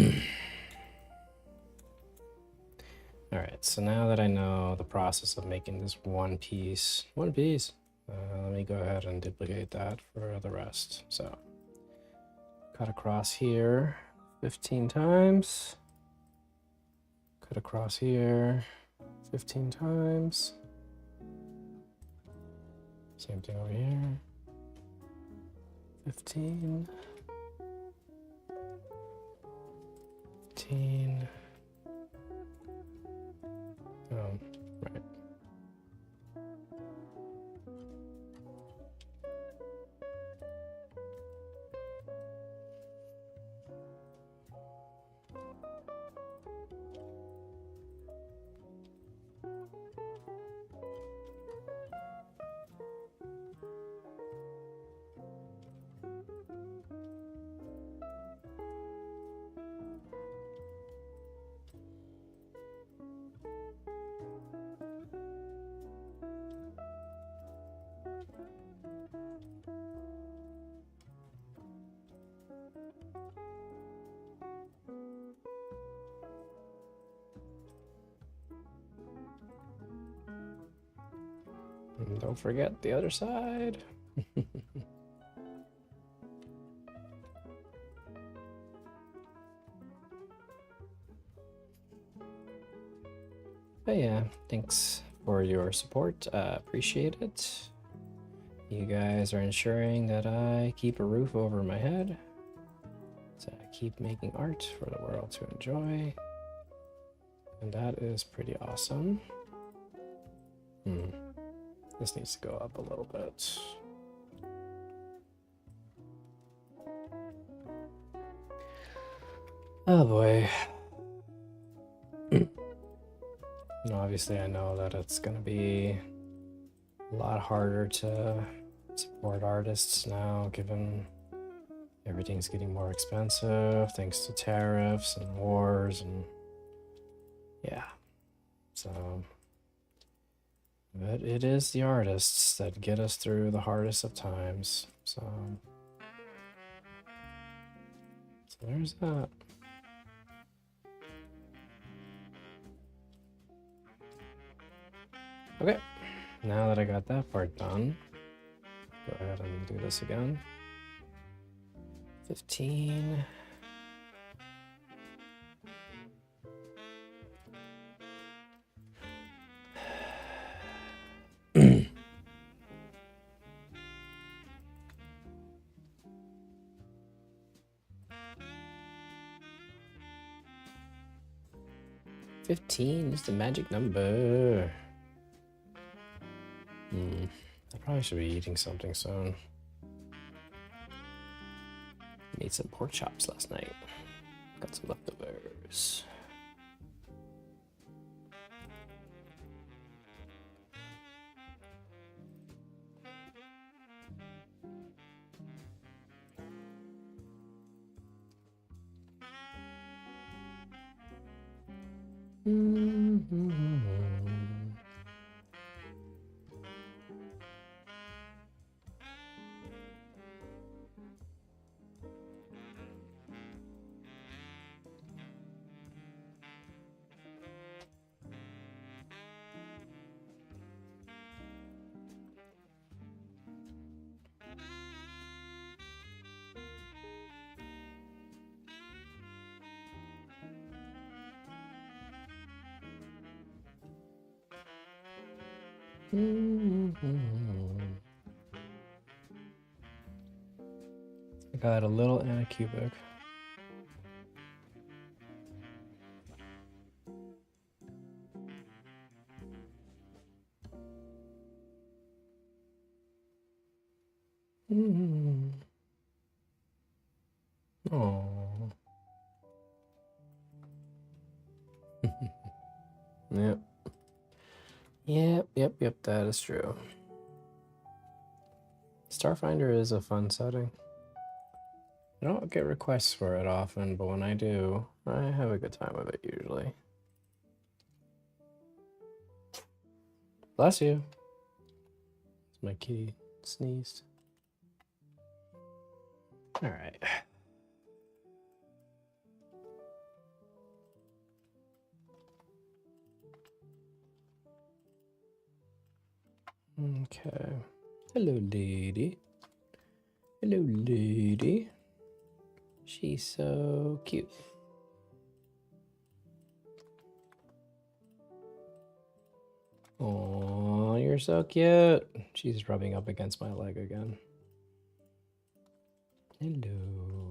right, so now that I know the process of making this one piece, let me go ahead and duplicate that for the rest. So cut across here 15 times, cut across here 15 times, Same thing over here. 15. 15. Oh, right. And don't forget the other side. But yeah, thanks for your support. Appreciate it. You guys are ensuring that I keep a roof over my head. So I keep making art for the world to enjoy. And that is pretty awesome. This needs to go up a little bit. Oh boy. Obviously I know that it's gonna be a lot harder to support artists now, given everything's getting more expensive thanks to tariffs and wars and yeah. So, but it is the artists that get us through the hardest of times. So there's that. Okay, now that I got that part done, go ahead and do this again. 15. $15 is the magic number. I probably should be eating something soon. Made some pork chops last night. Got some leftovers. I got a little and a cubic. Oh. Yep. Yep, that is true. Starfinder is a fun setting. I don't get requests for it often, but when I do, I have a good time with it usually. Bless you. My kitty sneezed. All right. Okay. Hello, lady. Hello, lady. She's so cute. Oh, you're you're so cute. She's rubbing up against my leg again. Hello.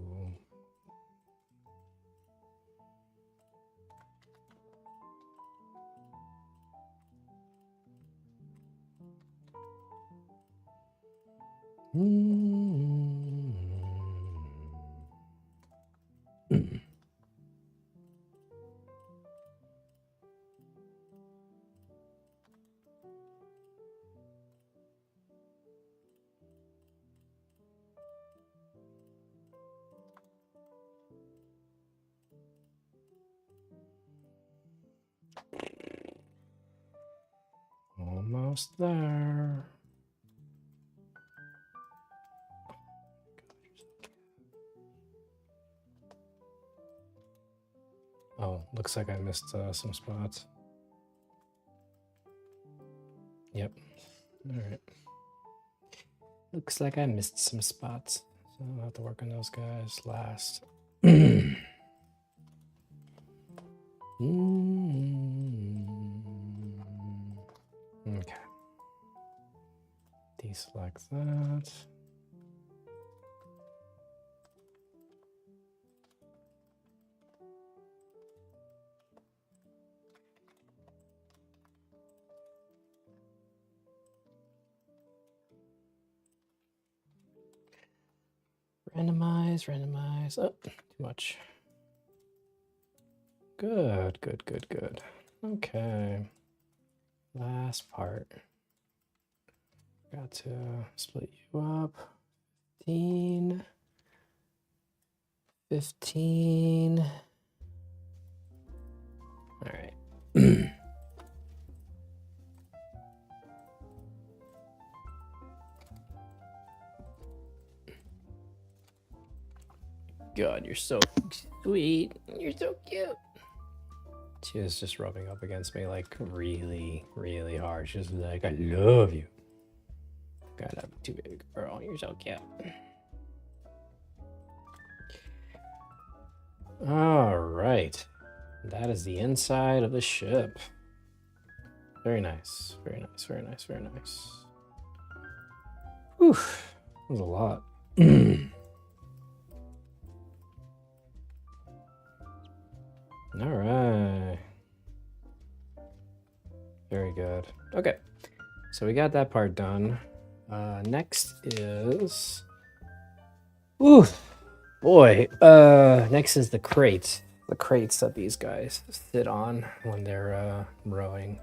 Almost there. Oh, looks like I missed some spots. Yep. All right. Looks like I missed some spots. So I'll have to work on those guys last. Okay. Deselect that. Randomize. Oh, too much. Good. Okay. Last part. Got to split you up. 15. 15. All right. God, you're so sweet. You're so cute. She was just rubbing up against me like really, really hard. She's like, I love you. God, I'm too big, girl. You're so cute. All right. That is the inside of the ship. Very nice. Very nice. Whew. That was a lot. All right. Very good. Okay. So we got that part done. Next is... Ooh, boy. Next is the crates. The crates that these guys sit on when they're rowing.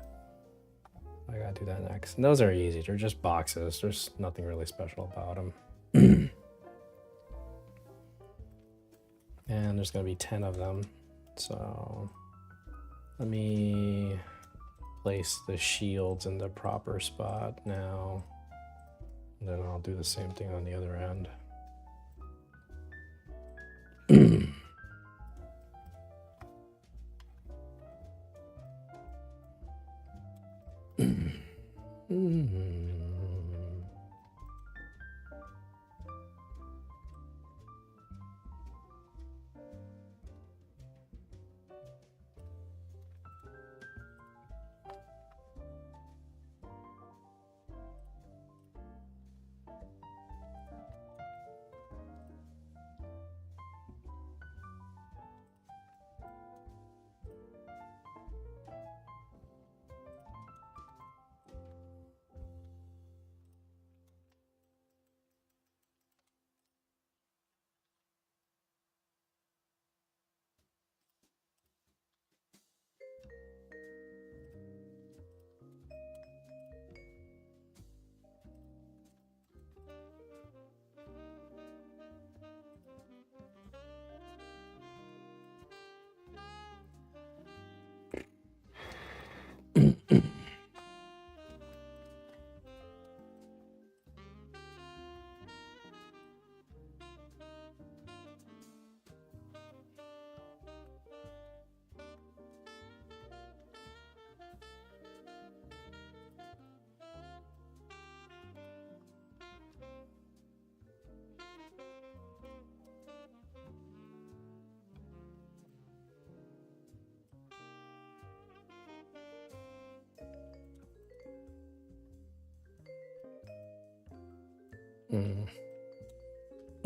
I gotta do that next. And those are easy. They're just boxes. There's nothing really special about them. And there's gonna be 10 of them. So let me place the shields in the proper spot now. And then I'll do the same thing on the other end.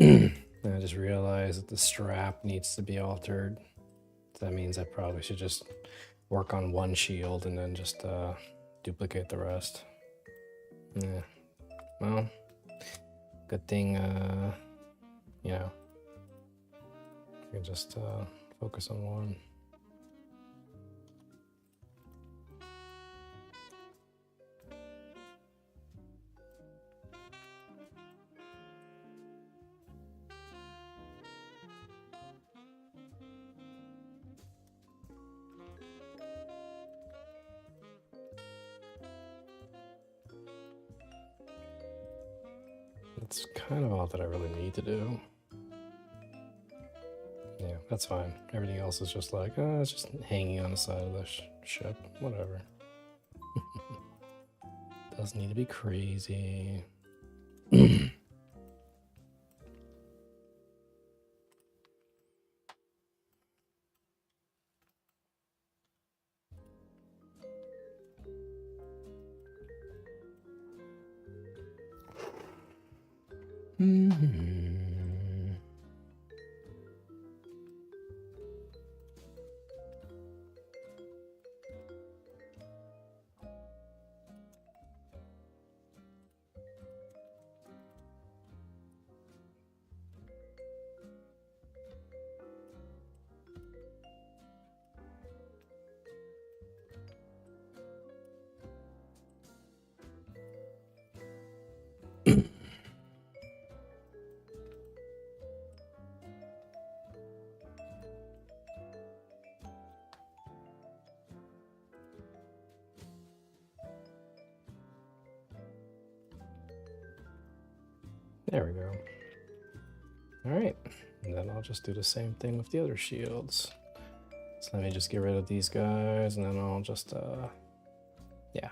I just realized that the strap needs to be altered. So that means I probably should just work on one shield and then just duplicate the rest. Yeah. Well, good thing, you know, I can just focus on one. That's kind of all that I really need to do. Yeah, that's fine. Everything else is just like, it's just hanging on the side of the ship. Whatever. Doesn't need to be crazy. There we go. All right, and then I'll just do the same thing with the other shields. So let me just get rid of these guys, and then I'll just, yeah.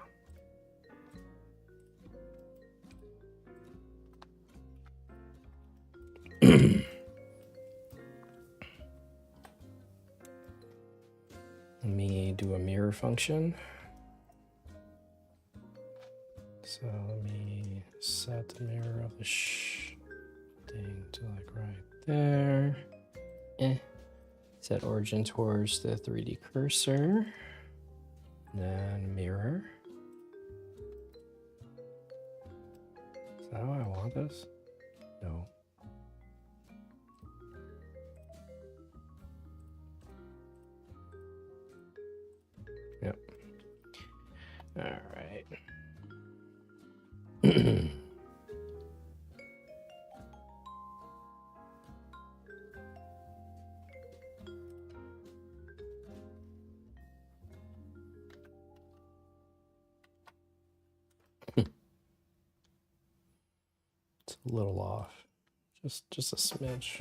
Let me do a mirror function. So let me set the mirror of the thing to like right there. Set origin towards the 3D cursor. Then mirror. Is that how I want this? No. Yep. All right. It's a little off. Just a smidge.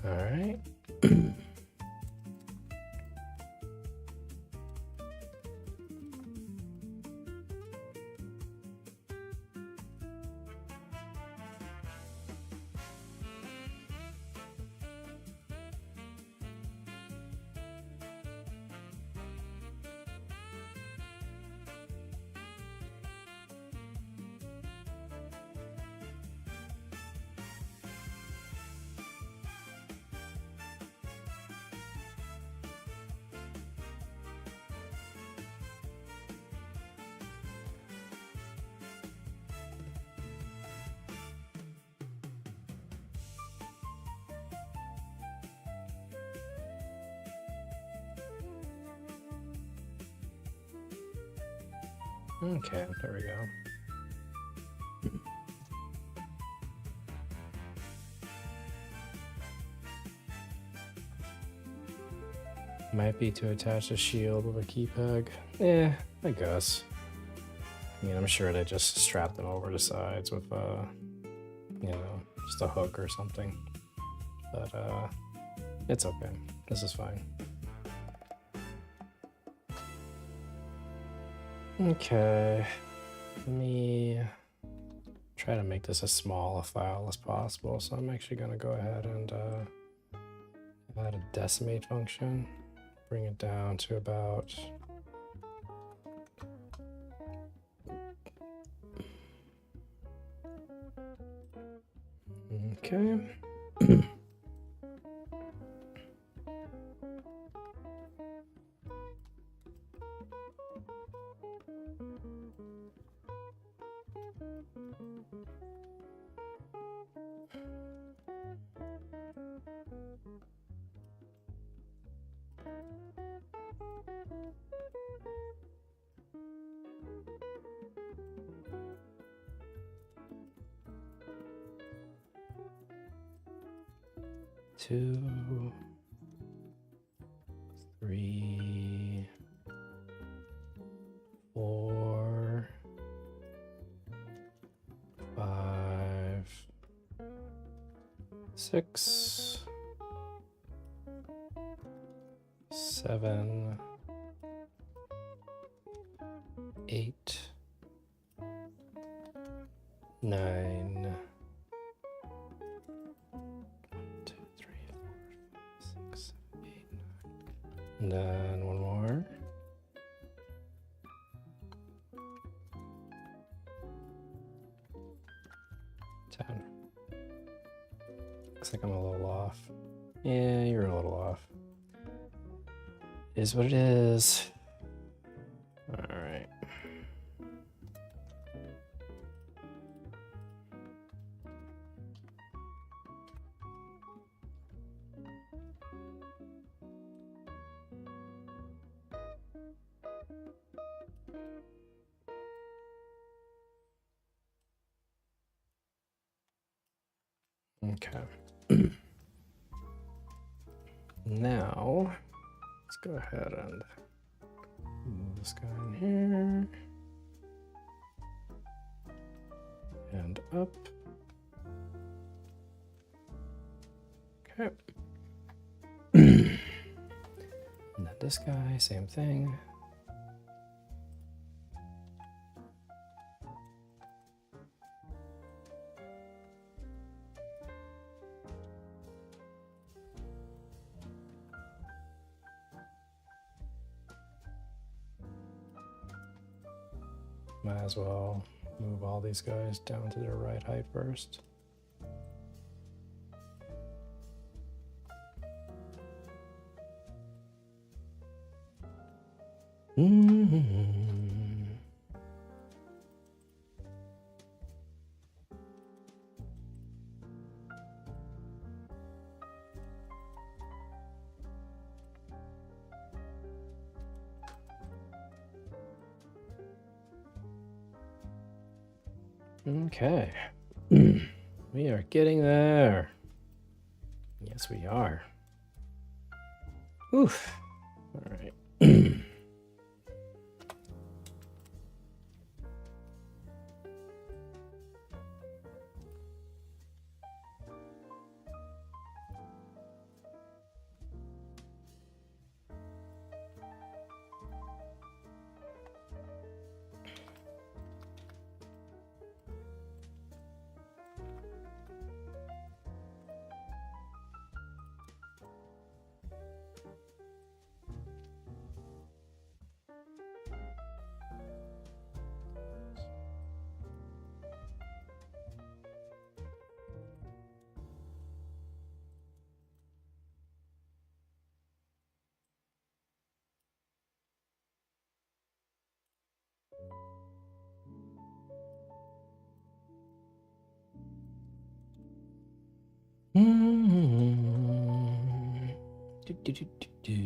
All right. Okay, there we go. Might be to attach a shield with a key peg. Yeah, I guess. I mean, I'm sure they just strap them over the sides with, you know, just a hook or something. But, it's okay. This is fine. Okay. Let me try to make this as small a file as possible. So I'm actually going to go ahead and add a decimate function. Bring it down to about okay. Two, three, 4, 5, 6, 7, 8, 9, 2, 3, 4, 5, 6, 7, 8, 9. And then one more. 10. Looks like I'm a little off. Yeah, you're a little off. It is what it is. All right. Okay. Now, let's go ahead and move this guy in here. And up. Okay. And then this guy, same thing. Might as well move all these guys down to their right height first. Okay. We are getting there. Yes, we are. Oof. All right. Do, do, do, do, do.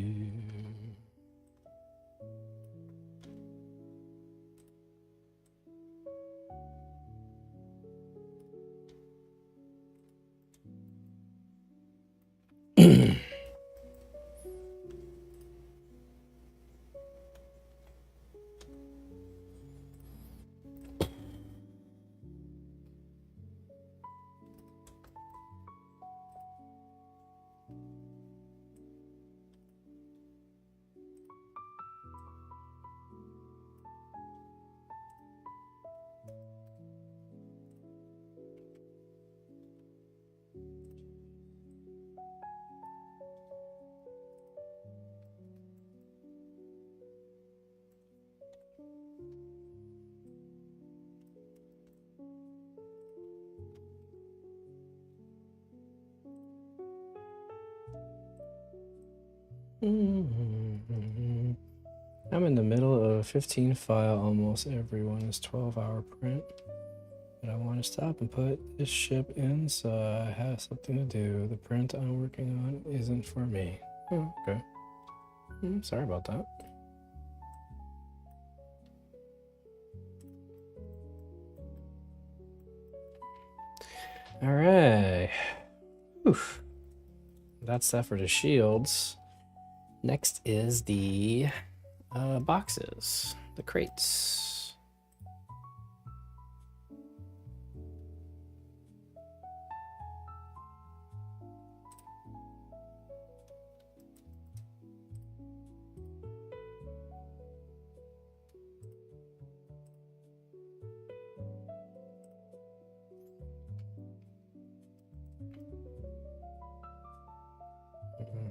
I'm in the middle of a 15 file, almost everyone is 12-hour print. But I want to stop and put this ship in so I have something to do. The print I'm working on isn't for me. Oh, okay. Sorry about that. All right. Oof. That's that for the shields. Next is the boxes, the crates.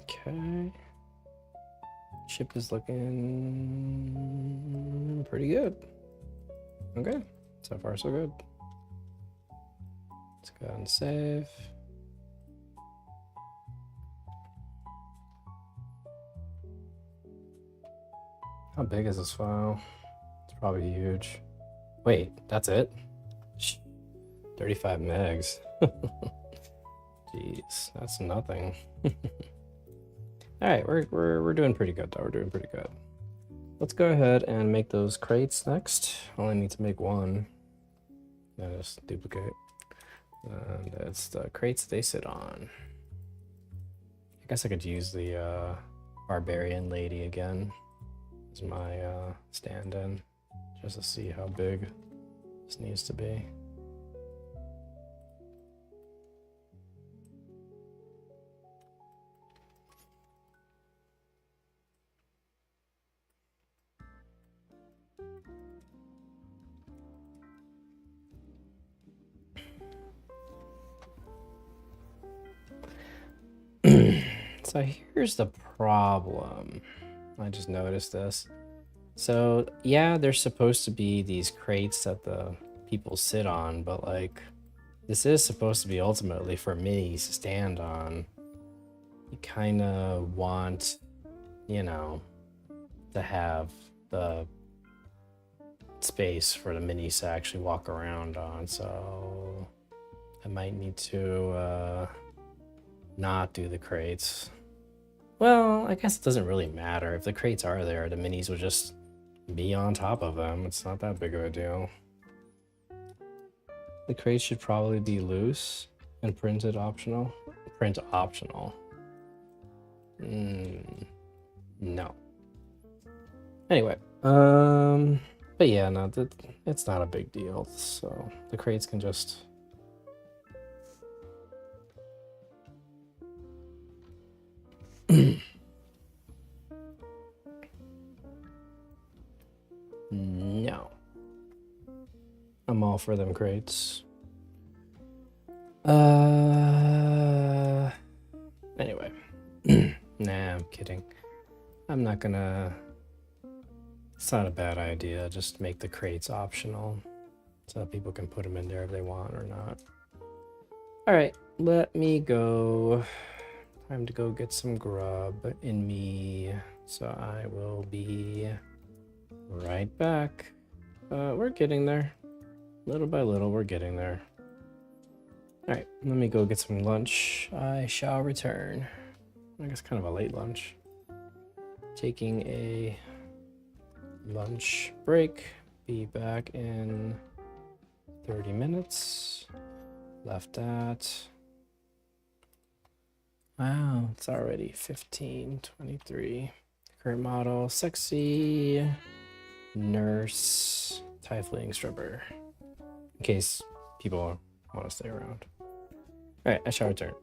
Okay. Ship is looking pretty good. Okay. So far, so good. Let's go ahead and save. How big is this file? It's probably huge. Wait, that's it? 35 megs. Jeez, that's nothing. All right, we're doing pretty good though. We're doing pretty good. Let's go ahead and make those crates next. Only need to make one. Then just duplicate. And it's the crates they sit on. I guess I could use the barbarian lady again as my stand-in, just to see how big this needs to be. So here's the problem. I just noticed this. So yeah, there's supposed to be these crates that the people sit on, but like this is supposed to be ultimately for minis to stand on. You kind of want, you know, to have the space for the minis to actually walk around on. So I might need to not do the crates. Well, I guess it doesn't really matter. If the crates are there, the minis will just be on top of them. It's not that big of a deal. The crates should probably be loose and printed optional. Print optional. No. Anyway, but yeah, no, it's not a big deal. So the crates can just... No. I'm all for them crates. Anyway. Nah, I'm kidding. I'm not gonna... It's not a bad idea. Just make the crates optional so people can put them in there if they want or not. All right, let me go. Time to go get some grub in me. So I will be right back. We're getting there. Little by little, we're getting there. All right, let me go get some lunch. I shall return. I guess kind of a late lunch. Taking a lunch break. Be back in 30 minutes. Left at... Wow, it's already 15:23. Current model, sexy nurse, tiefling stripper. In case people want to stay around. All right, I shall return.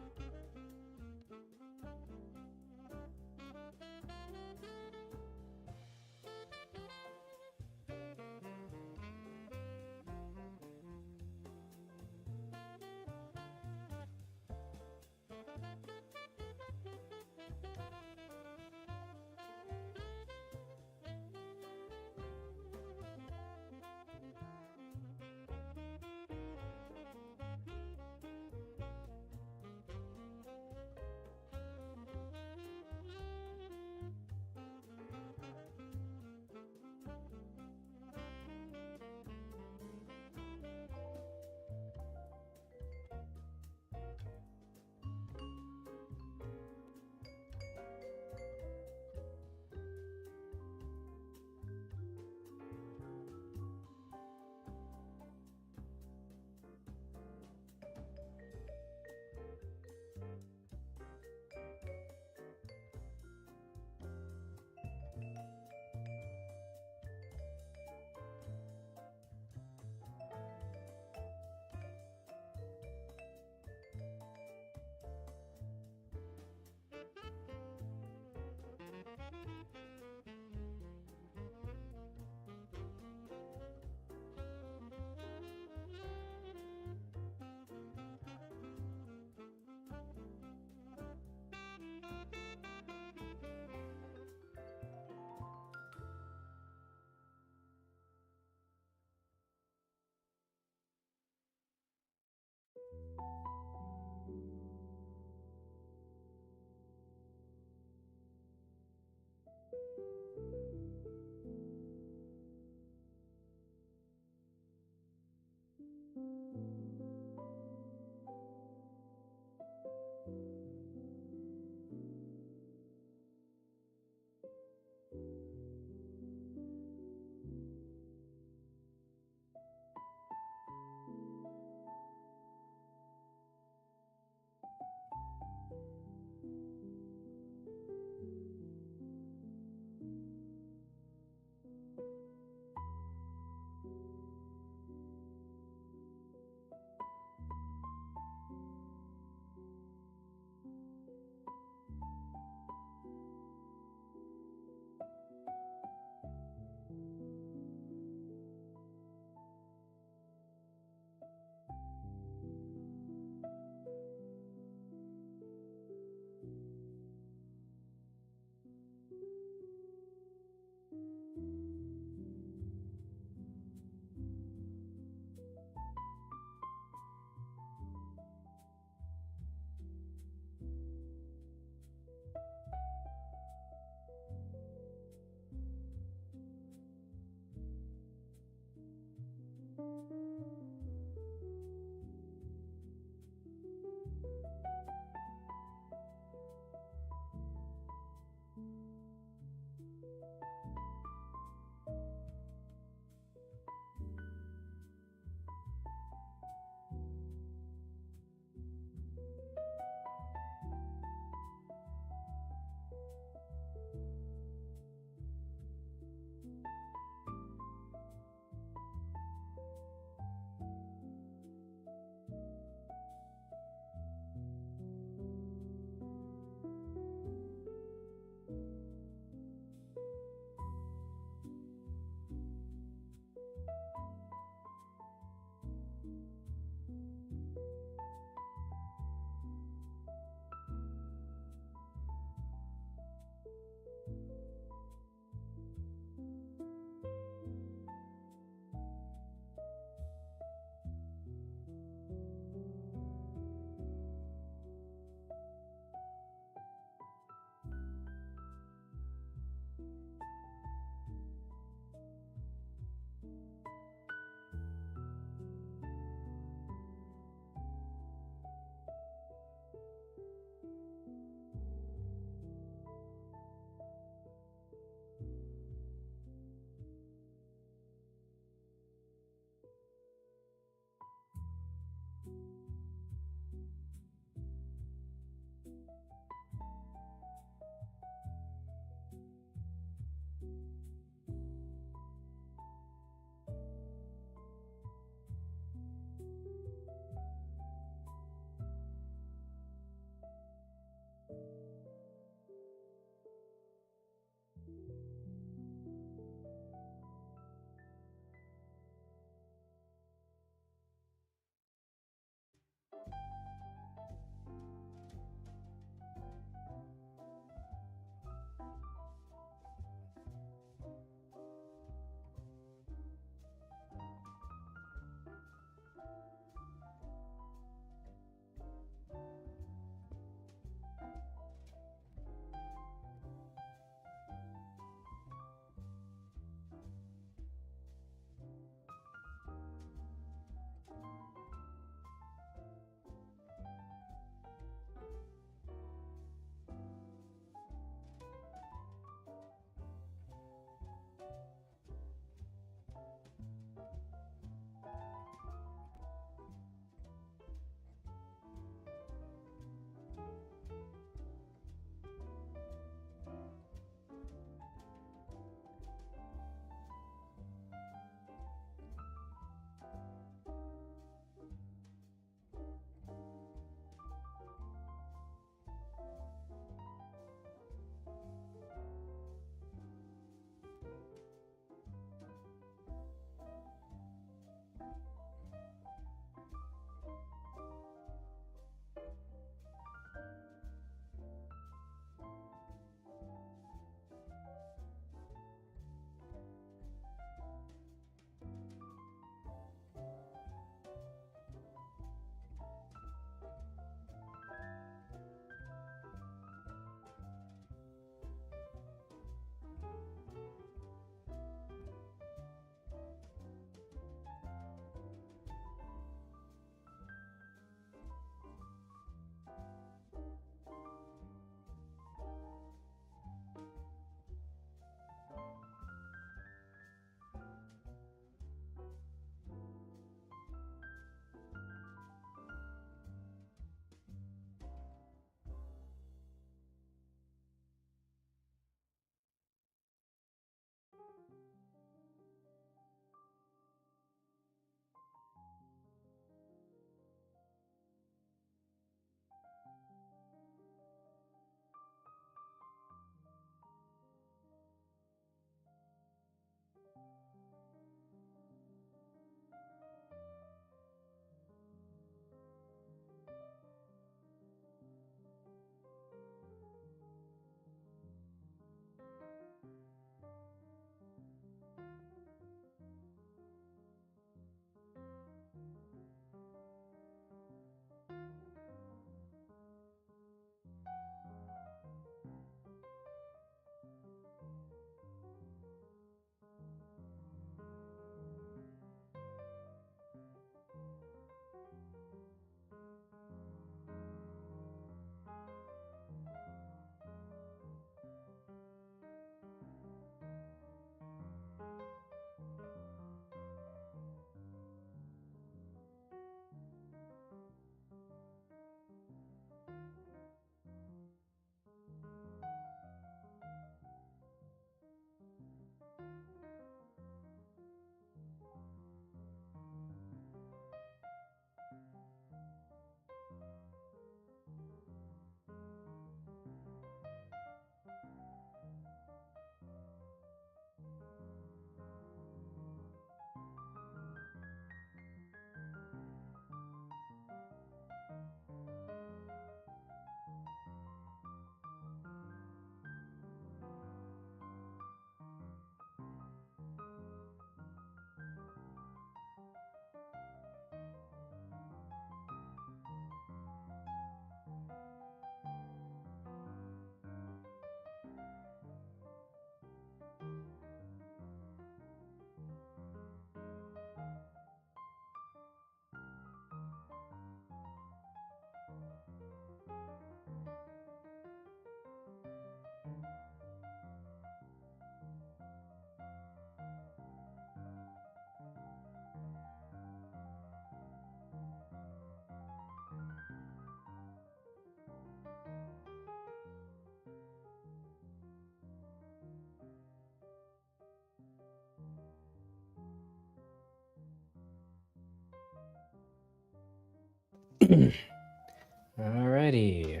Alrighty,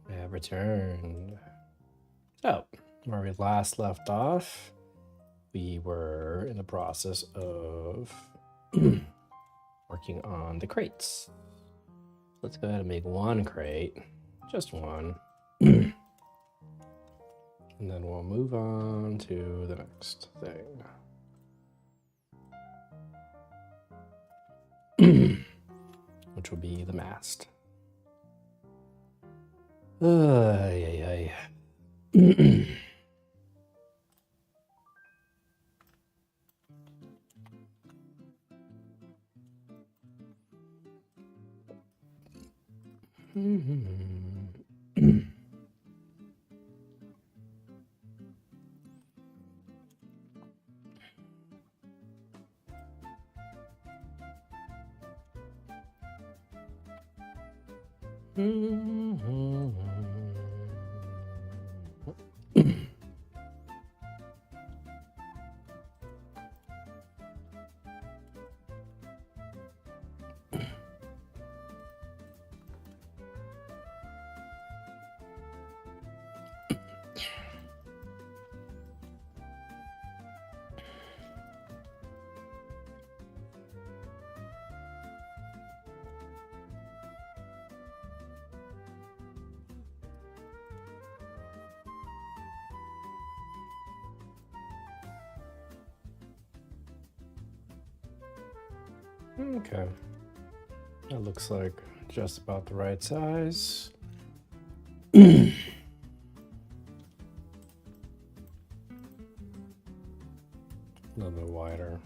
I have returned. So, where we last left off, we were in the process of working on the crates. Let's go ahead and make one crate, just one. And then we'll move on to the next thing. Which will be the mast. Ay, ay, ay. Okay, that looks like just about the right size. A little bit wider.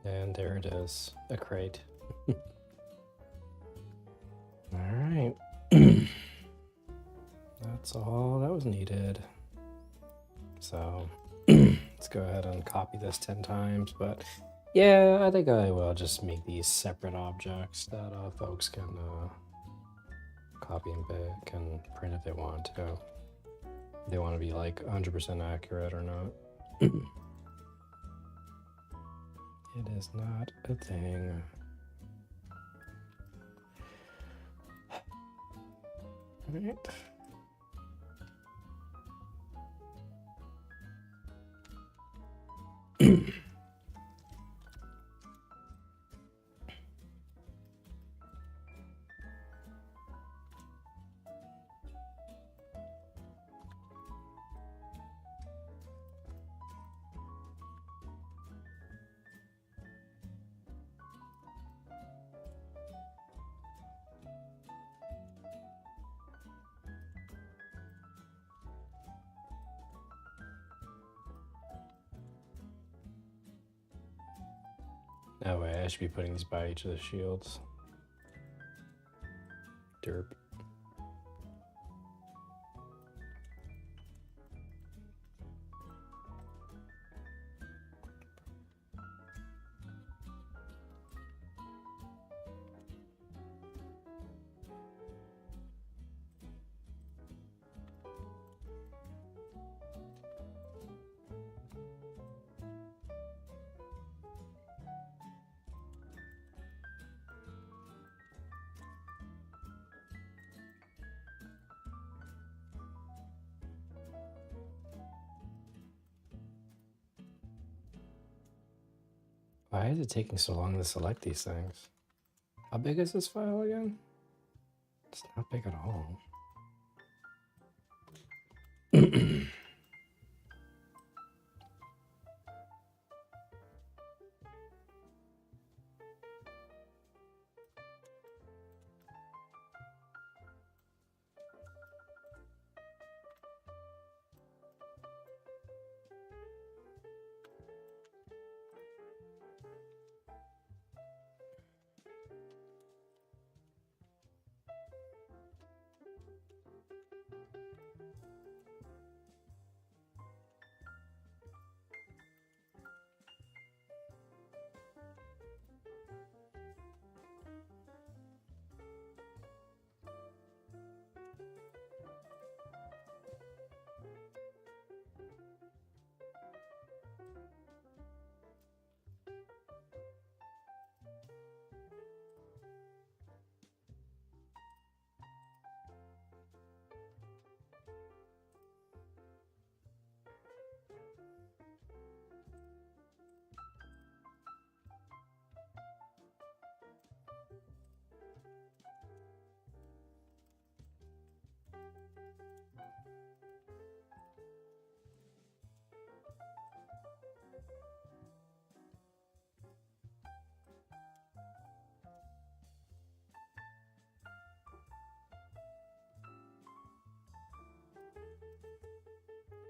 And there it is, a crate. All right. That's all that was needed. So let's go ahead and copy this 10 times. But yeah, I think I will just make these separate objects that folks can copy and can print if they want to. They want to be like 100% accurate or not. It is not a thing. All right. That way, I should be putting these by each of the shields. Derp. Why is it taking so long to select these things? How big is this file again? It's not big at all.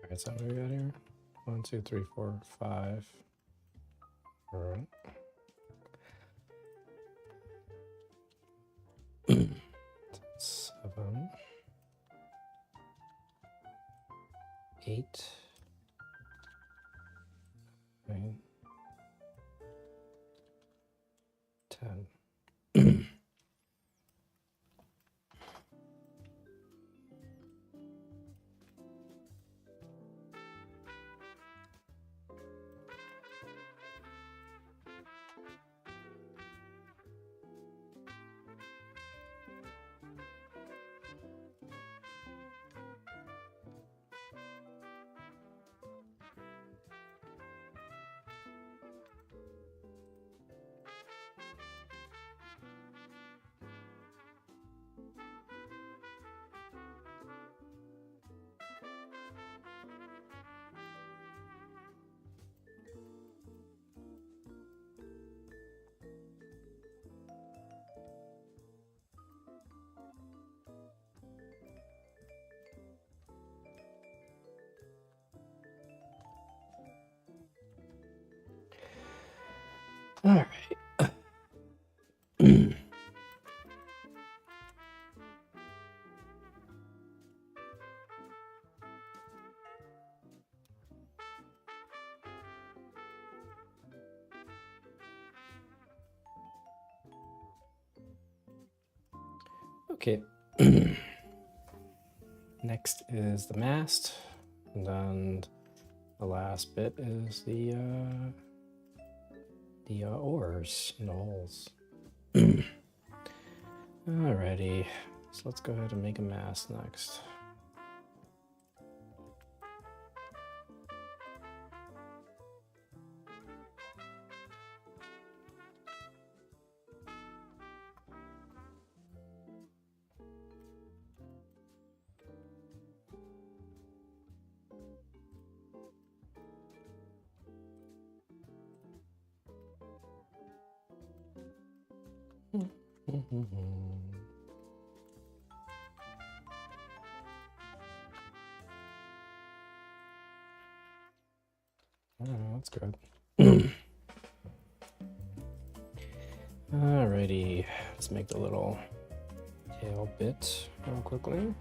Alright, so what do we got here? 1, 2, 3, 4, 5. Alright. 7, 8, 9, 10. All right. Okay. Next is the mast, and then the last bit is the oars and the holes. Alrighty, so let's go ahead and make a mast next. That's good. Alrighty, let's make the little tail bit real quickly.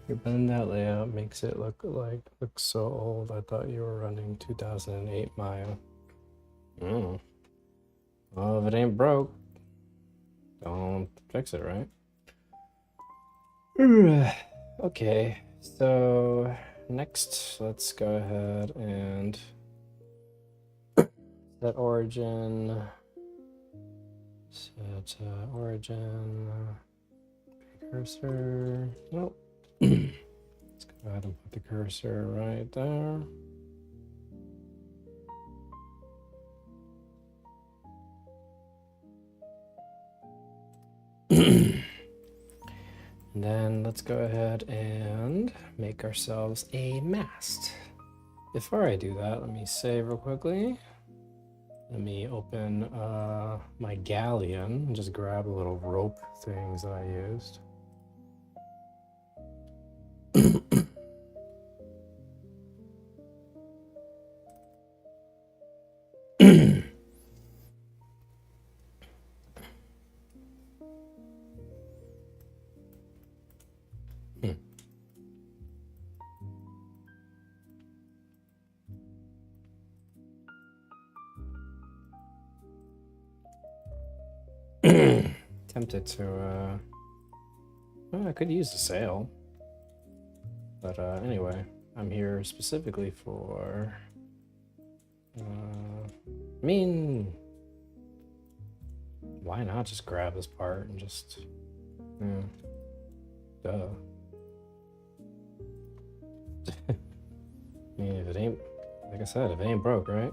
Your bend that layout makes it look so old. I thought you were running 2008 Maya. Well, if it ain't broke, don't fix it, right? Okay, so next, let's go ahead and set origin. Set origin. Cursor. Nope. Let's go ahead and put the cursor right there. And then let's go ahead and make ourselves a mast. Before I do that, let me save real quickly. Let me open my galleon and just grab the little rope things that I used. Tempted to, well, I could use the sail. But anyway, I'm here specifically for, I mean, why not just grab this part and just, duh. I said, if it ain't broke, right?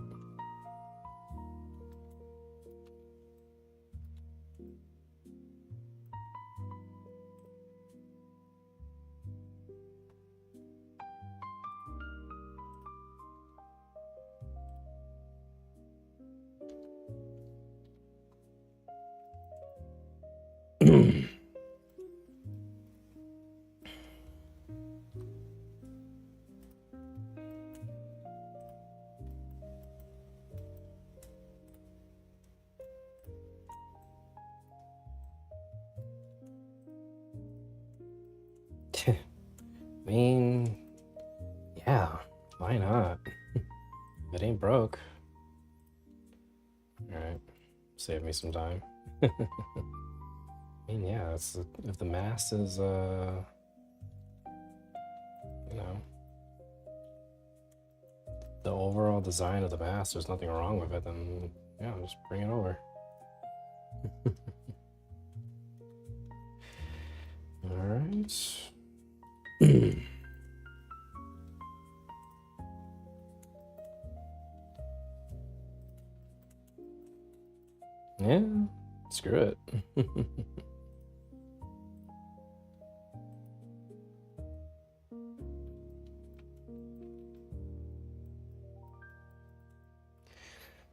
I mean, yeah, why not? If it ain't broke. Alright, save me some time. I mean, yeah, it's if the mast is, you know, the overall design of the mast, there's nothing wrong with it, then yeah, just bring it over. Alright. Yeah, screw it.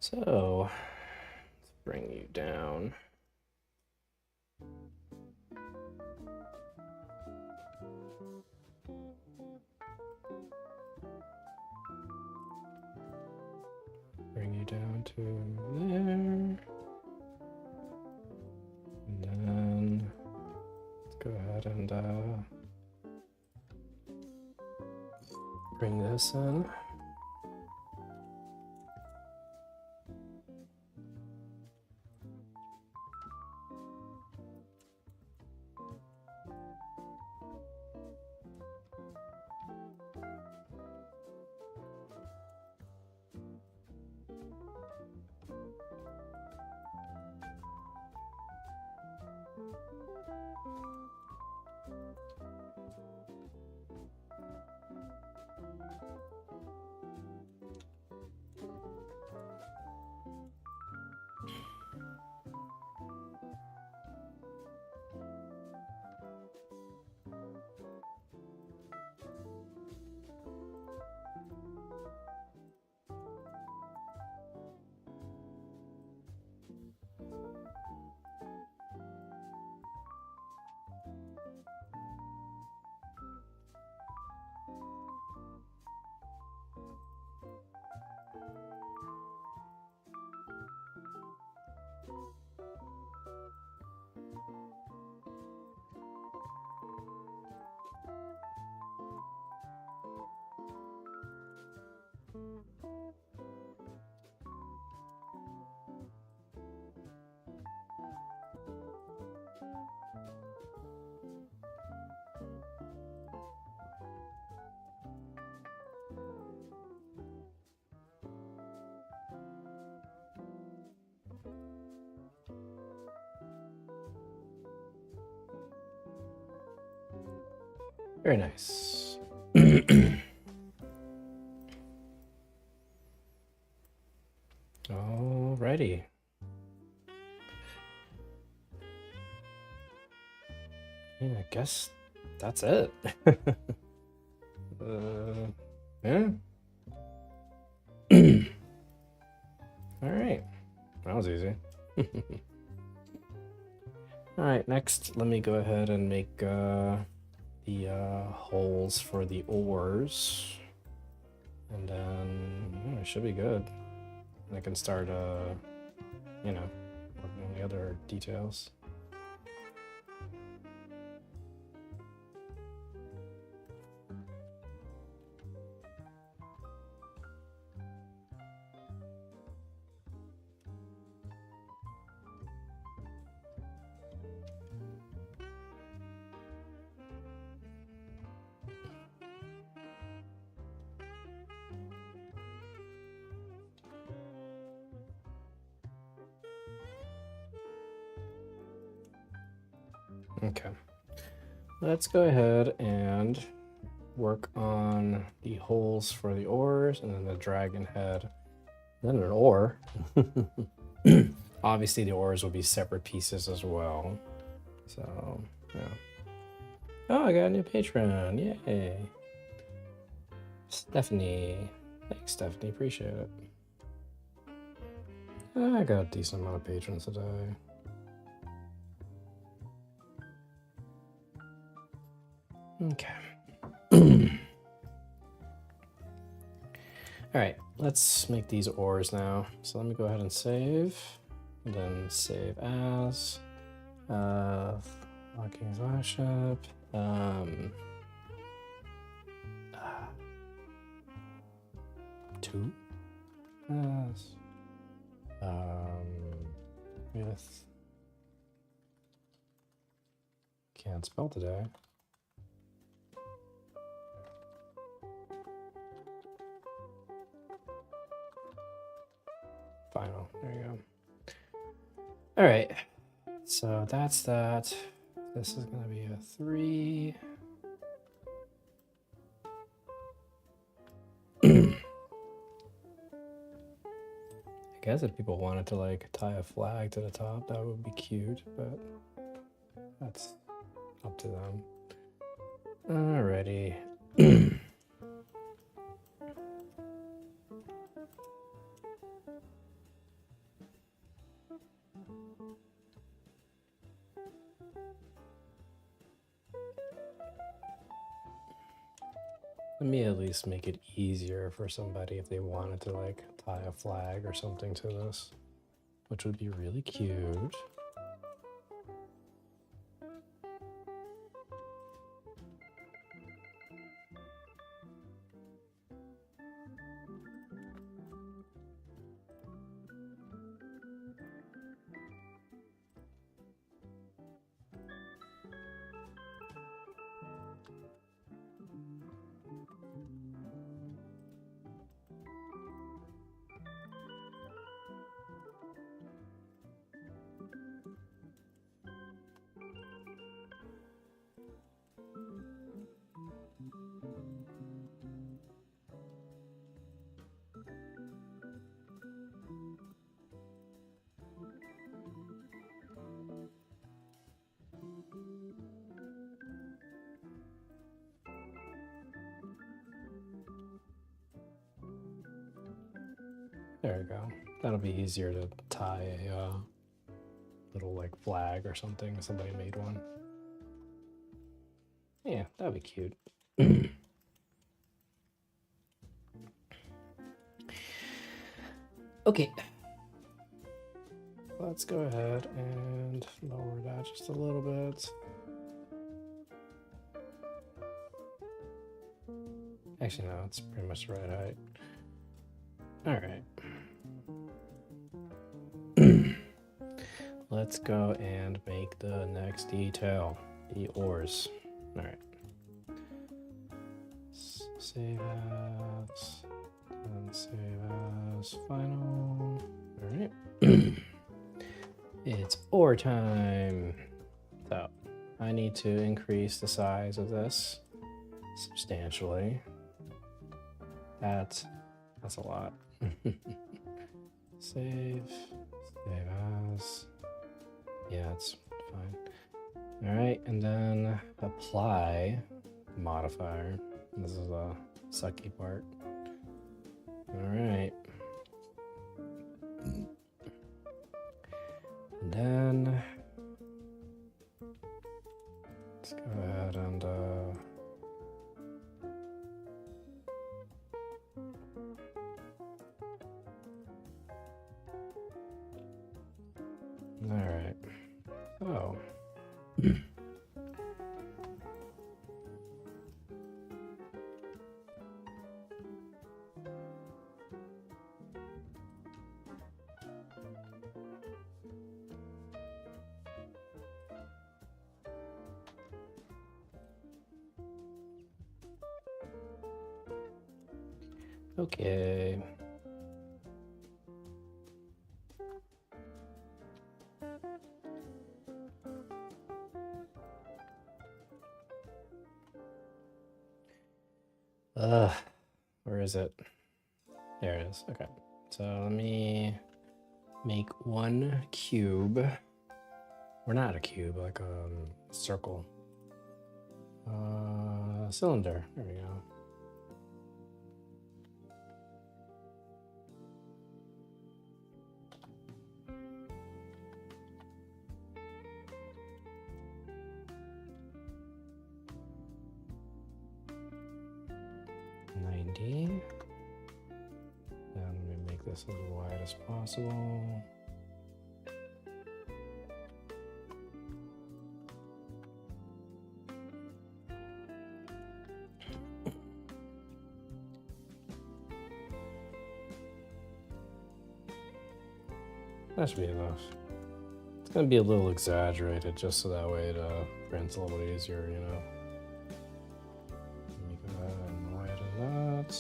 So, let's bring you down. Bring you down to there. And then let's go ahead and bring this in. Very nice. Alrighty. I guess that's it. Yeah. Alright. That was easy. Alright, next let me go ahead and make the holes for the oars. And then it should be good. And I can start you know, working on the other details. Okay, let's go ahead and work on the holes for the oars and then the dragon head, then an oar. Obviously the oars will be separate pieces as well. So yeah. Oh, I got a new patron. Yay. Stephanie. Thanks, Stephanie. Appreciate it. I got a decent amount of patrons today. Okay. All right, let's make these oars now. So let me go ahead and save, and then save as Walking Flagship. Two. Yes. With can't spell today. Final. There you go. All right. So that's that. This is gonna be a 3. I guess if people wanted to like tie a flag to the top, that would be cute, but that's up to them. Alrighty. Let me at least make it easier for somebody if they wanted to like tie a flag or something to this, which would be really cute. There we go. That'll be easier to tie a little like flag or something if somebody made one. Yeah, that'd be cute. Okay. Let's go ahead and lower that just a little bit. Actually, no, it's pretty much the right height. All right. Let's go and make the next detail, the oars. All right. Save as, and save as final. All right. It's oar time. So I need to increase the size of this substantially. That's a lot. Save as. Yeah, it's fine. All right, and then apply modifier. This is the sucky part. All right. And then let's go ahead and all right. Oh. Okay. Where is it? There it is. Okay. So let me make one cube. Or not a cube, like a circle. Cylinder. There we go. Then let me make this as wide as possible. That should be enough. It's gonna be a little exaggerated just so that way it prints a little easier, you know. Let me go ahead and widen that.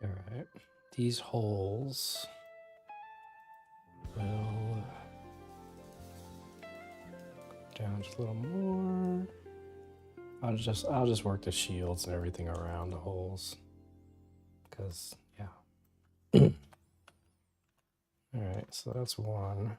All right, these holes will go down just a little more. I'll just work the shields and everything around the holes, because yeah. All right, so that's one.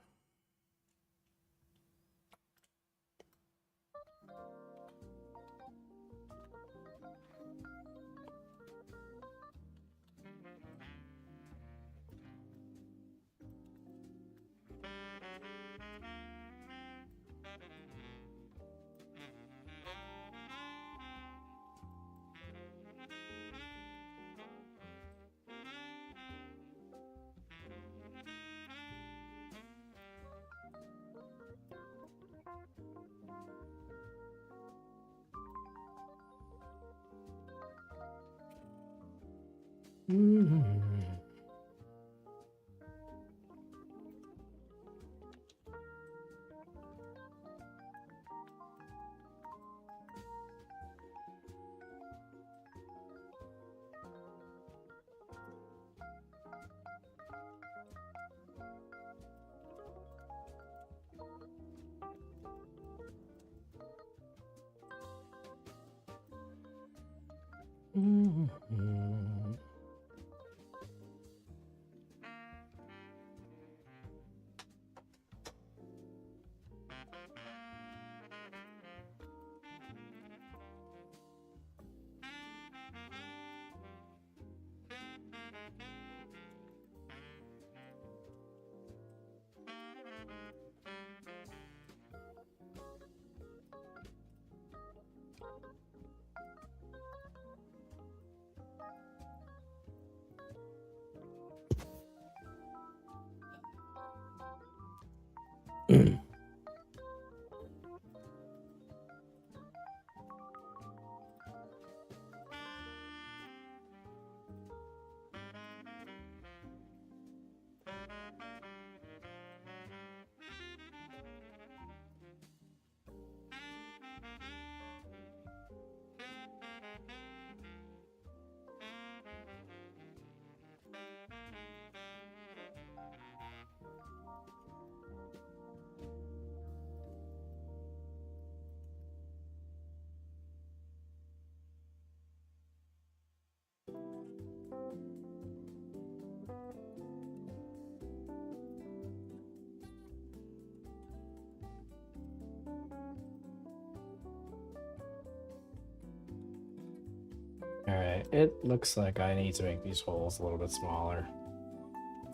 Okay, it looks like I need to make these holes a little bit smaller.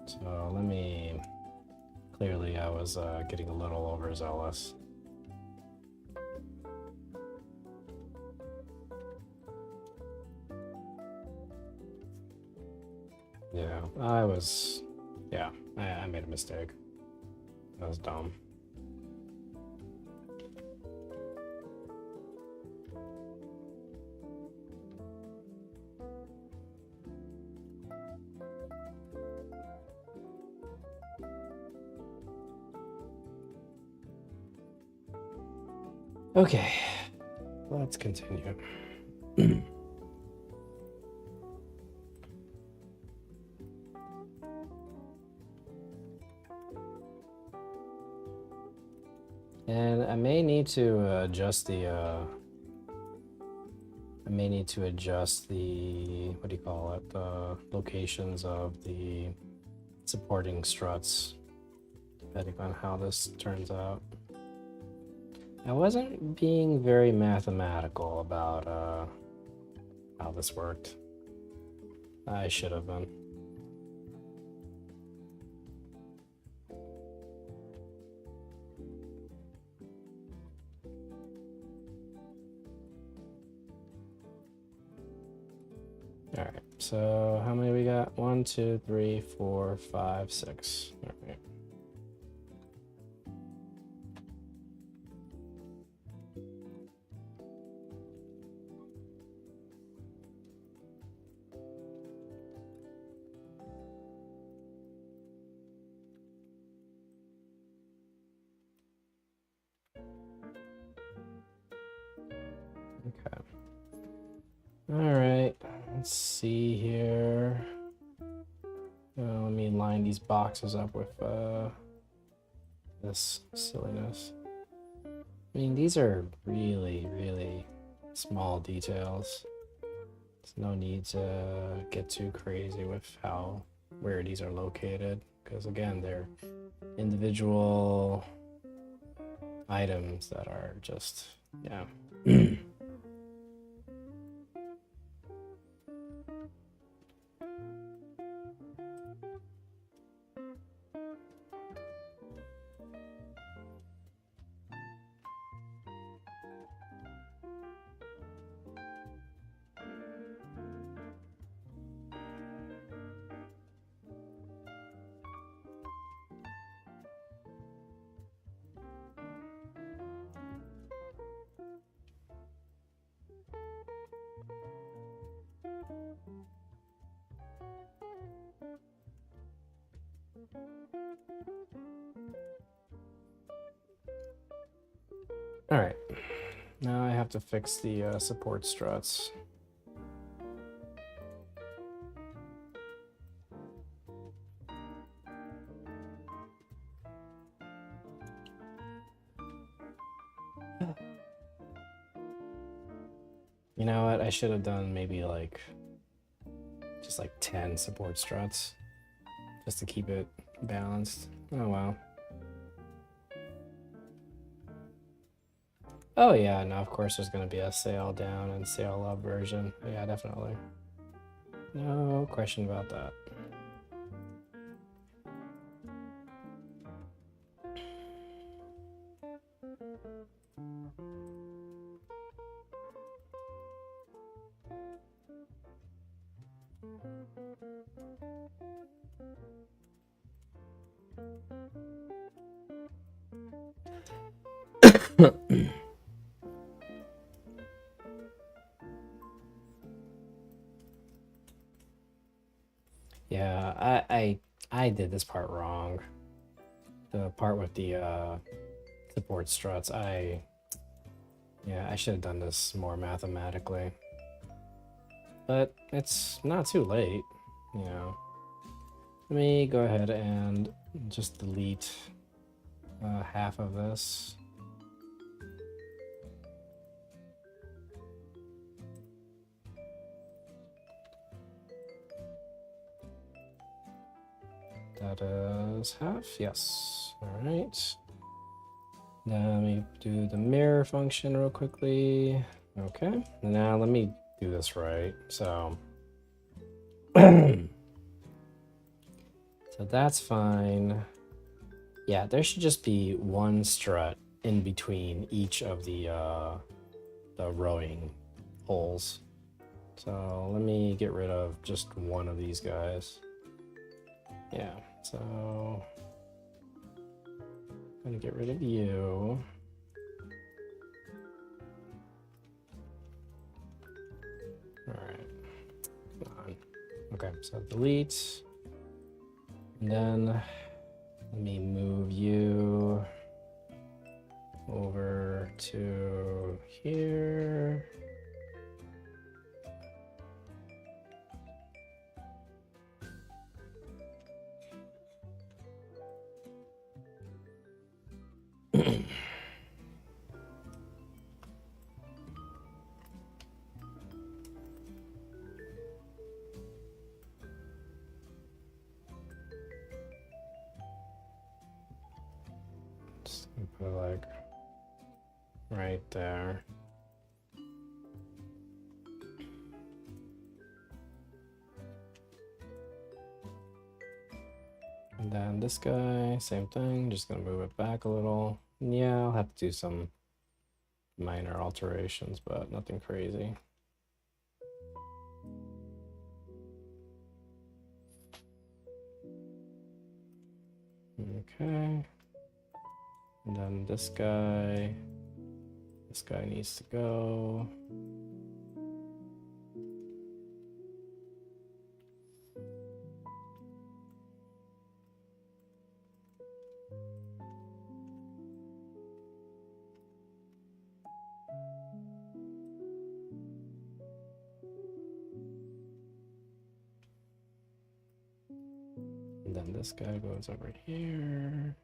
So let me... Clearly I was getting a little overzealous. Yeah, I made a mistake. That was dumb. Okay, let's continue. And I may need to adjust the what do you call it, the locations of the supporting struts, depending on how this turns out. I wasn't being very mathematical about how this worked. I should have been. All right, so how many we got? 1, 2, 3, 4, 5, 6. All right. Okay. All right, let's see here. Let me line these boxes up with this silliness. I mean, these are really, really small details. There's no need to get too crazy with where these are located, because again, they're individual items that are just, yeah. All right, now I have to fix the support struts. You know what? I should have done maybe like just like 10 support struts just to keep it balanced. Oh wow. Oh yeah, no, of course there's gonna be a sail down and sail up version. Yeah, definitely. No question about that. Yeah, I did this part wrong. The part with the support struts, I should have done this more mathematically. But it's not too late, you know. Let me go ahead and just delete half of this. That is half, yes. All right. Now let me do the mirror function real quickly. Okay, now let me do this right. So, so that's fine. Yeah, there should just be one strut in between each of the rowing holes. So let me get rid of just one of these guys. Yeah, so I'm gonna get rid of you. All right, come on. Okay, so delete. And then let me move you over to here. Just gonna put it like right there. And then this guy, same thing, just gonna move it back a little. Yeah, I'll have to do some minor alterations, but nothing crazy. Okay. And then this guy needs to go. And then this guy goes over here.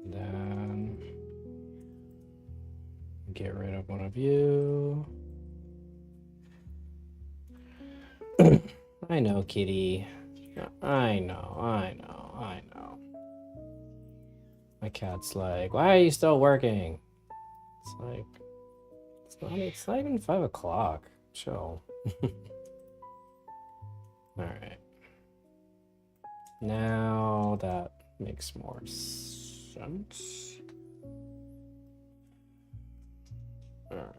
Then get rid of one of you. I know, kitty. I know. My cat's like, why are you still working? It's like, it's not even 5 o'clock. Chill. Alright. Now that makes more sense. Alright.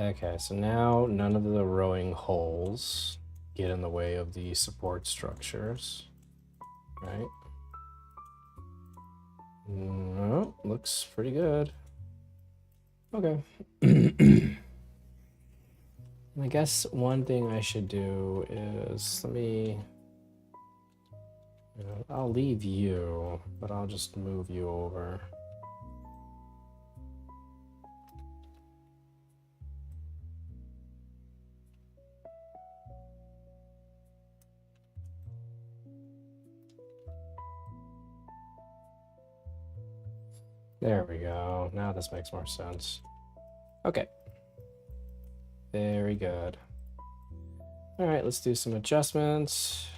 Okay, so now none of the rowing holes get in the way of the support structures, right? No, looks pretty good. Okay. I guess one thing I should do is, let me, I'll leave you, but I'll just move you over. There we go. Now this makes more sense. Okay. Very good. All right, let's do some adjustments.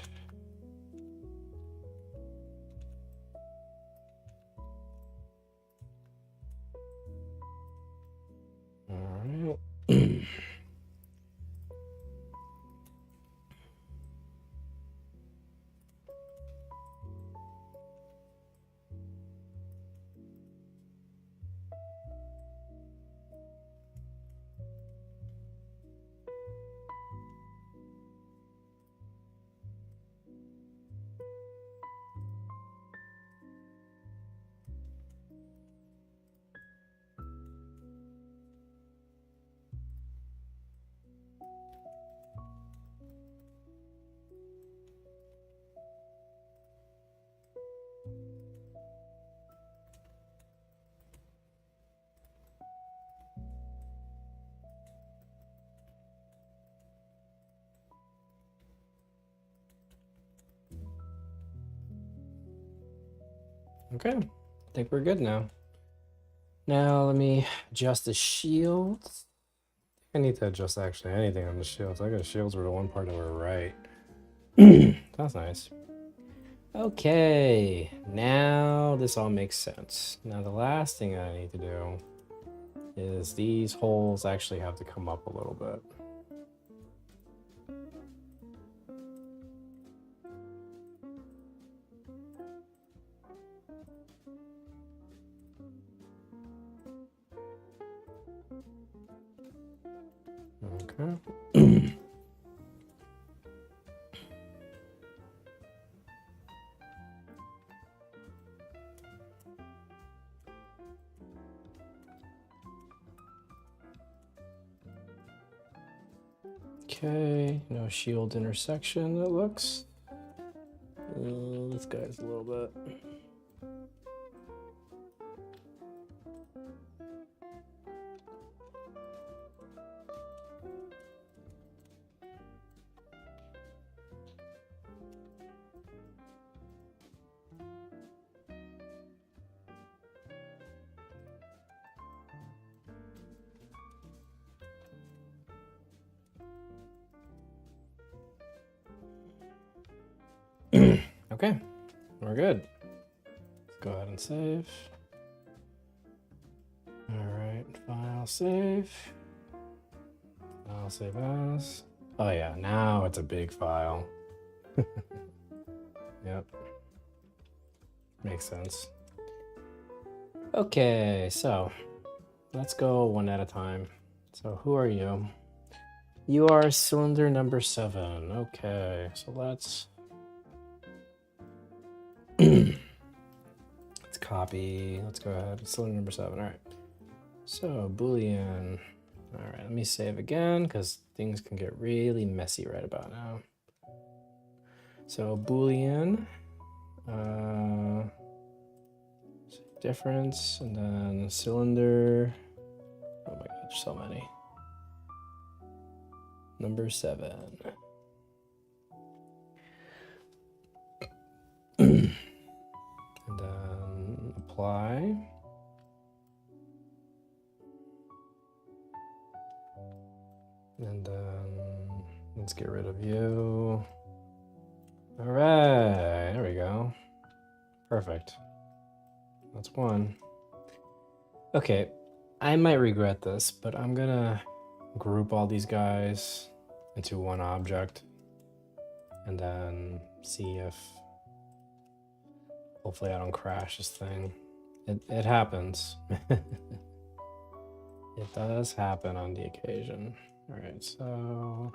All right. Okay, I think we're good now. Now let me adjust the shields. I need to adjust actually anything on the shields. I got shields were the one part that were right. That's nice. Okay, now this all makes sense. Now the last thing I need to do is these holes actually have to come up a little bit. Okay. Okay, no shield intersection, it looks. This guy's a little bit. Okay, we're good. Let's go ahead and save. All right, file save. File save as. Oh yeah, now it's a big file. Yep. Makes sense. Okay, so let's go one at a time. So who are you? You are cylinder number 7. Okay, so let's let's copy. Let's go ahead. Cylinder number 7. All right. So Boolean. All right, let me save again because things can get really messy right about now. So Boolean, difference, and then cylinder. Oh my god, there's so many. Number 7. And then apply. And then let's get rid of you. All right, there we go. Perfect. That's one. Okay, I might regret this, but I'm gonna group all these guys into one object and then see if hopefully I don't crash this thing. It happens. It does happen on the occasion. All right, so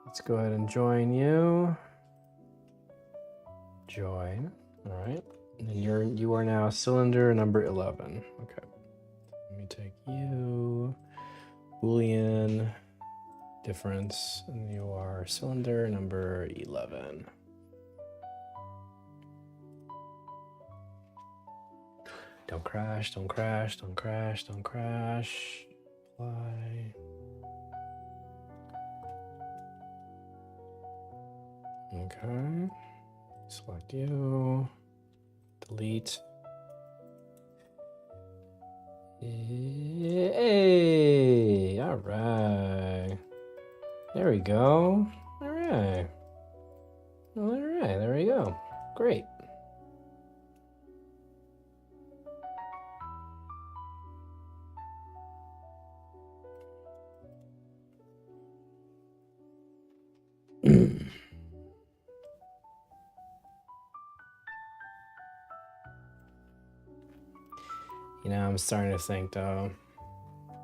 let's go ahead and join you. Join. All right. And you are now cylinder number 11. Okay. Let me take you. Boolean difference, and you are cylinder number 11. Don't crash, don't crash, don't crash, don't crash. Apply. Okay. Select you. Delete. Hey, all right. There we go. All right. All right, there we go. Great. You know, I'm starting to think though,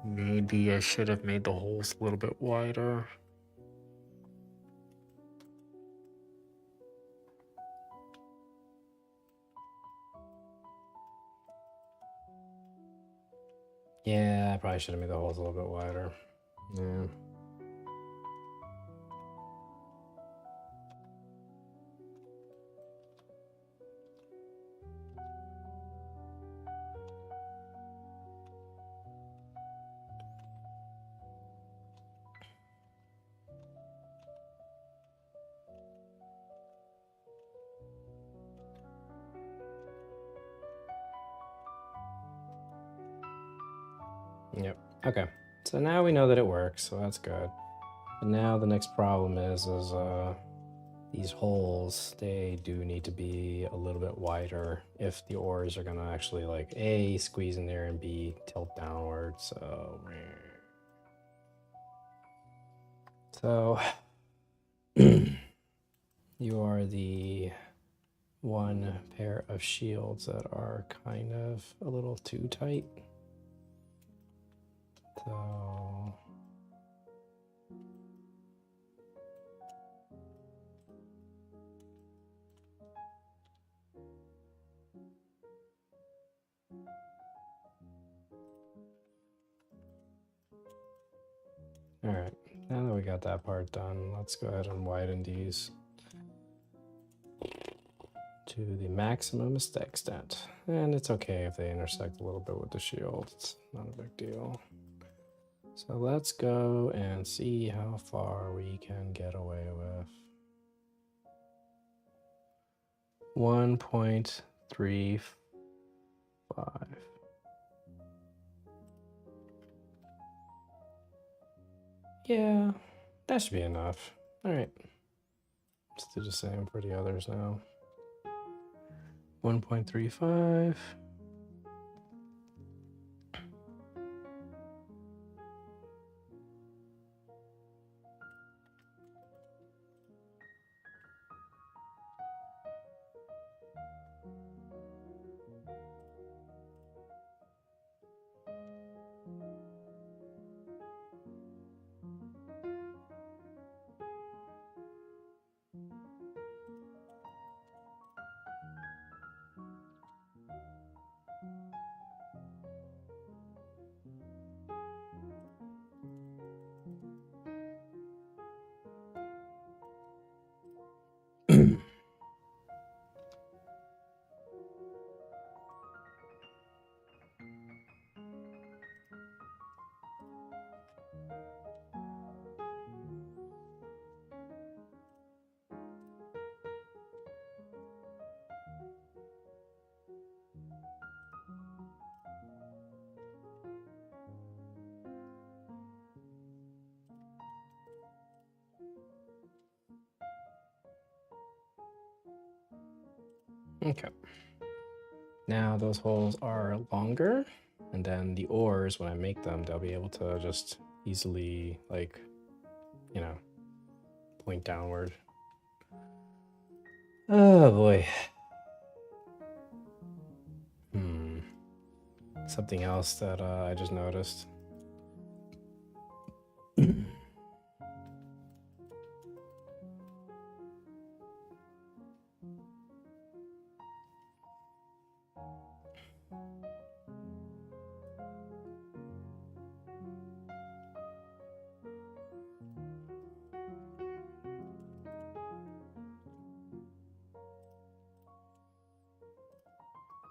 maybe I should have made the holes a little bit wider. Yeah, I probably should have made the holes a little bit wider. Yeah. Yep. Okay. So now we know that it works, so that's good. But now the next problem is these holes, they do need to be a little bit wider if the ores are gonna actually like A, squeeze in there, and B, tilt downward. So you are the one pair of shields that are kind of a little too tight. So all right, now that we got that part done, let's go ahead and widen these to the maximum extent. And it's okay if they intersect a little bit with the shield, it's not a big deal. So let's go and see how far we can get away with. 1.35. Yeah, that should be enough. All right, let's do the same for the others now. 1.35. Okay. Now those holes are longer, and then the ores, when I make them, they'll be able to just easily, like, you know, point downward. Oh boy. Something else that I just noticed.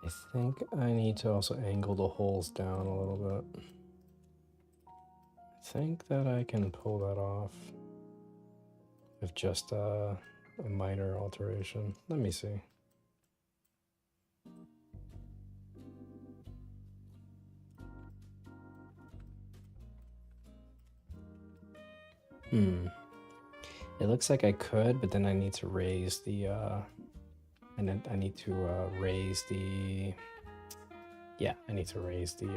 I think I need to also angle the holes down a little bit. I think that I can pull that off with just a minor alteration. Let me see. It looks like I could, but then I need to raise the and then I need to raise the, yeah, I need to raise the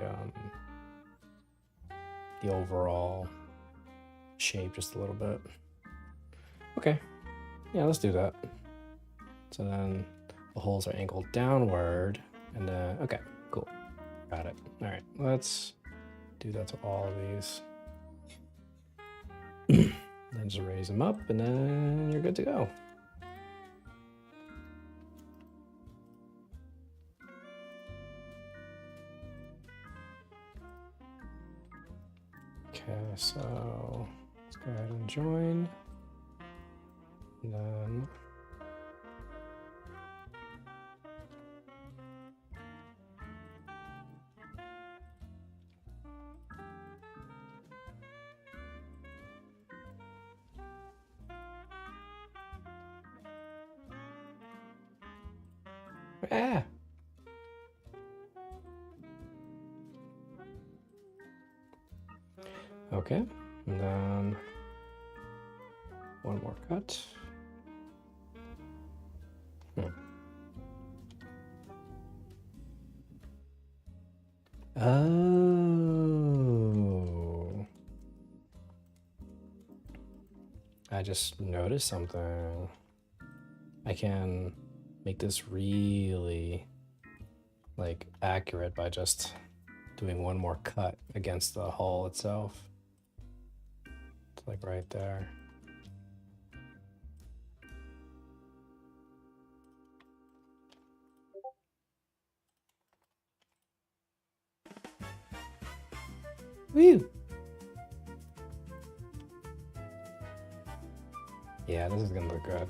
overall shape just a little bit. Okay, yeah, let's do that. So then the holes are angled downward, and then, okay, cool, got it. All right, let's do that to all of these. Then just raise them up, and then you're good to go. Okay, so let's go ahead and join. And then Okay, and then one more cut. Oh, I just noticed something. I can make this really like accurate by just doing one more cut against the hull itself. It's like right there. Woo! Yeah, this is gonna look good.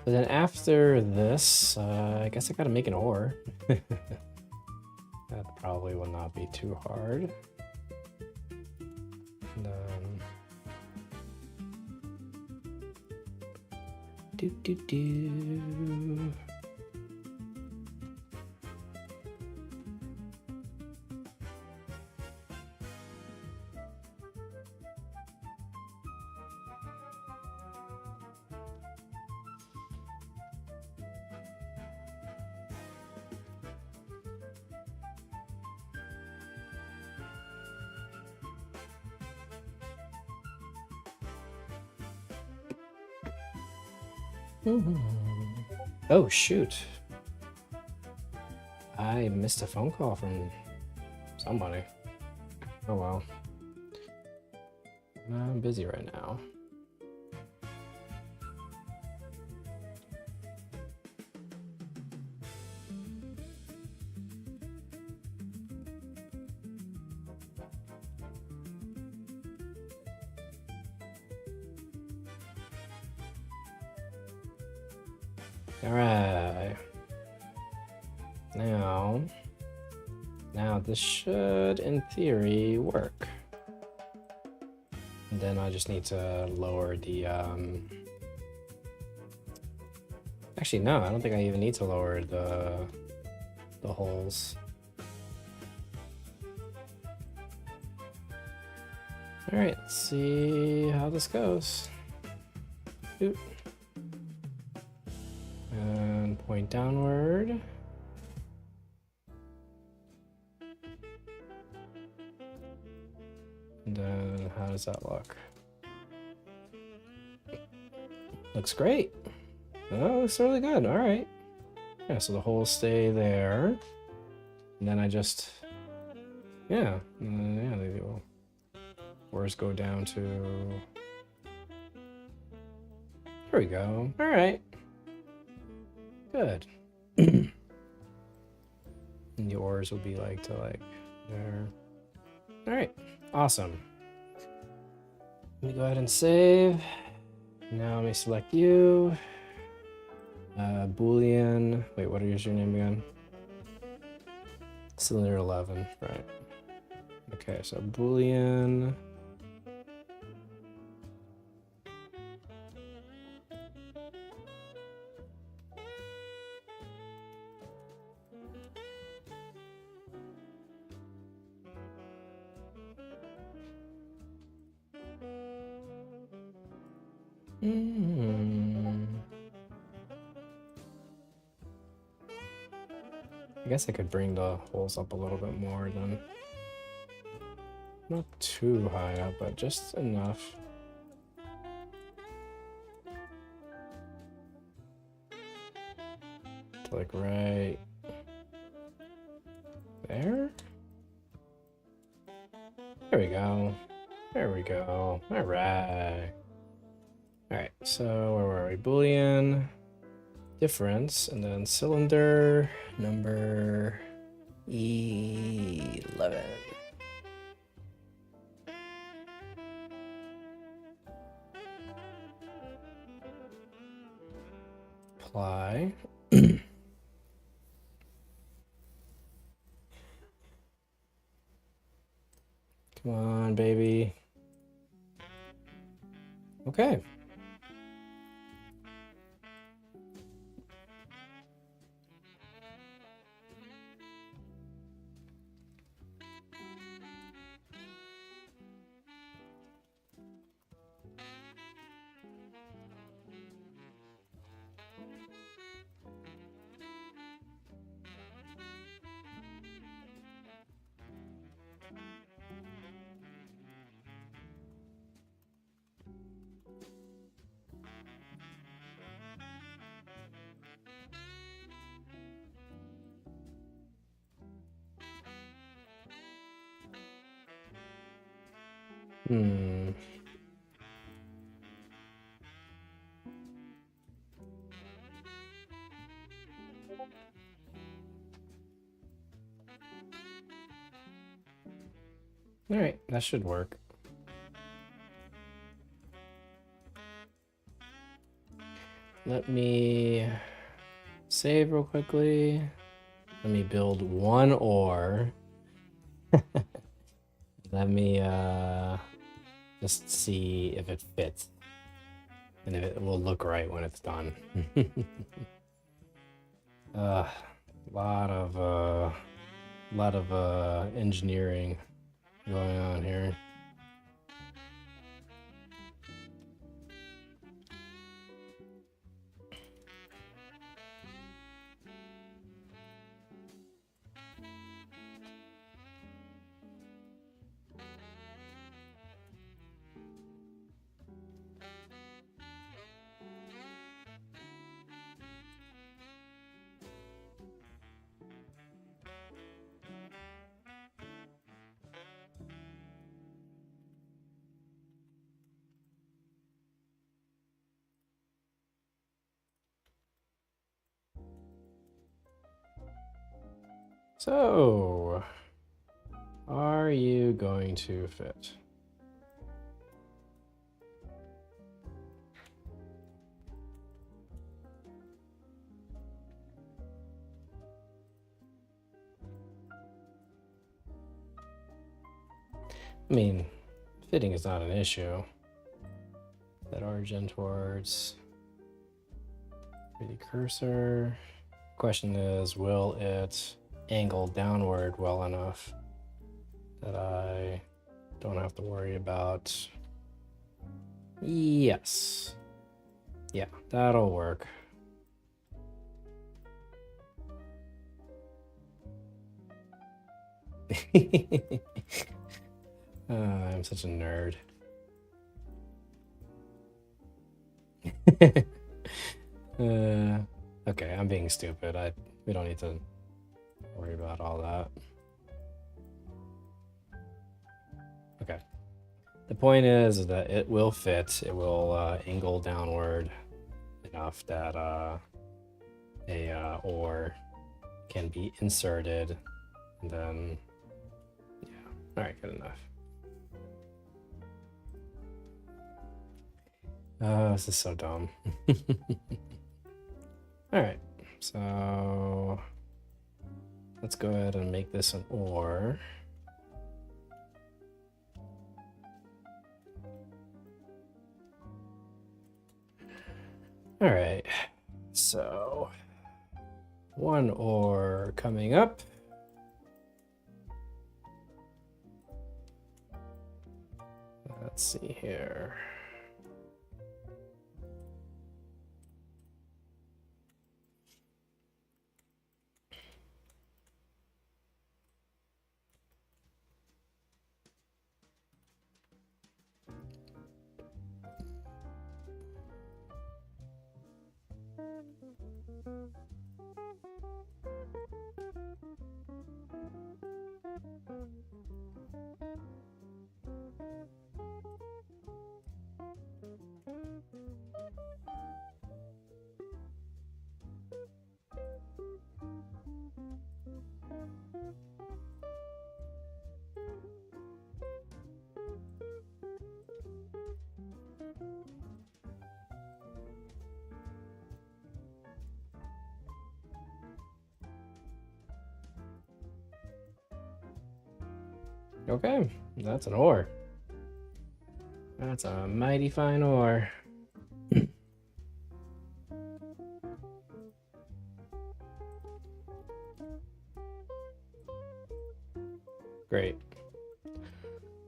But then after this, I guess I gotta make an ore. That probably will not be too hard. And then... do. Oh, shoot. I missed a phone call from somebody. Oh, well. I'm busy right now. All right. Now this should, in theory, work. And then I just need to lower the, Actually, no, I don't think I even need to lower the holes. All right, let's see how this goes. Oop. And point downward. And then how does that look? Looks great. Oh, looks really good. All right. Yeah, so the holes stay there. And then I just, yeah, they will. Ores go down to, there we go. All right. Good. And the ores will be like to like there. All right, awesome. Let me go ahead and save. Now let me select you. Boolean. Wait, what is your name again? Cylinder 11, right. Okay, so Boolean. I guess I could bring the holes up a little bit more then. Not too high up, but just enough. To like right there. There we go. There we go. All right. All right, so where were we? Boolean difference, and then cylinder number 11. Apply. Come on, baby. Okay. Hmm. All right, that should work. Let me save real quickly. Let me build one ore. Let me just see if it fits and if it will look right when it's done. uh, lot of engineering going on here. So, are you going to fit? I mean, fitting is not an issue. That origin towards 3D cursor. Question is, will it angle downward well enough that I don't have to worry about? Yes. Yeah, that'll work. I'm such a nerd. Okay, I'm being stupid. We don't need to worry about all that. Okay. The point is that it will fit. It will angle downward enough that a ore can be inserted, and then yeah. All right, good enough. This is so dumb. All right, so let's go ahead and make this an ore. All right, so one ore coming up. Let's see here. Okay, that's an ore. That's a mighty fine ore. Great.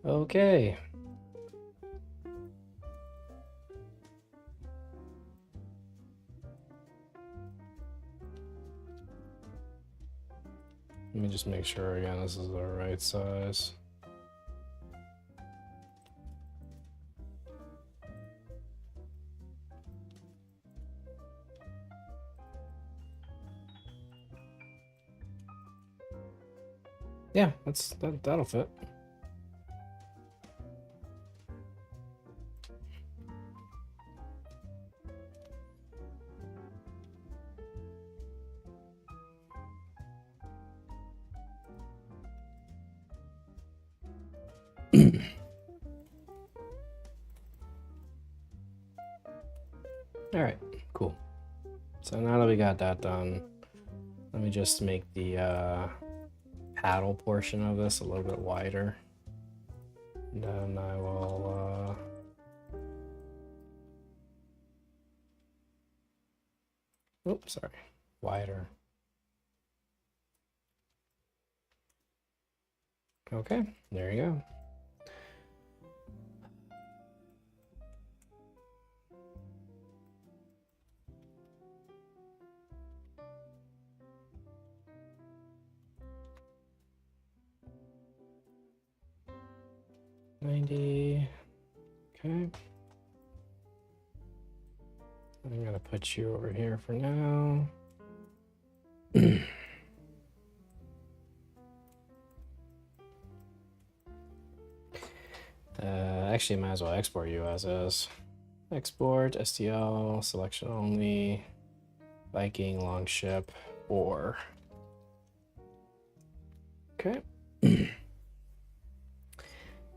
Okay. Let me just make sure again this is the right size. Yeah, that'll fit. All right, cool. So now that we got that done, let me just make the paddle portion of this a little bit wider. And then I will oops, sorry, wider. Okay, there you go. $90. Okay. I'm gonna put you over here for now. Actually, might as well export you as is. Export, STL, selection only, Viking, longship, or. Okay.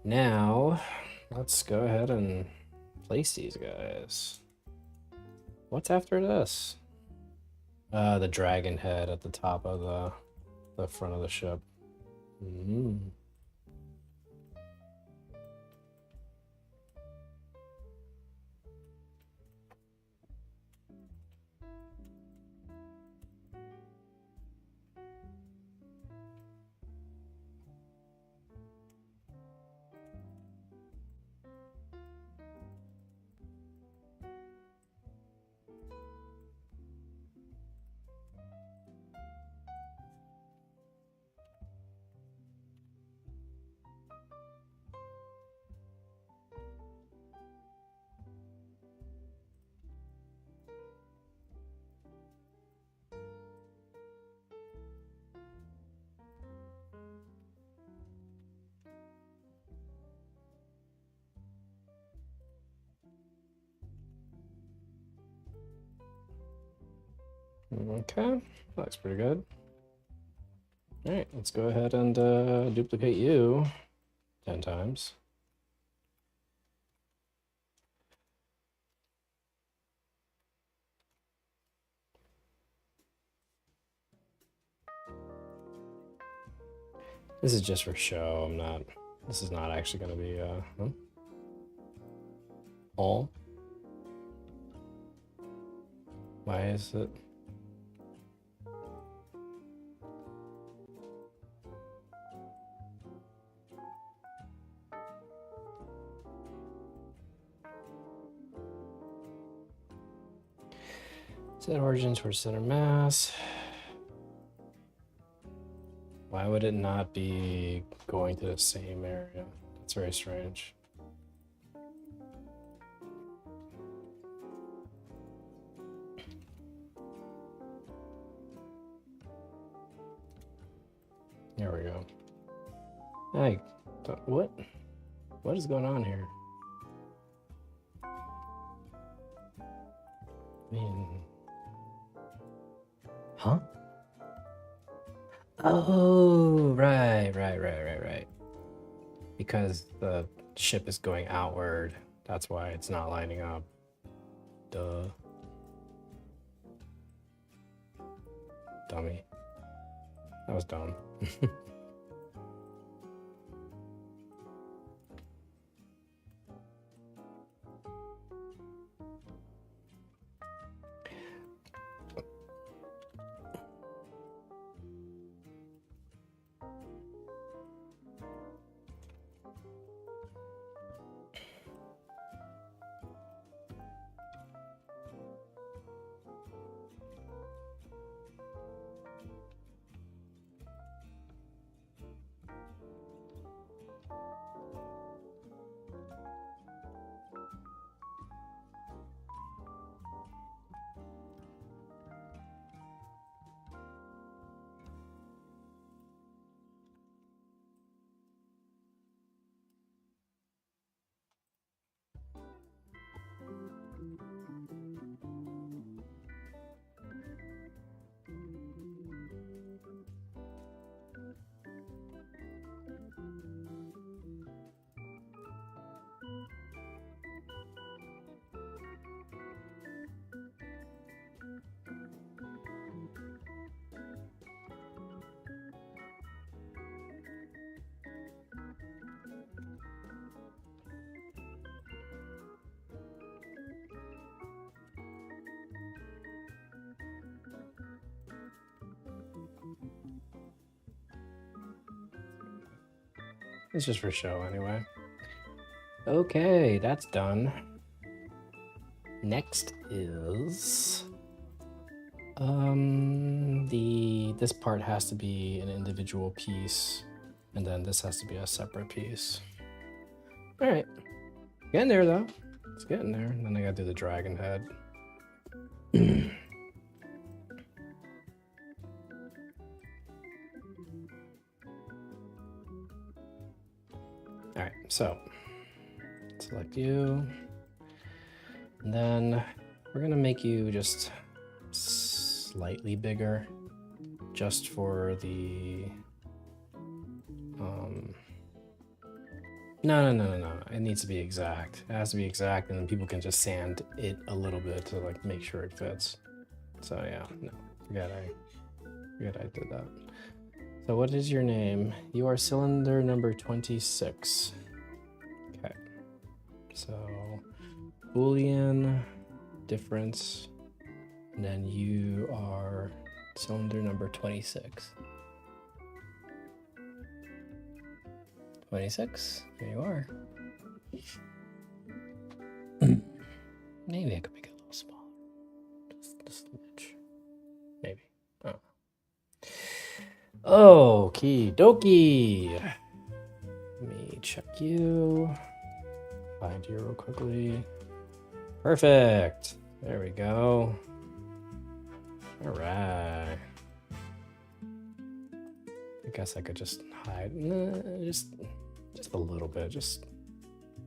Now, let's go ahead and place these guys. What's after this? The dragon head at the top of the front of the ship. Okay, looks pretty good. All right, let's go ahead and duplicate you 10 times. This is just for show. This is not actually going to be, all. Why is it? Set origin towards center mass. Why would it not be going to the same area? That's very strange. There we go. Hey, what? What is going on here? I mean, huh? Oh, right. Because the ship is going outward. That's why it's not lining up. Duh. Dummy. That was dumb. It's just for show anyway. Okay, that's done. Next is this part has to be an individual piece, and then this has to be a separate piece. All right, getting there though. It's getting there. And then I gotta do the dragon head. All right, so select you, and then we're gonna make you just slightly bigger, just for the no. It needs to be exact. It has to be exact, and then people can just sand it a little bit to like make sure it fits. So yeah, no, forget I did that. So what is your name? You are cylinder number 26. Okay. So Boolean difference, and then you are cylinder number 26. 26. Here you are. Maybe I could make it a little smaller. Just a smidge. Maybe. Oh. Okie dokie. Let me check you. Find you real quickly. Perfect. There we go. All right. I guess I could just hide. Just a little bit. Just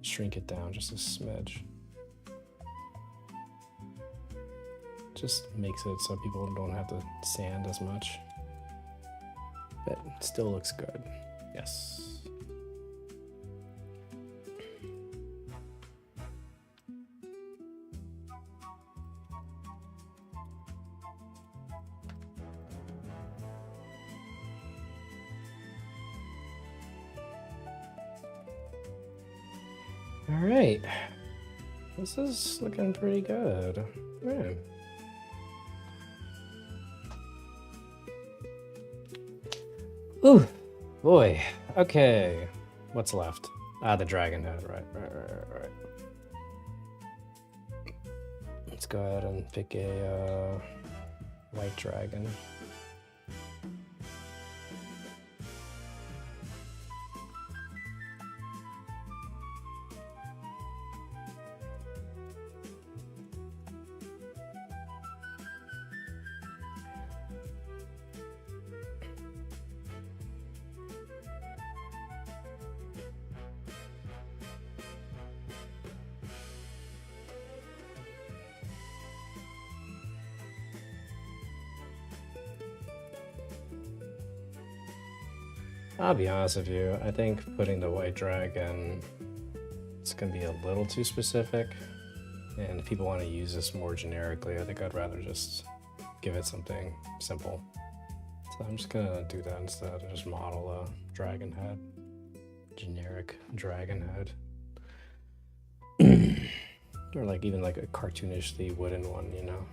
shrink it down just a smidge. Just makes it so people don't have to sand as much. But it still looks good. Yes. All right. This is looking pretty good. Man. Ooh, boy. Okay. What's left? Ah, the dragon head. Right. Let's go ahead and pick a white dragon. I'll be honest with you, I think putting the white dragon, it's gonna be a little too specific. And if people want to use this more generically, I think I'd rather just give it something simple. So I'm just gonna do that instead and just model a dragon head. Generic dragon head. Or like even like a cartoonishly wooden one, you know?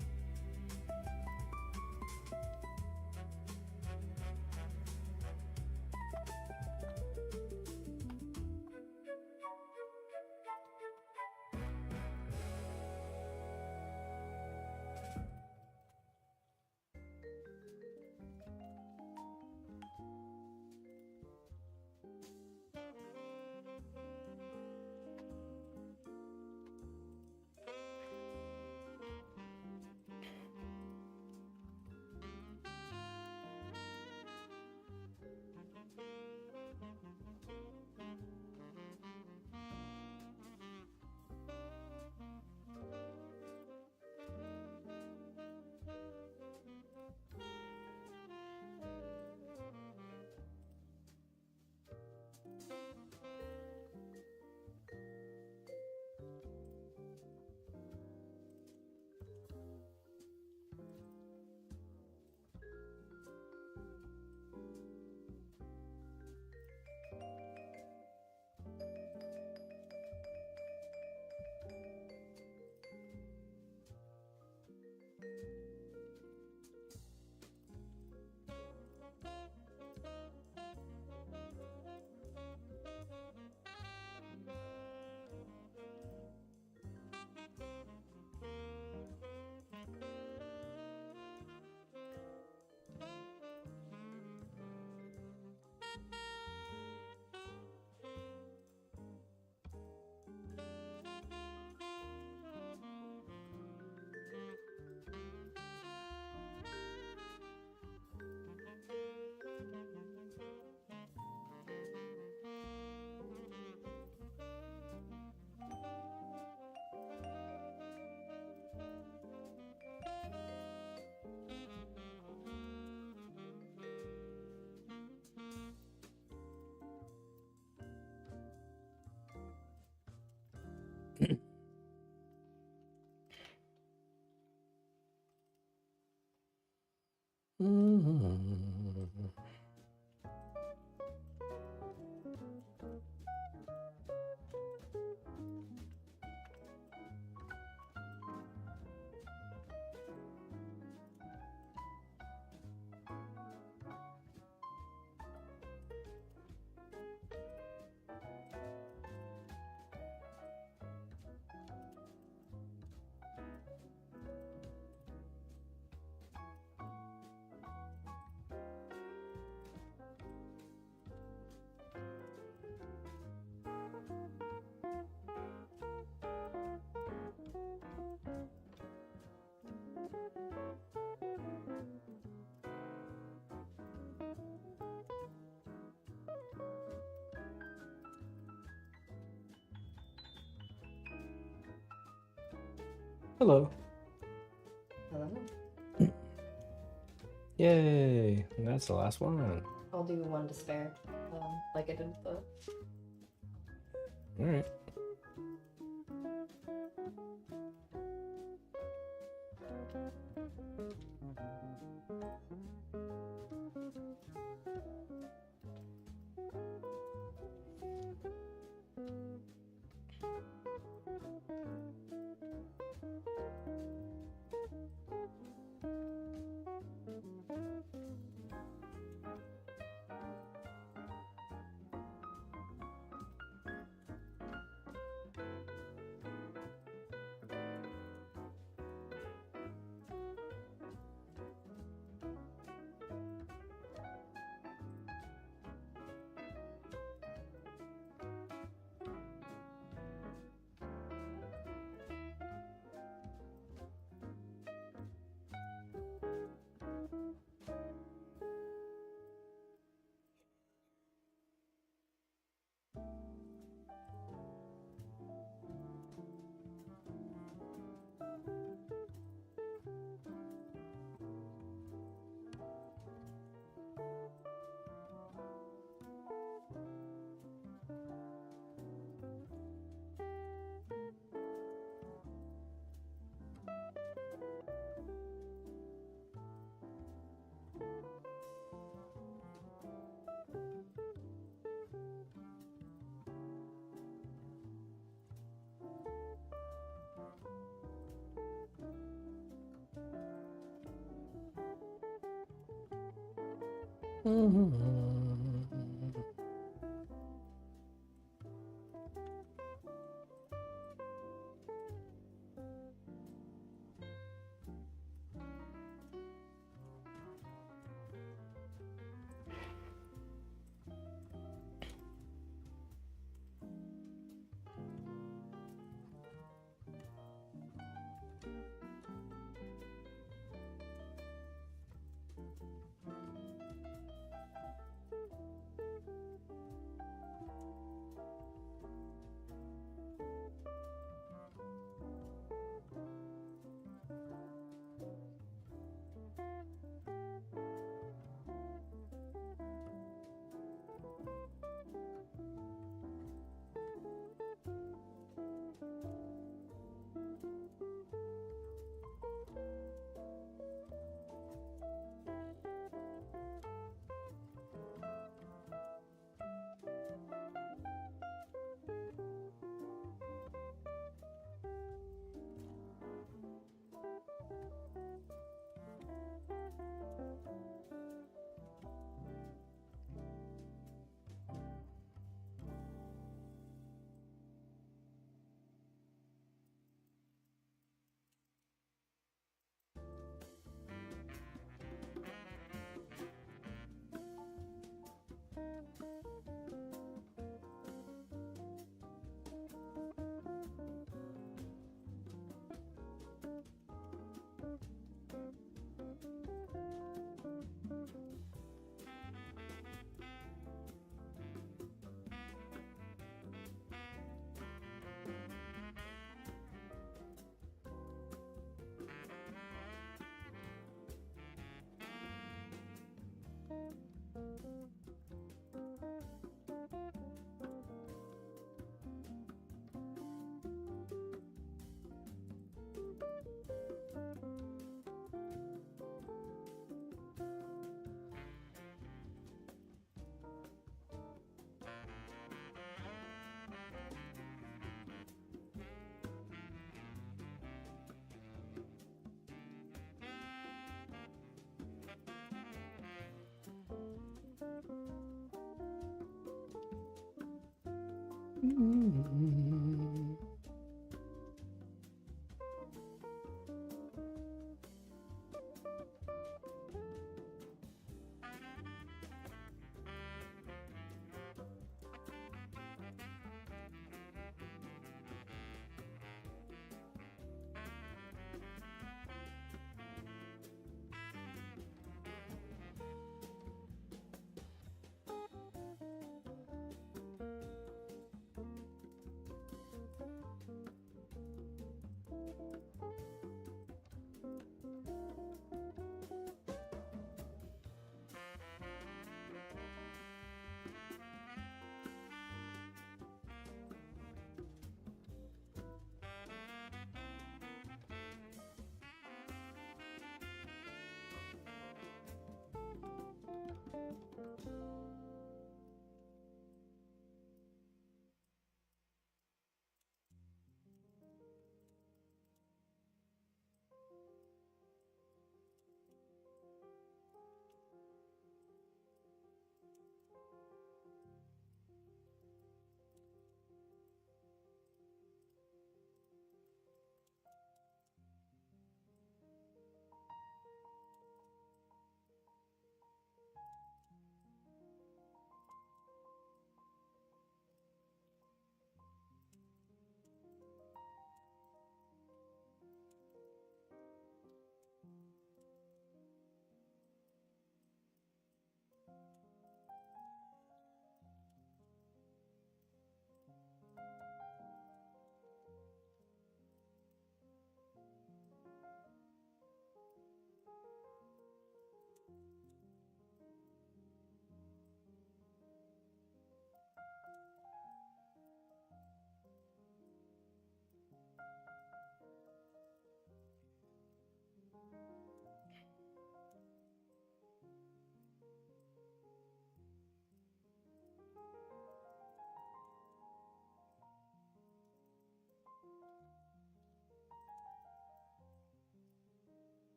Hello. Hello. Yay! And that's the last one. I'll do one to spare, like I did with the. All right.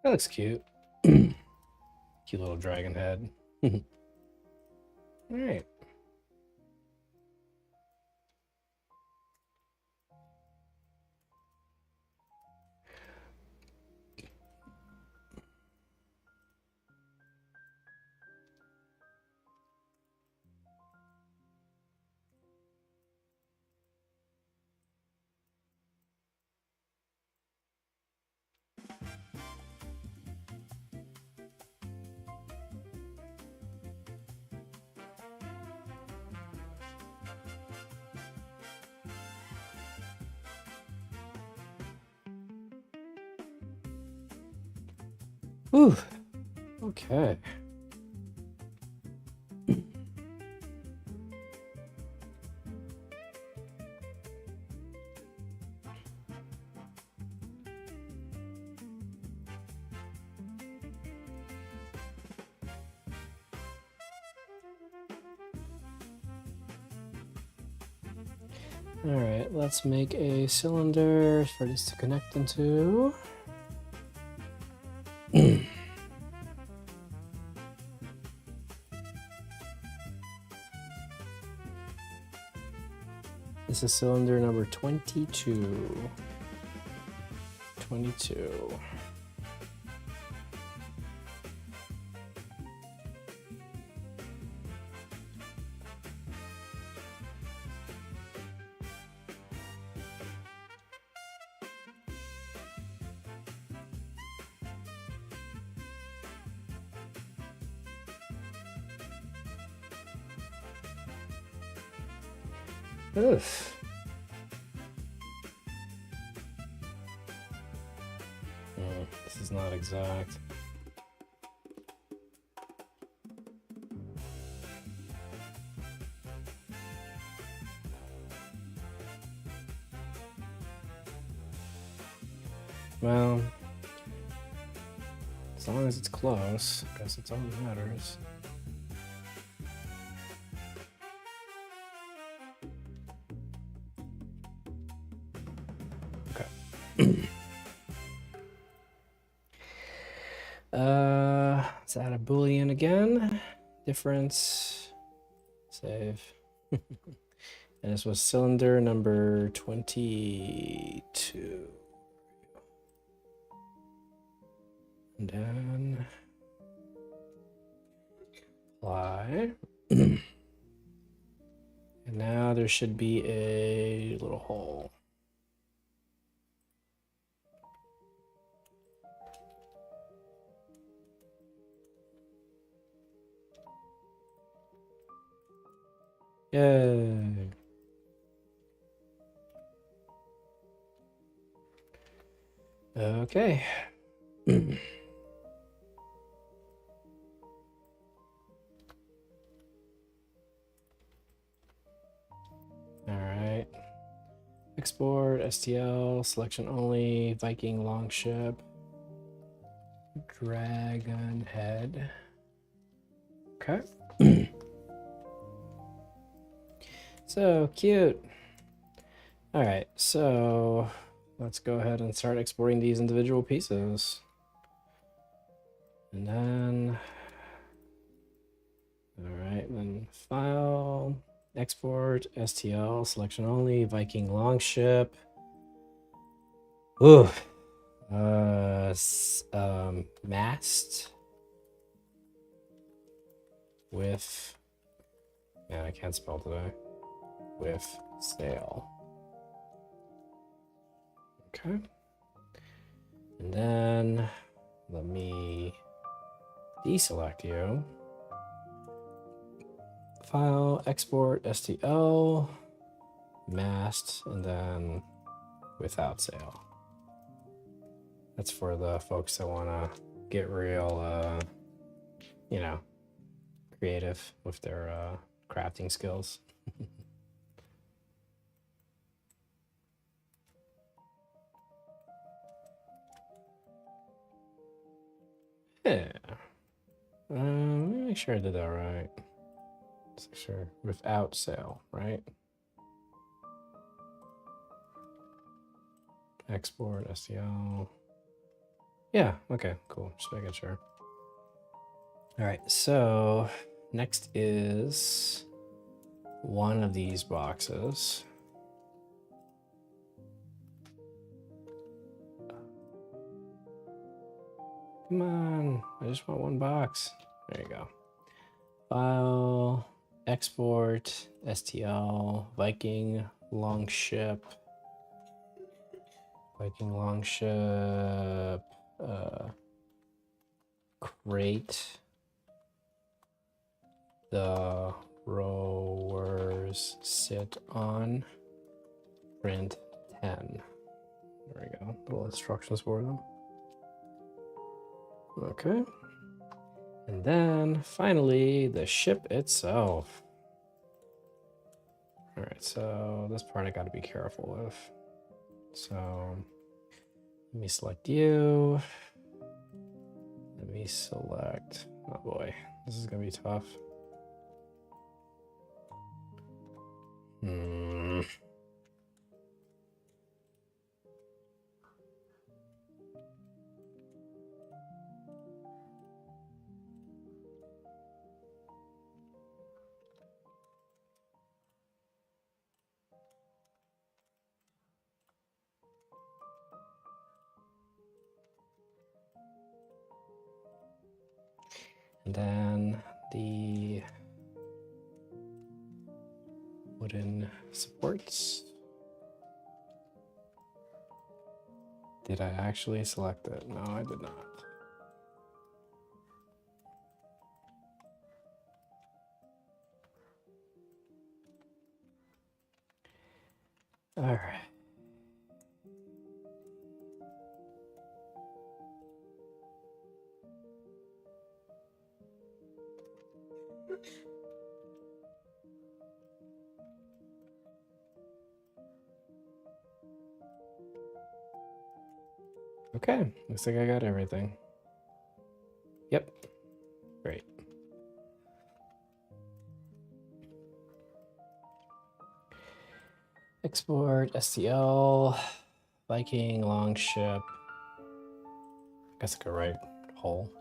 That looks cute. Cute little dragon head. All right. Whew. Okay. All right, let's make a cylinder for this to connect into. This is cylinder number 22. 22. Oof. This is not exact. Well, as long as it's close, I guess it's all that matters. Let's add a boolean again. Difference. Save. And this was cylinder number 22. And then apply. And now there should be a little hole. Yay. Okay. All right. Export, STL, selection only, Viking longship, dragon head. Okay. So cute. All right, so let's go ahead and start exporting these individual pieces. And then, all right, then file, export, STL, selection only, Viking longship. Ooh, mast with, man, I can't spell today, with sail. Okay. And then let me deselect you. File, export, STL, mast, and then without sail. That's for the folks that want to get real, you know, creative with their crafting skills. Yeah. Let me make sure I did that right. Let's make sure without sail, right? Export, STL. Yeah, okay, cool. Just making sure. All right, so next is one of these boxes. Come on, I just want one box. There you go. File, export, STL, Viking longship, Viking longship, crate, the rowers sit on, print 10. There we go, little instructions for them. Okay. And then finally, the ship itself. All right, so this part I got to be careful with. So let me select you. Let me select, oh boy, this is gonna be tough. And then the wooden supports. Did I actually select it? No, I did not. All right. Okay, looks like I got everything. Yep, great. Export, STL, Viking, longship. I guess I could write hull.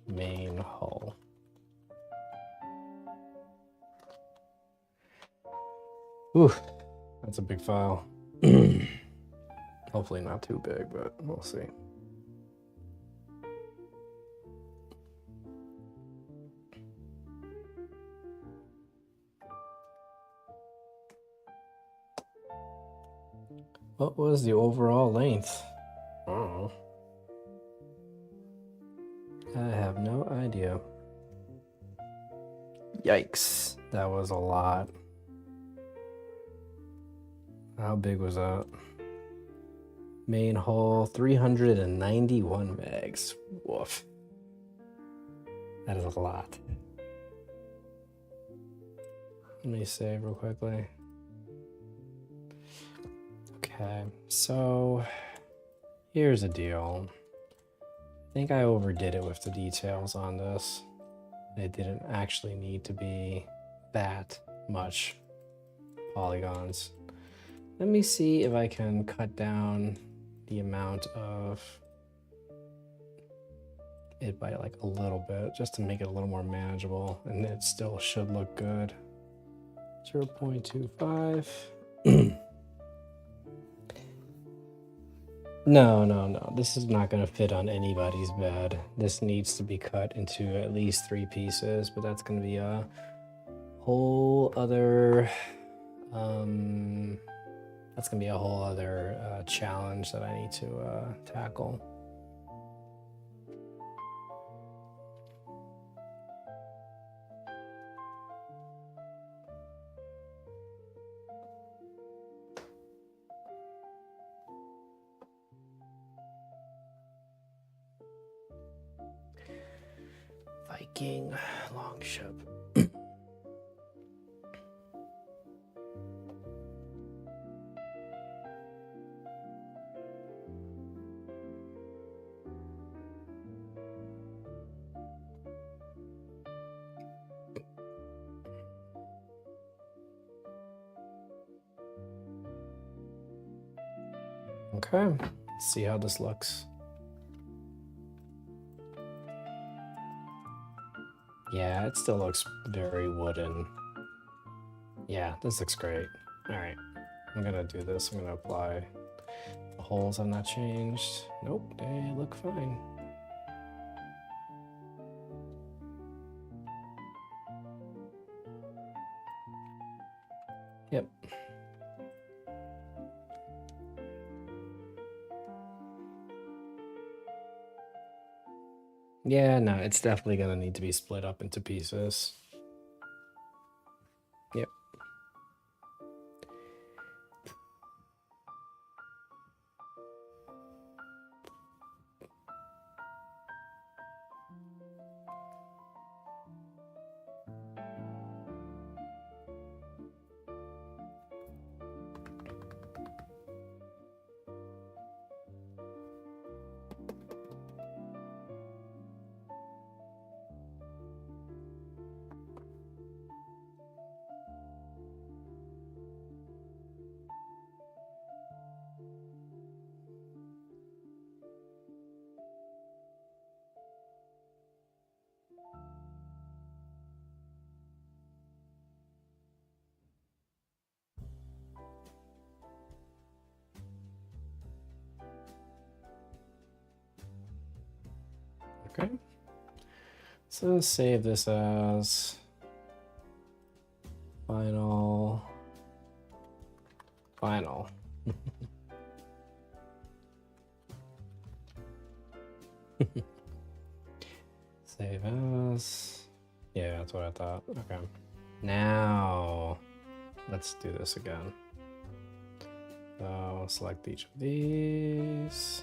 Main hull. Ooh, that's a big file. Hopefully not too big, but we'll see. What was the overall length? Oh, I have no idea. Yikes, that was a lot. How big was that? Main hull, 391 megs. Woof. That is a lot. Let me save real quickly. Okay, so here's the deal. I think I overdid it with the details on this. It didn't actually need to be that much polygons. Let me see if I can cut down the amount of it by like a little bit, just to make it a little more manageable, and it still should look good. 0.25. No. This is not going to fit on anybody's bed. This needs to be cut into at least 3 pieces, but that's going to be a whole other challenge that I need to tackle. Viking longship. Okay, let's see how this looks. Yeah, it still looks very wooden. Yeah, this looks great. All right, I'm gonna do this. I'm gonna apply the holes. Have not changed. Nope, they look fine. Yep. Yeah, no, it's definitely gonna need to be split up into pieces. Yep. Okay. So save this as final. Save as. Yeah, that's what I thought. Okay. Now, let's do this again. So select each of these.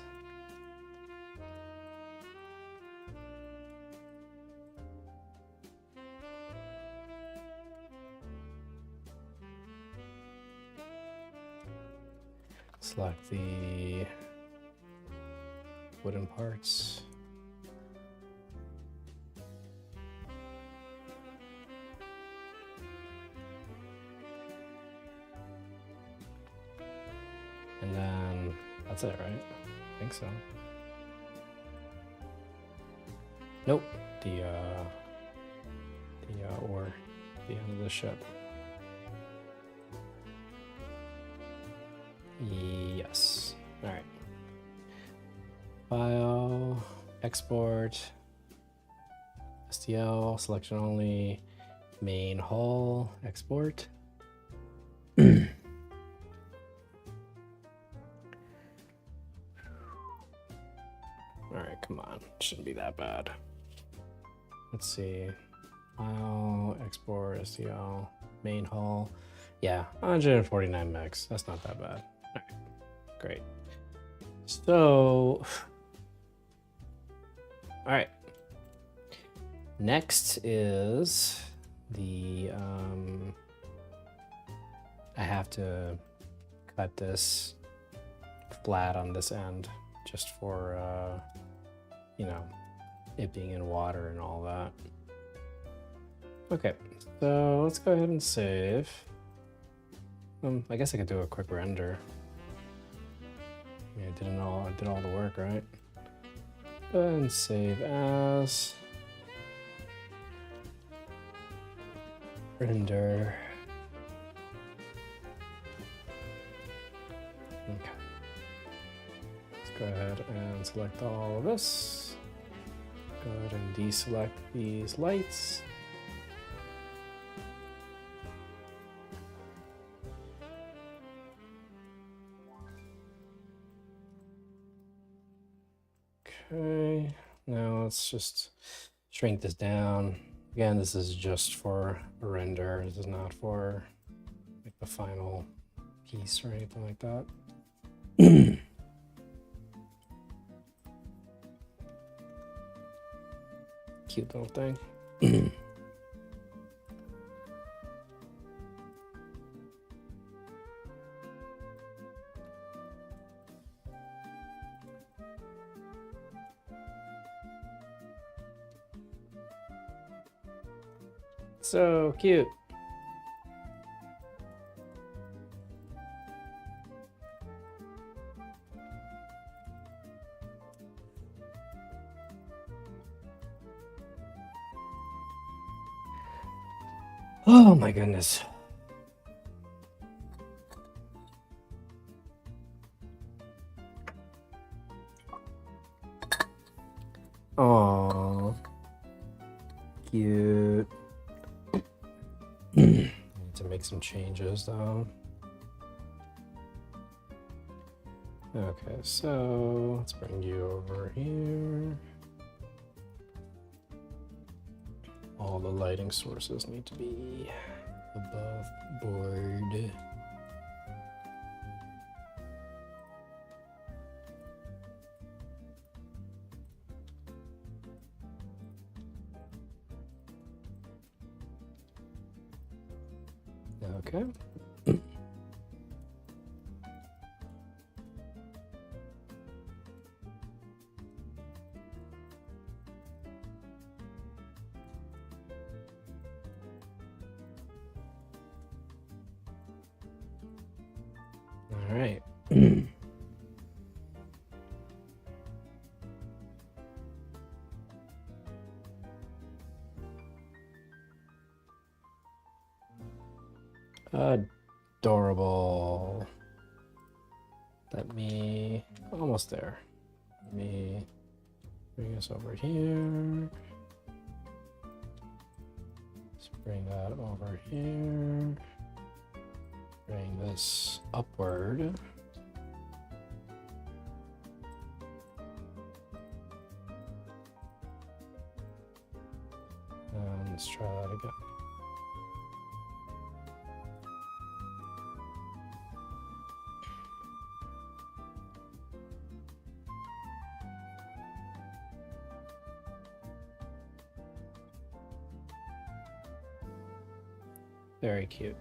Select the wooden parts. And then that's it, right? I think so. Nope. The or the end of the ship. Yes. All right. File, export, STL, selection only, main hull, export. All right, come on. Shouldn't be that bad. Let's see. File, export, STL, main hull. Yeah, 149 megs. That's not that bad. All right, great. So, all right. Next is the, I have to cut this flat on this end just for, you know, it being in water and all that. Okay, so let's go ahead and save. I guess I could do a quick render. I did all the work, right? Go ahead and save as. Render. Okay. Let's go ahead and select all of this. Go ahead and deselect these lights. Okay, now let's just shrink this down. Again, this is just for a render. This is not for like the final piece or anything like that. Cute little thing. So cute. Oh my goodness. Oh, cute. Need to make some changes though. Okay, so let's bring you over here. All the lighting sources need to be above board. Okay. All right. Adorable. Let me, almost there. Let me bring us over here. Let's bring that over here. Bring this upward. And let's try that again. Very cute.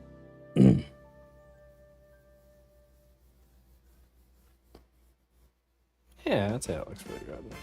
Yeah, I'd say that looks pretty good.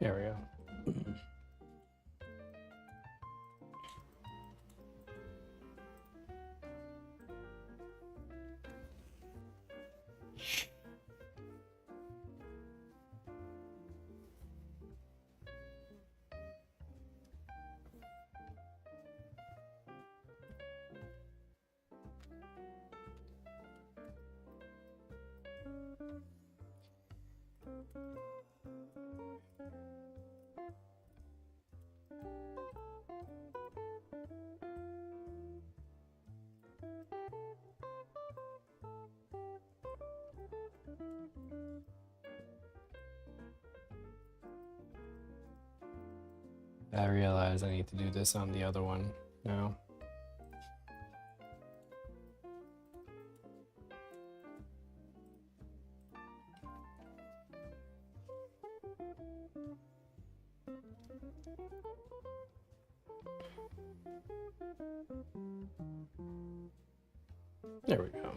There we go. I realize I need to do this on the other one now. There we go.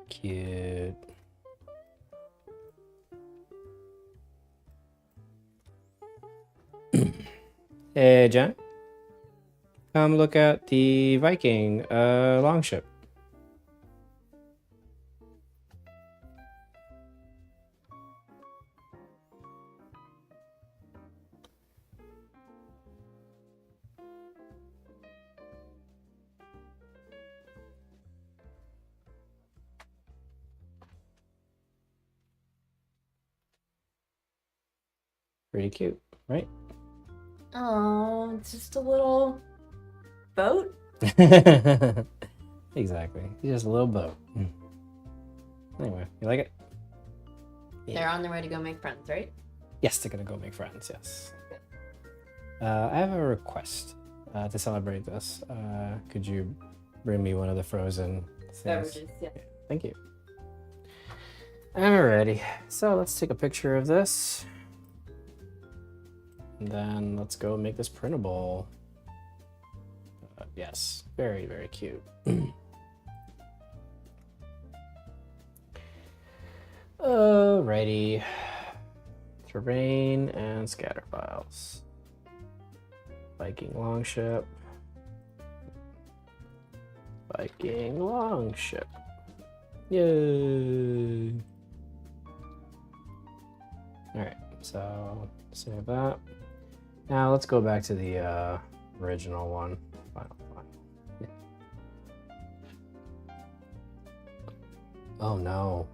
Cute. Hey, Jen. Come look at the Viking longship. Pretty cute, right? Oh, it's just a little boat. Exactly. Just a little boat. Anyway, you like it? Yeah. They're on their way to go make friends, right? Yes, they're gonna go make friends. Yes. I have a request to celebrate this. Could you bring me one of the frozen things? Beverages, yeah. Thank you. Alrighty, so let's take a picture of this. And then let's go make this printable. Yes, very, very cute. Alrighty. Terrain and scatter files. Viking longship. Viking longship. Yay! Alright, so save that. Now let's go back to the original one. Yeah. Oh no.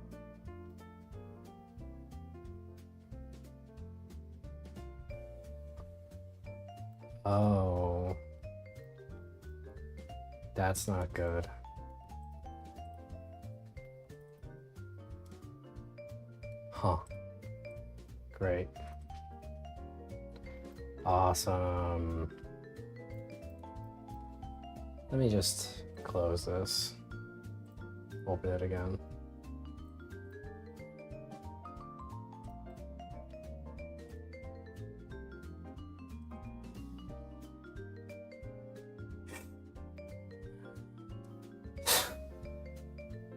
Oh. That's not good. Huh. Great. Awesome. Let me just close this. Open it again.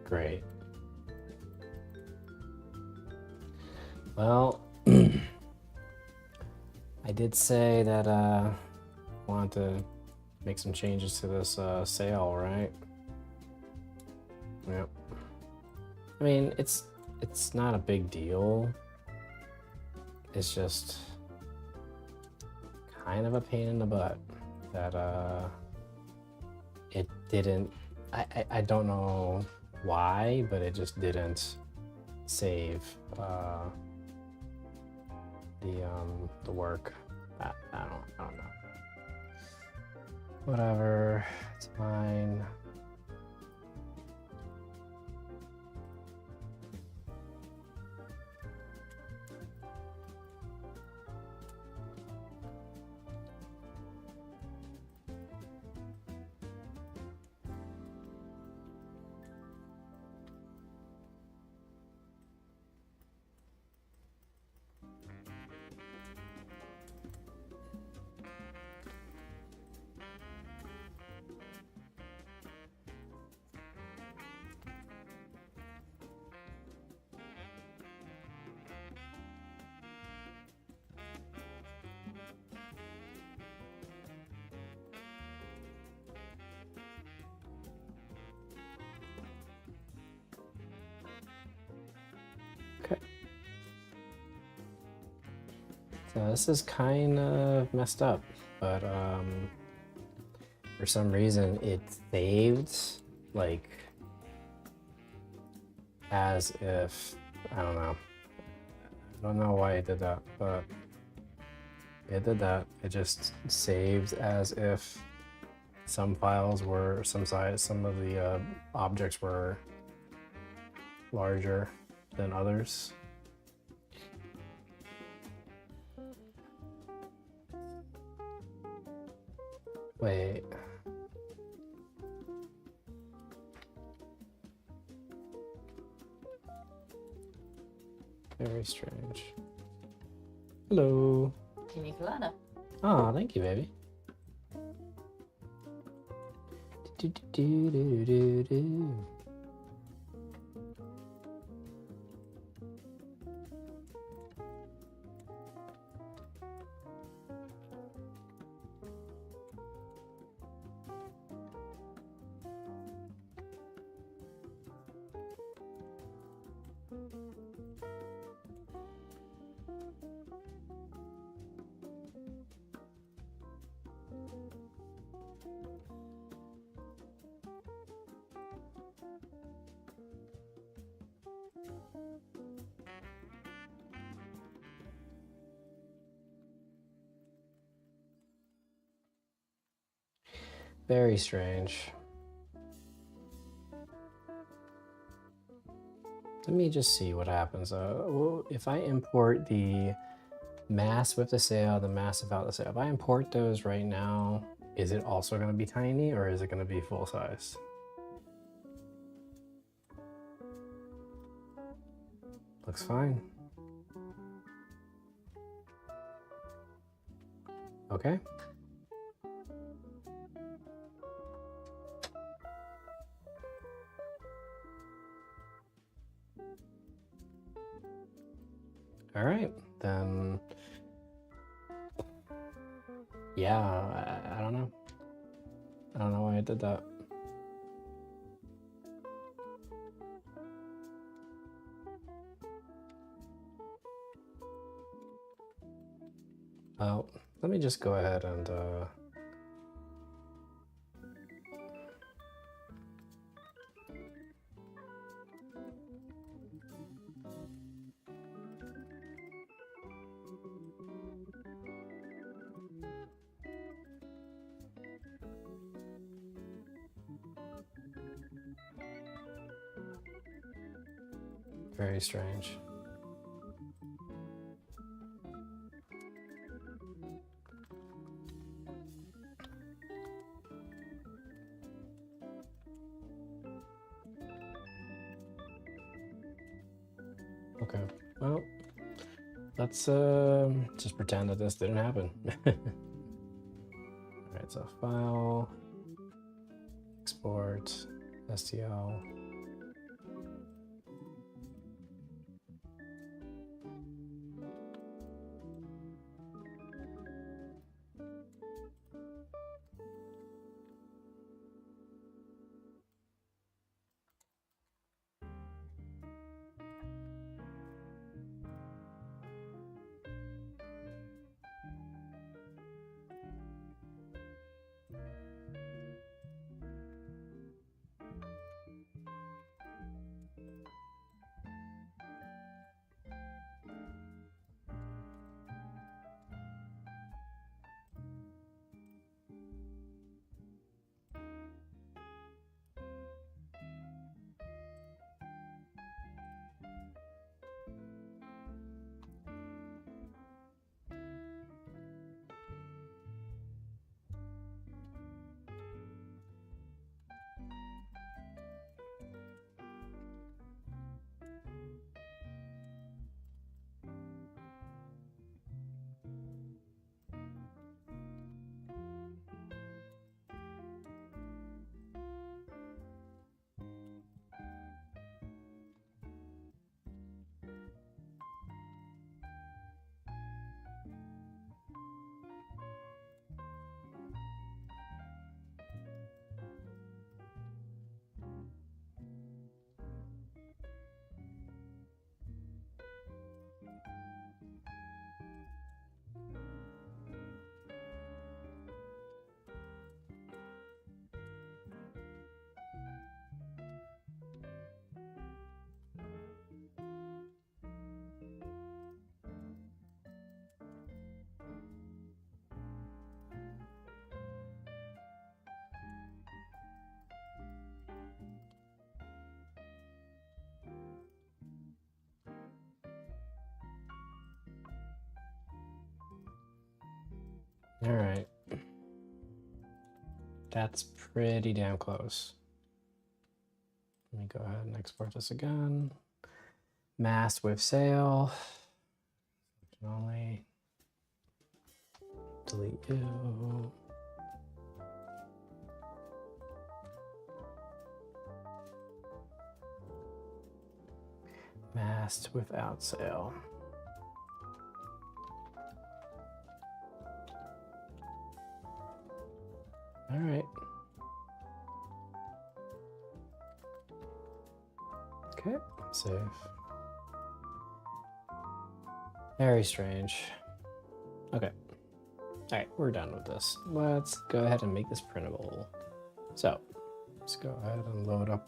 Great. Well, I did say that I wanted to make some changes to this sail, right? Yeah. I mean, it's not a big deal. It's just kind of a pain in the butt that it didn't. I don't know why, but it just didn't save the work. I don't know. Whatever, it's fine. Okay. So this is kind of messed up, but for some reason it saved like as if, I don't know. I don't know why it did that, but it did that. It just saved as if some files were some size, some of the objects were larger than others. Wait. Very strange. Hello. Pina colada. Oh, thank you, baby. Do, do, do, do, do. Very strange. Let me just see what happens. Well, if I import the mass with the sale, the mass without the sale, if I import those right now, is it also going to be tiny or is it going to be full size? Looks fine. Okay. All right, then. Yeah, I don't know. I don't know why I did that. Well, let me just go ahead and very strange. Okay, well, let's just pretend that this didn't happen. All right, so file, export, STL. All right. That's pretty damn close. Let me go ahead and export this again. Mast with sail. Only delete you. Mast without sail. All right. Okay, save. Very strange. Okay. All right, we're done with this. Let's go ahead and make this printable. So, let's go ahead and load up.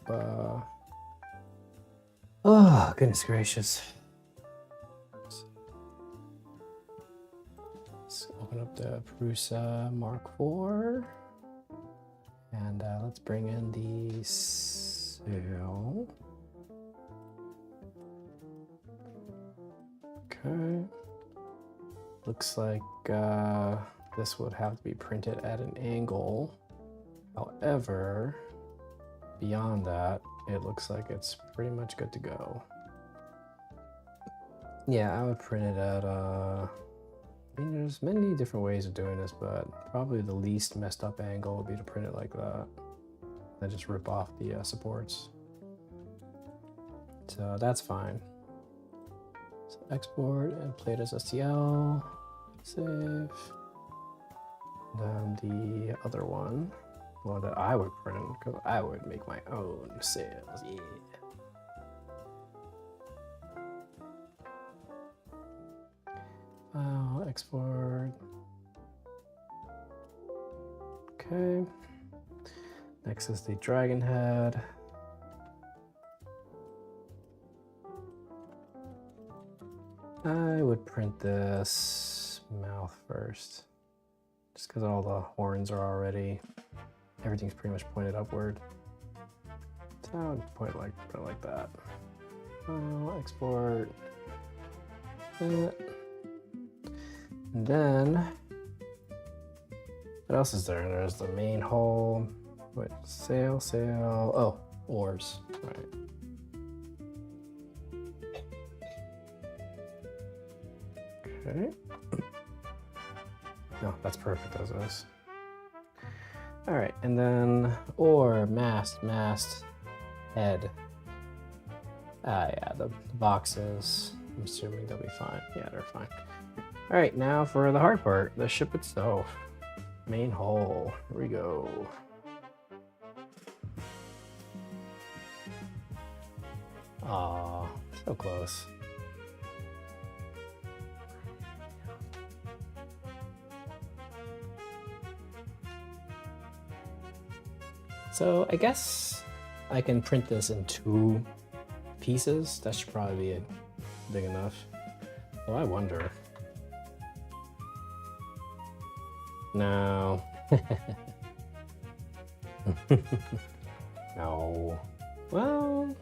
Oh, goodness gracious. Let's open up the Prusa Mark IV. And let's bring in the sail. Okay. Looks like this would have to be printed at an angle. However, beyond that, it looks like it's pretty much good to go. Yeah, I would print it at, I mean, there's many different ways of doing this, but probably the least messed up angle would be to print it like that. Then just rip off the supports. So that's fine. So export and plate as STL, save. Then the other one, the one that I would print, because I would make my own sails, yeah. File, export. Okay. Next is the dragon head. I would print this mouth first, just because all the horns are already, everything's pretty much pointed upward. So I would print it like that. Export. And then, what else is there? There's the main hull. Wait, sail. Oh, oars. Right. Okay. No, that's perfect as is. All right, and then oar, mast, head. Yeah, the boxes. I'm assuming they'll be fine. Yeah, they're fine. All right, now for the hard part, the ship itself. Main hull. Here we go. Aw, so close. So I guess I can print this in 2 pieces. That should probably be big enough. Oh, I wonder. No. No. Well,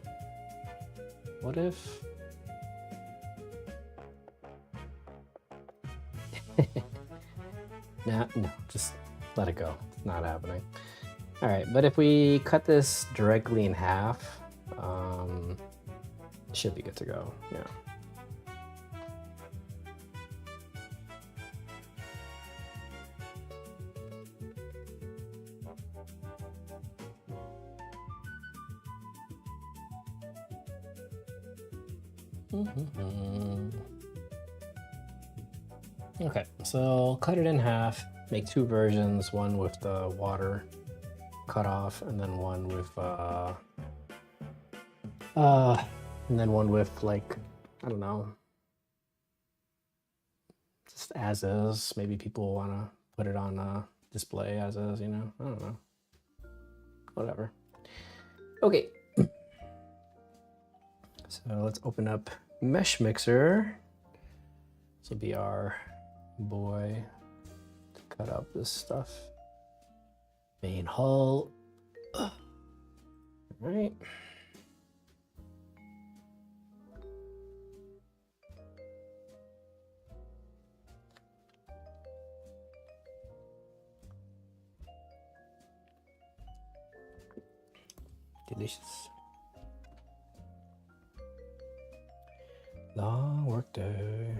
what if? No, just let it go. It's not happening. All right, but if we cut this directly in half, it should be good to go. Yeah. Okay, so cut it in half, make 2 versions, one with the water cut off, and then one with like, I don't know, just as is. Maybe people want to put it on a display as is, you know, I don't know, whatever. Okay, so let's open up Mesh Mixer. This will be our boy to cut out this stuff. Main hull. All right. Delicious. Long work day.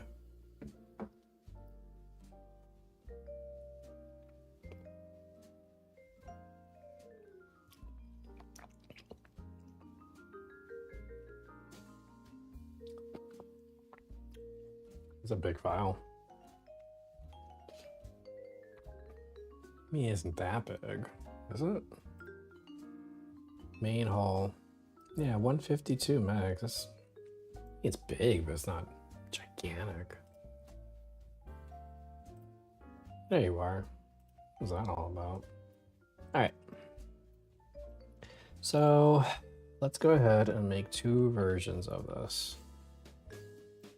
It's a big file. I mean, isn't that big, is it? Main hall. Yeah, 152 megs. It's big, but it's not gigantic. There you are. What's that all about? All right. So let's go ahead and make 2 versions of this.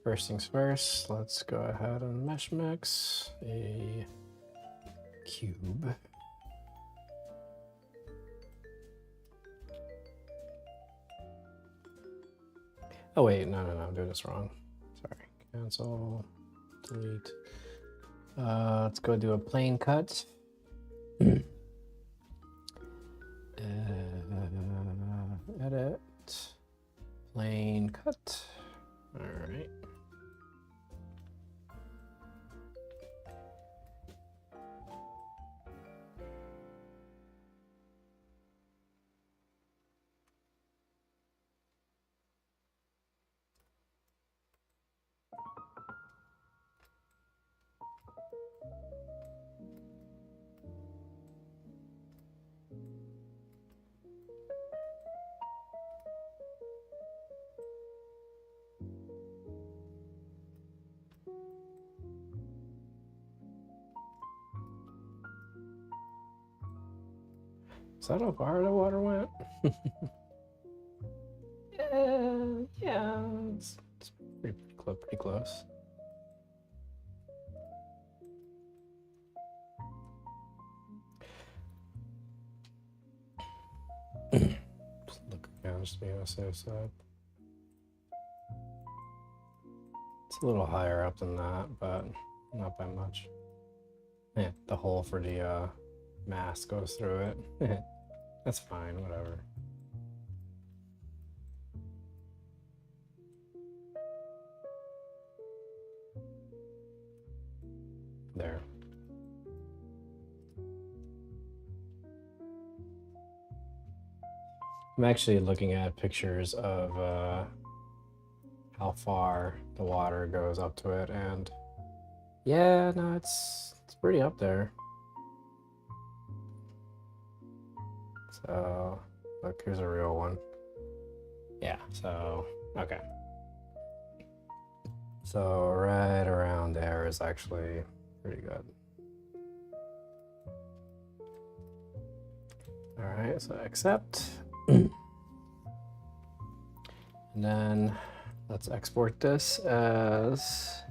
First things first, let's go ahead and mesh mix a cube. Oh wait, no, I'm doing this wrong. Sorry, cancel, delete. Let's go do a plane cut. Edit, plane cut. All right. Is that how far the water went? Yeah, it's pretty close. Just look again, just to be on the safe side. It's a little higher up than that, but not by much. Yeah, the hole for the mask goes through it. That's fine, whatever. There. I'm actually looking at pictures of how far the water goes up to it, and yeah, no, it's pretty up there. So look, here's a real one. Yeah, so okay. So right around there is actually pretty good. All right, so accept. And then let's export this as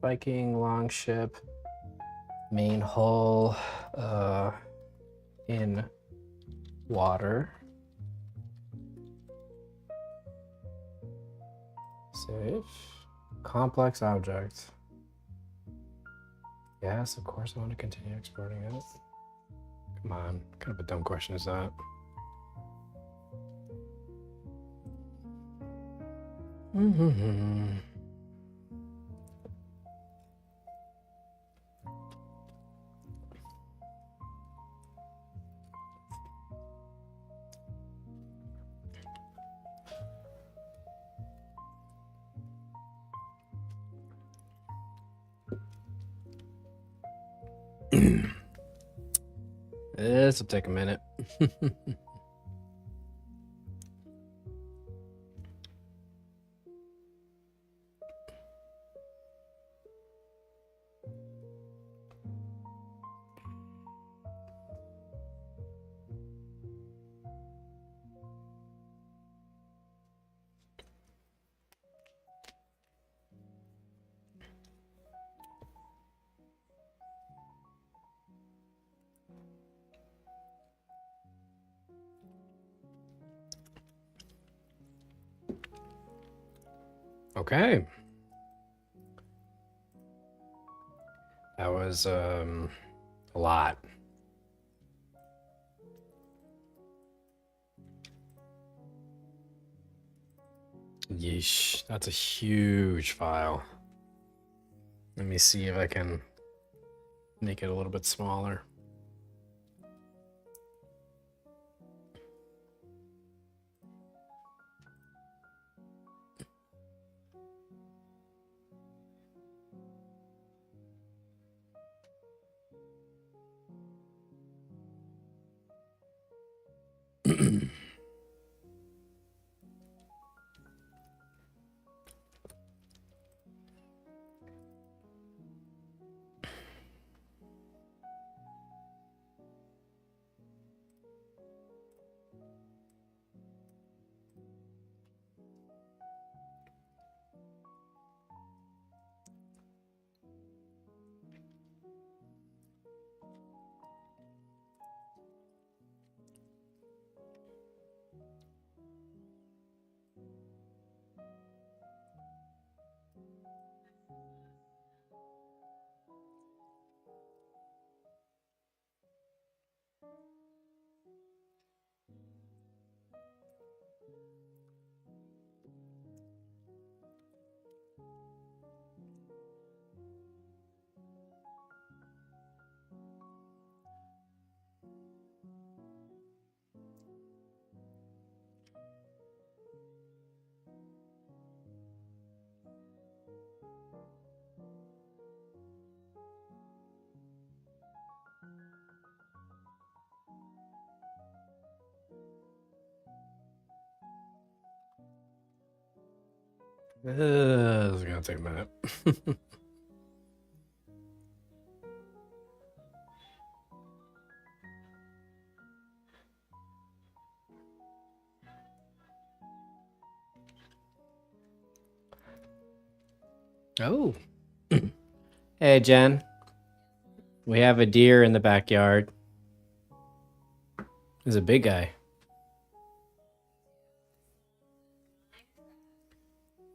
Viking longship main hull in water. Save. Complex object. Yes, of course I want to continue exporting it. Come on, what kind of a dumb question is that? This will take a minute. Okay. That was a lot. Yeesh, that's a huge file. Let me see if I can make it a little bit smaller. This is gonna take a minute. Oh. Hey, Jen. We have a deer in the backyard. He's a big guy.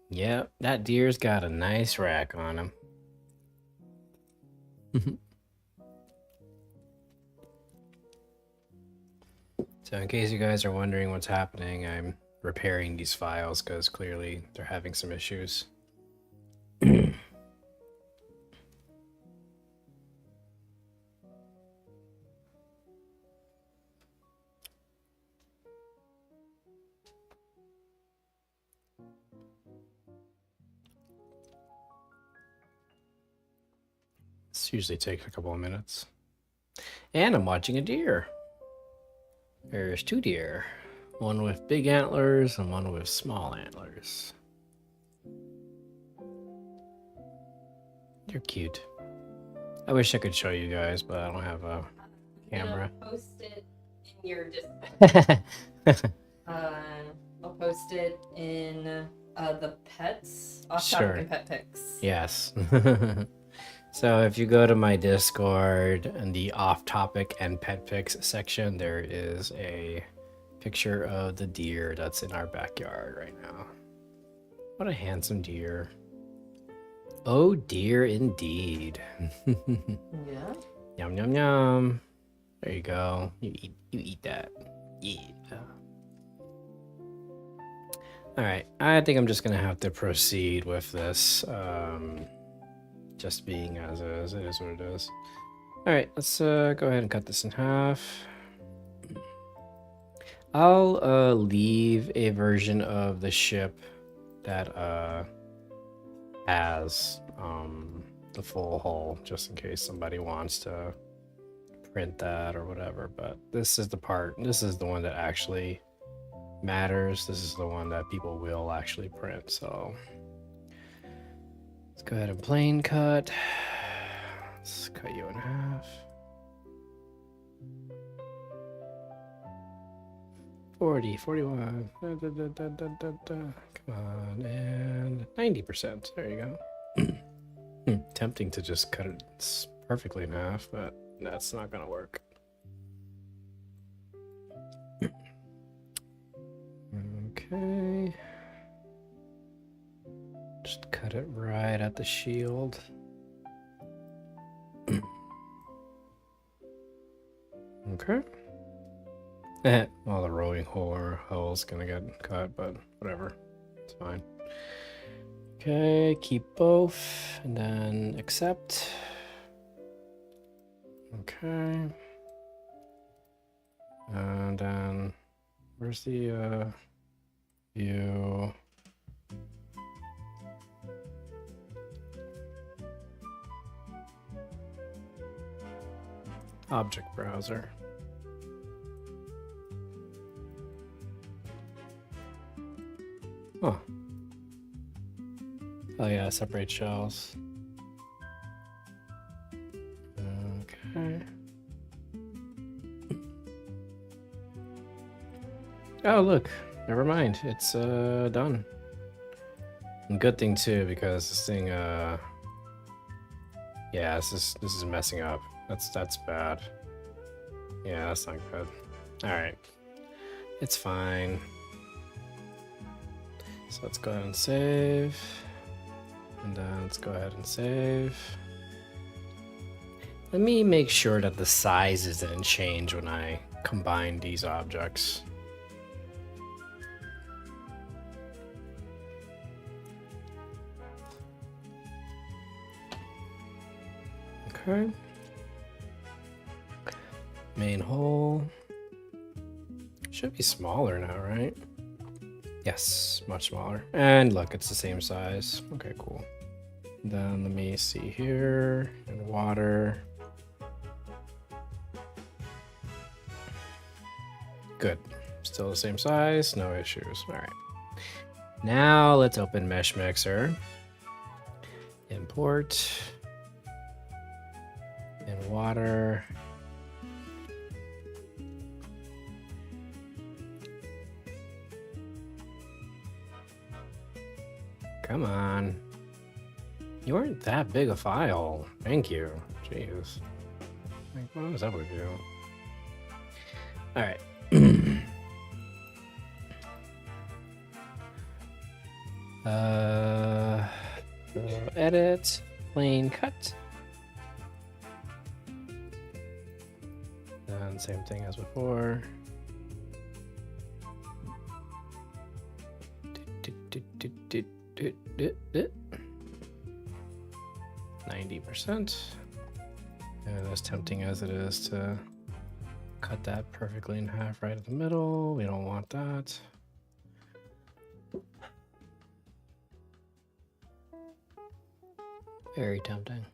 Yep, that deer's got a nice rack on him. So in case you guys are wondering what's happening, I'm repairing these files because clearly they're having some issues. This usually takes a couple of minutes. And I'm watching a deer. There's two deer. One with big antlers and one with small antlers. They're cute. I wish I could show you guys, but I don't have a camera. I'll post it in your Discord. I'll post it in the pets. Off-topic and pet pics. Yes. So if you go to my Discord and the off-topic and pet pics section, there is a picture of the deer that's in our backyard right now. What a handsome deer. Oh dear indeed. Yeah. Yum yum yum. There you go. You eat that. Yeah. Alright, I think I'm just gonna have to proceed with this. Just being as is. It is what it is. Alright, let's go ahead and cut this in half. I'll leave a version of the ship that has the full hull, just in case somebody wants to print that or whatever. But this is the one that actually matters. This is the one that people will actually print. So let's go ahead and plane cut. Let's cut you in half. 40, 41. Come on, and 90%. There you go. Tempting to just cut it perfectly in half, but that's not gonna work. Okay. Just cut it right at the shield. Okay. Well, the rolling hole's gonna get cut, but whatever. It's fine. Okay, keep both, and then accept. Okay. And then, where's the view? Object browser. Oh. Oh yeah, separate shells. Okay. Oh look, never mind. It's done. And good thing too, because this thing yeah, this is messing up. That's bad. Yeah, that's not good. Alright. It's fine. So let's go ahead and save. And then let's go ahead and save. Let me make sure that the sizes didn't change when I combine these objects. Okay. Main hole. Should be smaller now, right? Yes, much smaller. And look, it's the same size. Okay, cool. Then let me see here. And water. Good. Still the same size, no issues. All right. Now let's open Mesh Mixer. Import. And water. Come on. You weren't that big a file. Thank you. Jeez. Like, what was up with you? All right. Edit, plain cut. And same thing as before. 90%. And as tempting as it is to cut that perfectly in half right in the middle, we don't want that. Very tempting.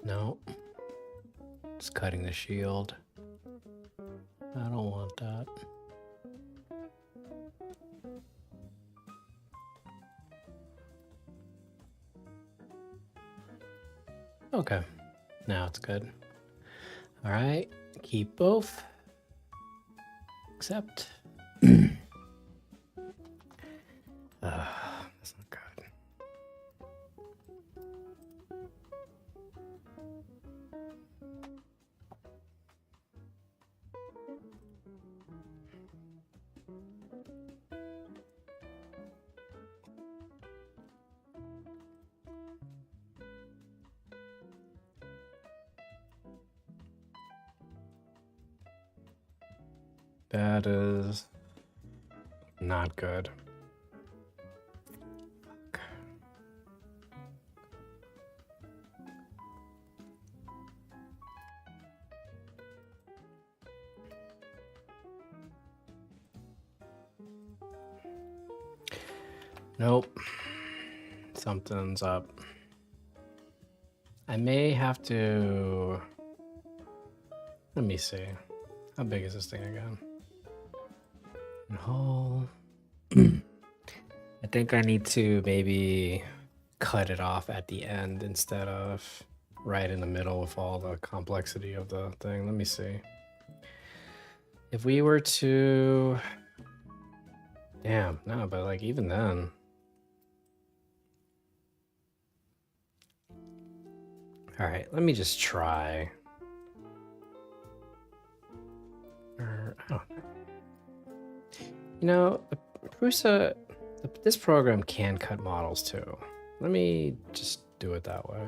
No. It's cutting the shield. I don't want that. Okay, now it's good. All right, keep both. Accept. That's not good. That is not good. Fuck. Nope. Something's up. I may have to... Let me see. How big is this thing again? No. I think I need to maybe cut it off at the end instead of right in the middle with all the complexity of the thing. Let me see. If we were to... Damn, no, but like even then... All right, let me just try. Or, I don't know. You know, Prusa, this program can cut models too. Let me just do it that way.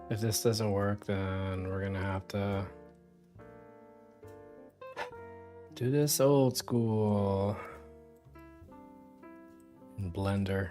If this doesn't work, then we're gonna have to do this old school in Blender.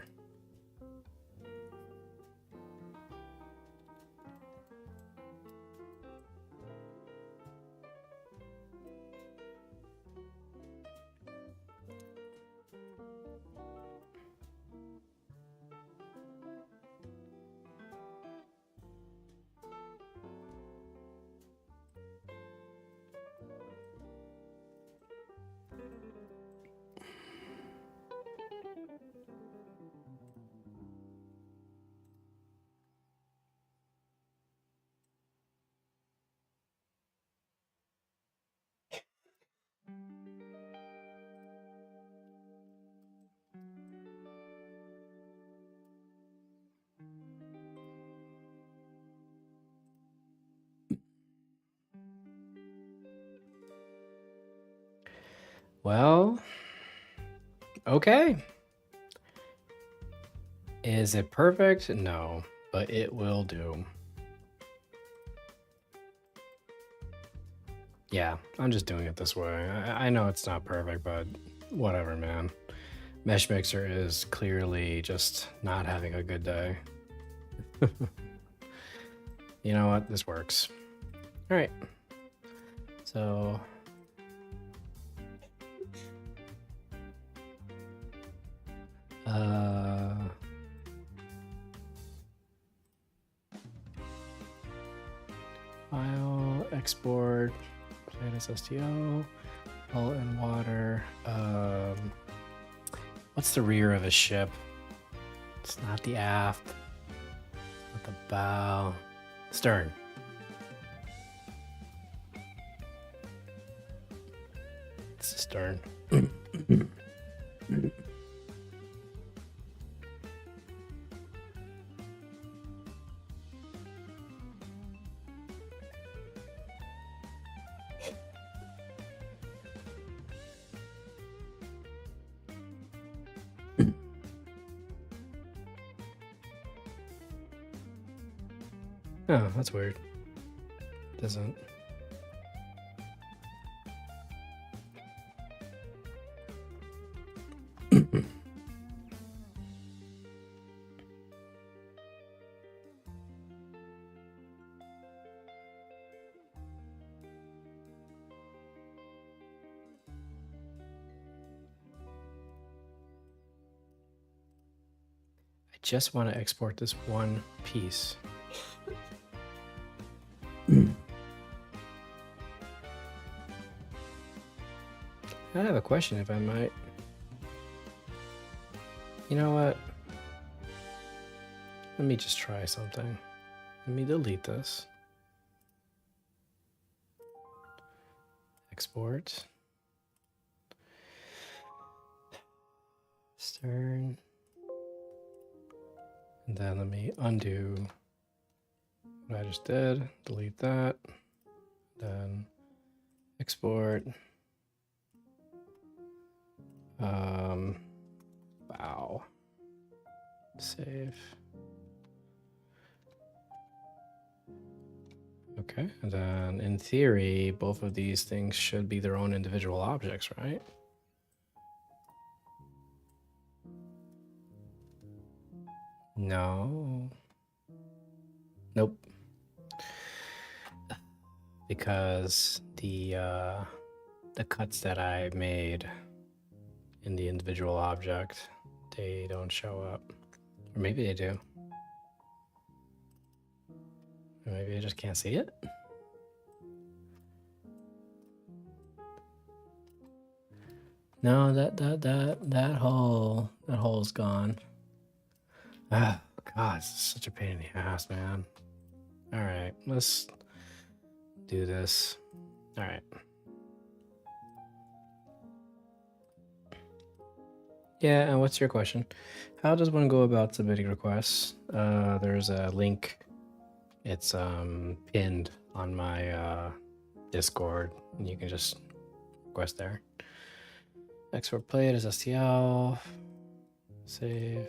Well, okay. Is it perfect? No, but it will do. Yeah, I'm just doing it this way. I know it's not perfect, but whatever, man. Mesh Mixer is clearly just not having a good day. You know what? This works. All right. So file, export, play it as STO, all in water. What's the rear of a ship? It's not the aft, not the bow, stern. It's the stern. Oh, that's weird. Doesn't. I just want to export this one piece. I have a question, if I might. You know what? Let me just try something. Let me delete this. Export. Stern. And then let me undo what I just did. Delete that. Then export. Wow. Save. Okay, and then in theory, both of these things should be their own individual objects, right? No. Nope. Because the cuts that I made in the individual object, they don't show up. Or maybe they do. Or maybe I just can't see it. No, that hole's gone. Ah, God, it's such a pain in the ass, man. All right, let's do this. All right. Yeah, and what's your question? How does one go about submitting requests? There's a link. It's pinned on my Discord, and you can just request there. Export play it as STL. Save.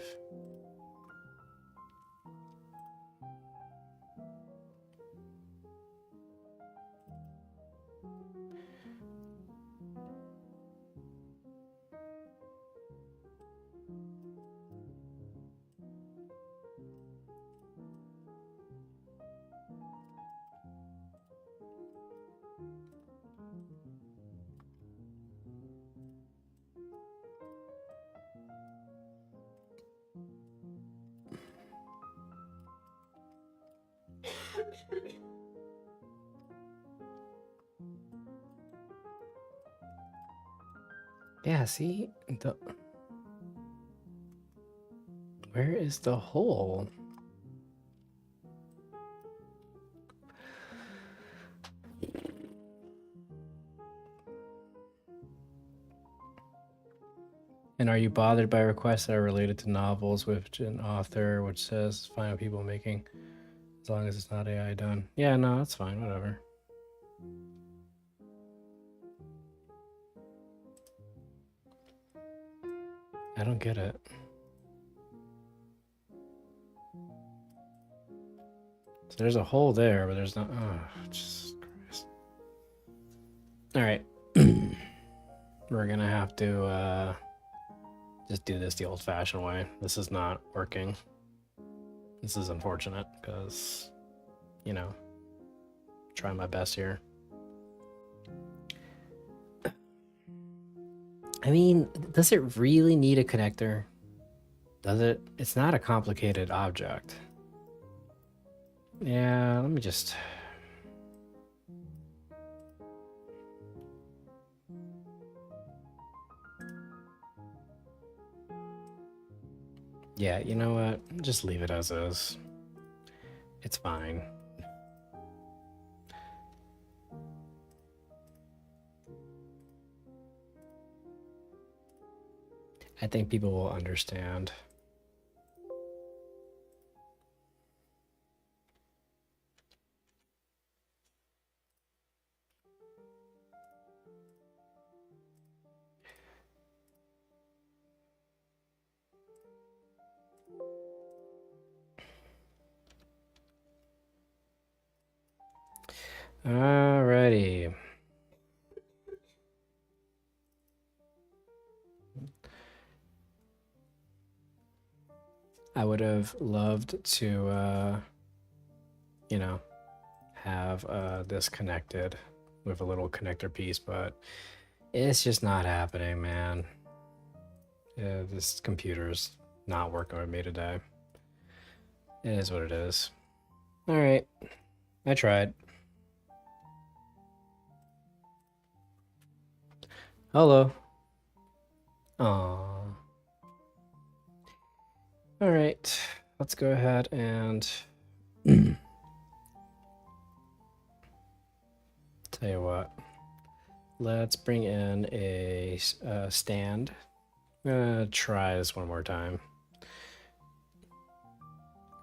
Yeah, see? Where is the hole? And are you bothered by requests that are related to novels with an author which says find people making, as long as it's not AI done? Yeah, no, that's fine, whatever. I don't get it. So there's a hole there, but there's not. Oh, Jesus Christ. All right. We're gonna have to just do this the old-fashioned way. This is not working. This is unfortunate because, you know, trying my best here. I mean, does it really need a connector? Does it? It's not a complicated object. Yeah, let me just... Yeah, you know what? Just leave it as is. It's fine. I think people will understand. Alrighty. I would have loved to, you know, have this connected with a little connector piece, but it's just not happening, man. Yeah, this computer's not working with me today. It is what it is. All right, I tried. Hello. Aww. All right, let's go ahead and tell you what. Let's bring in a stand. I'm gonna try this one more time.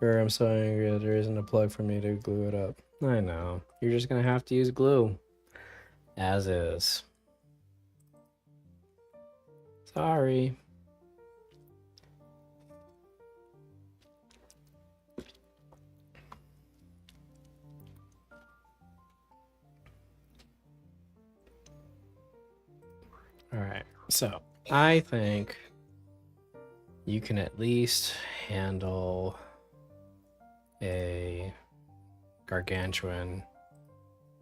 I'm so angry that there isn't a plug for me to glue it up. I know. You're just gonna have to use glue. As is. Sorry. All right, so I think you can at least handle a gargantuan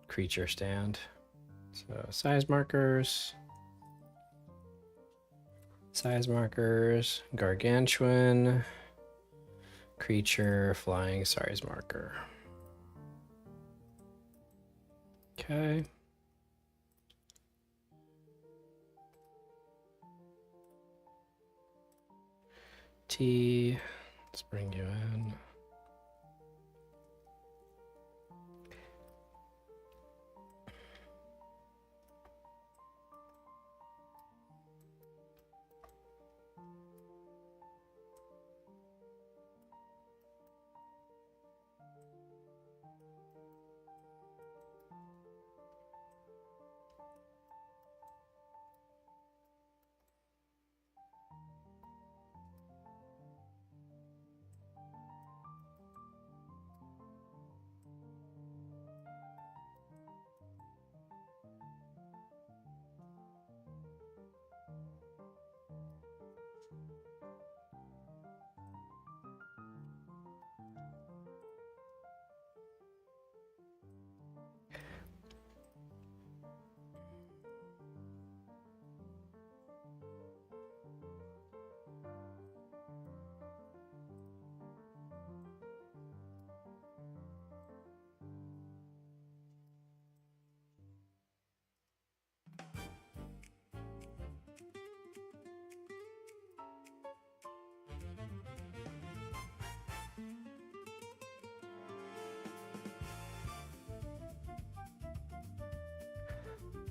creature stand. So size markers, gargantuan creature, flying size marker. Okay. T, let's bring you in.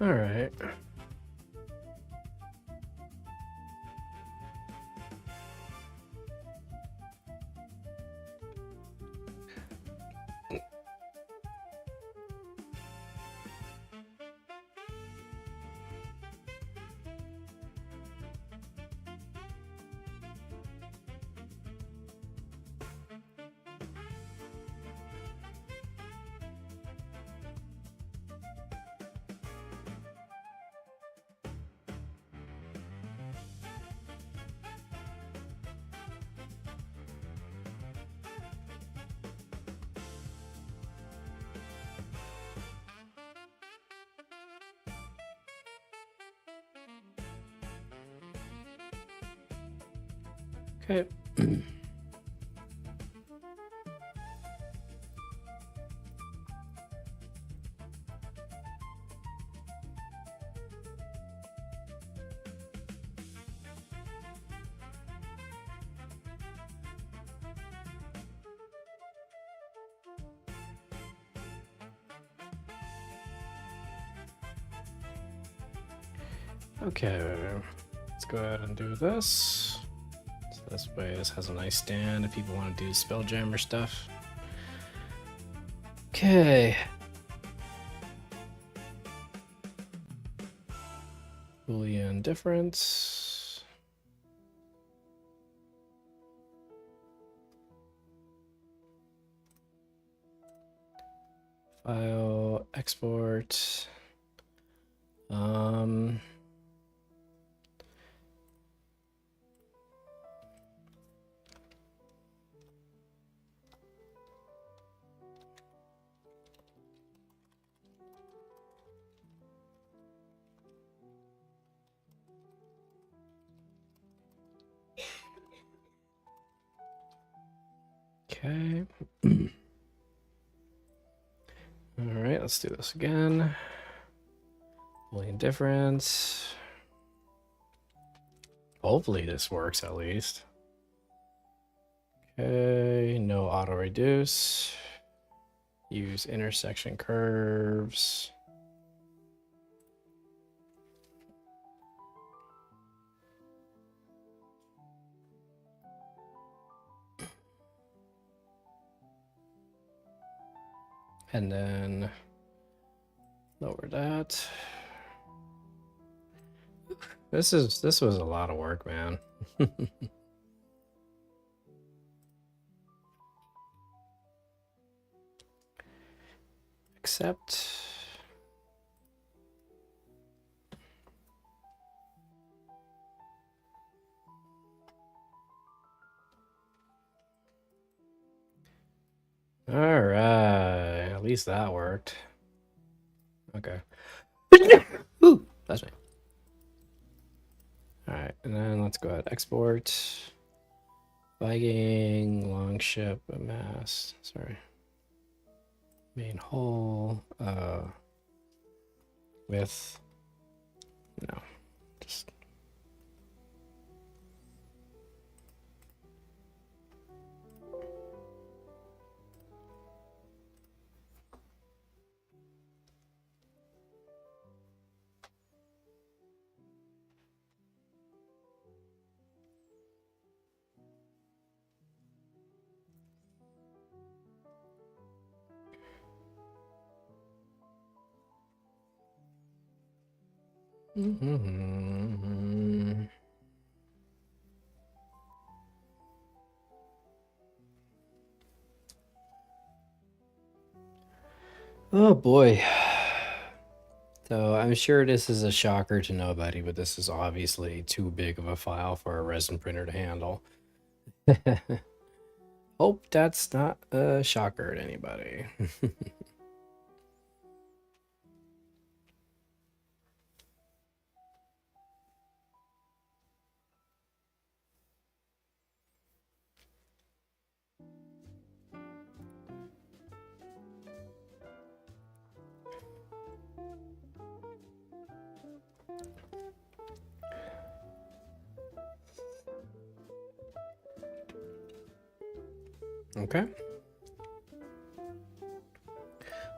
All right. Okay. Okay, let's go ahead and do this. So this way, this has a nice stand if people want to do Spelljammer stuff. Okay. Boolean difference. File export. Okay. All right, let's do this again. Boolean difference. Hopefully this works at least. Okay, no auto reduce. Use intersection curves. And then lower that. This was a lot of work, man. Accept. least that worked. Okay. Ooh, that's right. All right, and then let's go ahead export. Viking longship mass. Sorry. Main hull. With. No. Just. Oh boy. So I'm sure this is a shocker to nobody, but this is obviously too big of a file for a resin printer to handle. Hope that's not a shocker to anybody. Okay.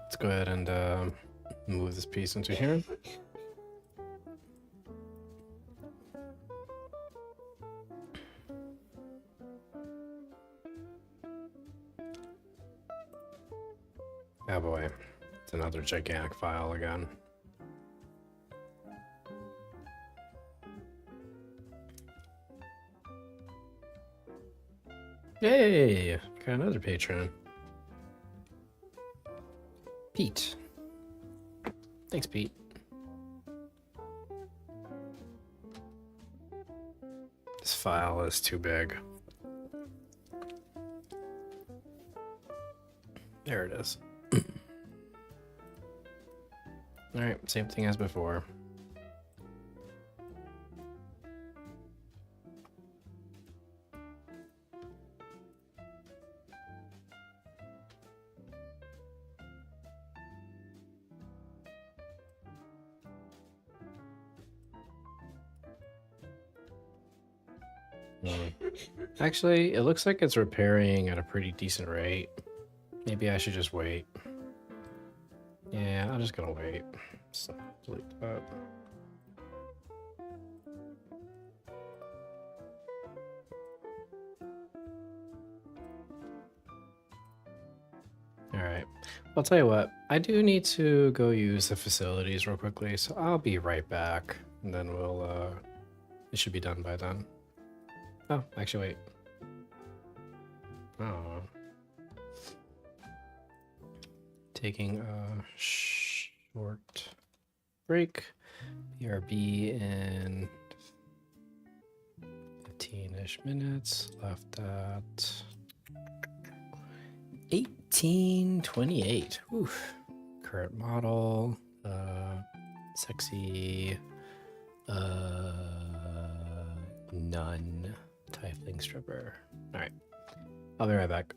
Let's go ahead and move this piece into here. Oh boy, it's another gigantic file again. Yay! Got another patron. Pete. Thanks, Pete. This file is too big. There it is. Alright, same thing as before. Actually, it looks like it's repairing at a pretty decent rate. Maybe I should just wait. Yeah, I'm just gonna wait. So, delete that. Alright. I'll tell you what, I do need to go use the facilities real quickly, so I'll be right back. And then we'll, it should be done by then. Oh, actually, wait. Oh. Taking a short break. BRB in 15-ish minutes. Left at 1828. Oof. Current model. Sexy. None. Tiefling stripper. All right. I'll be right back.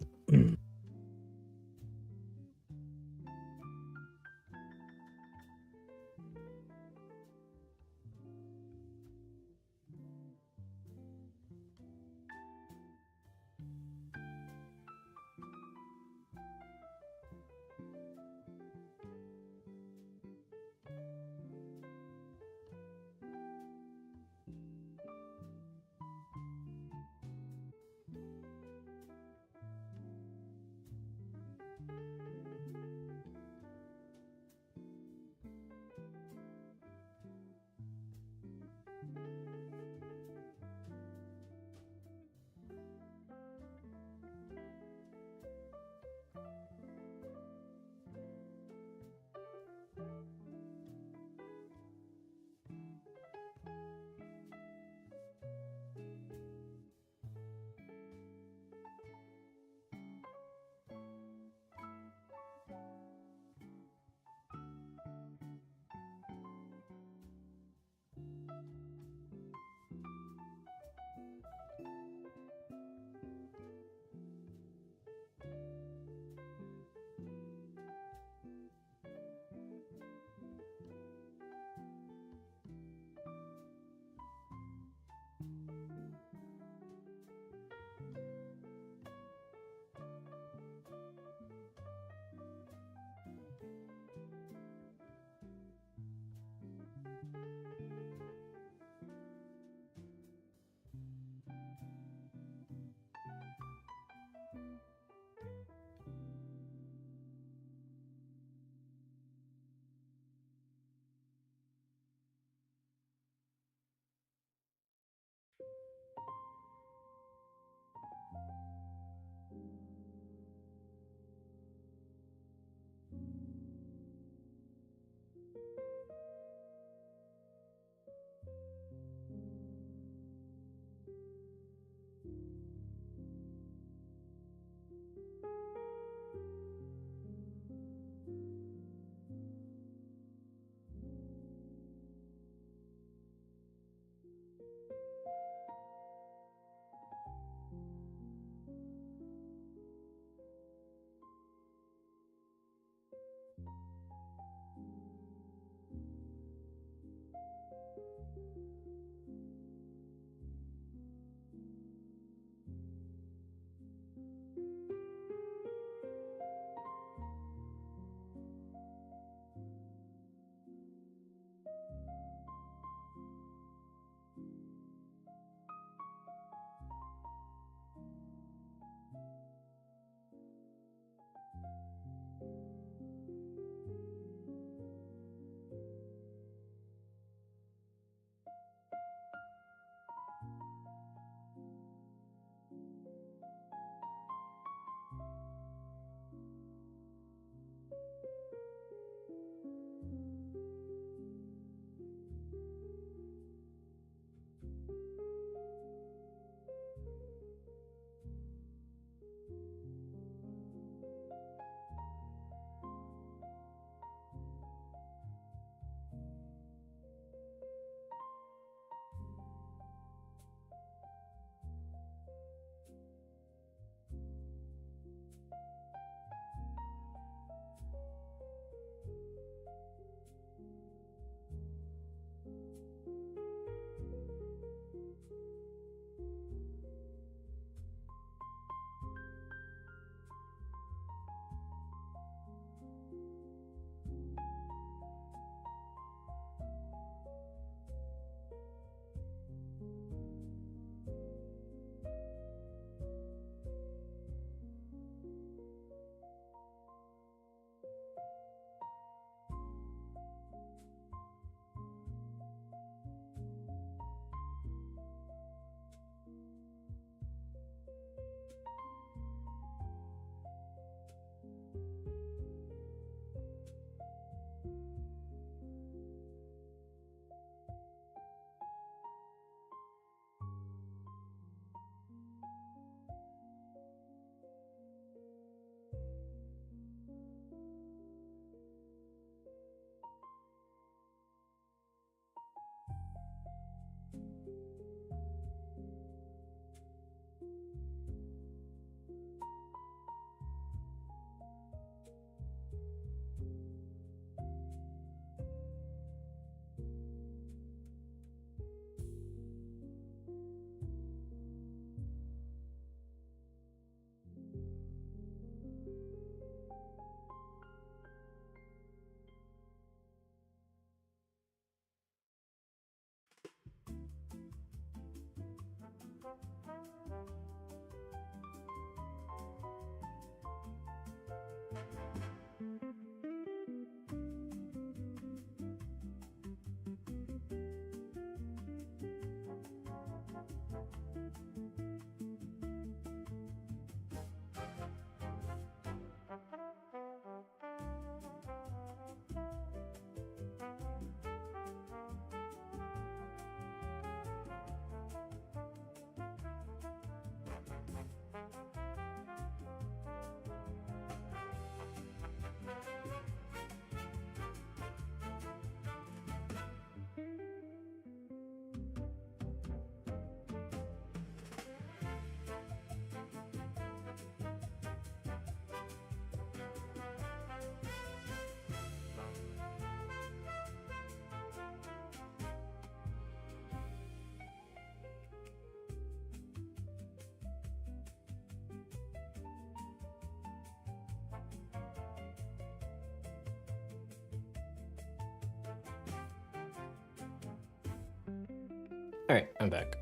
Alright, I'm back.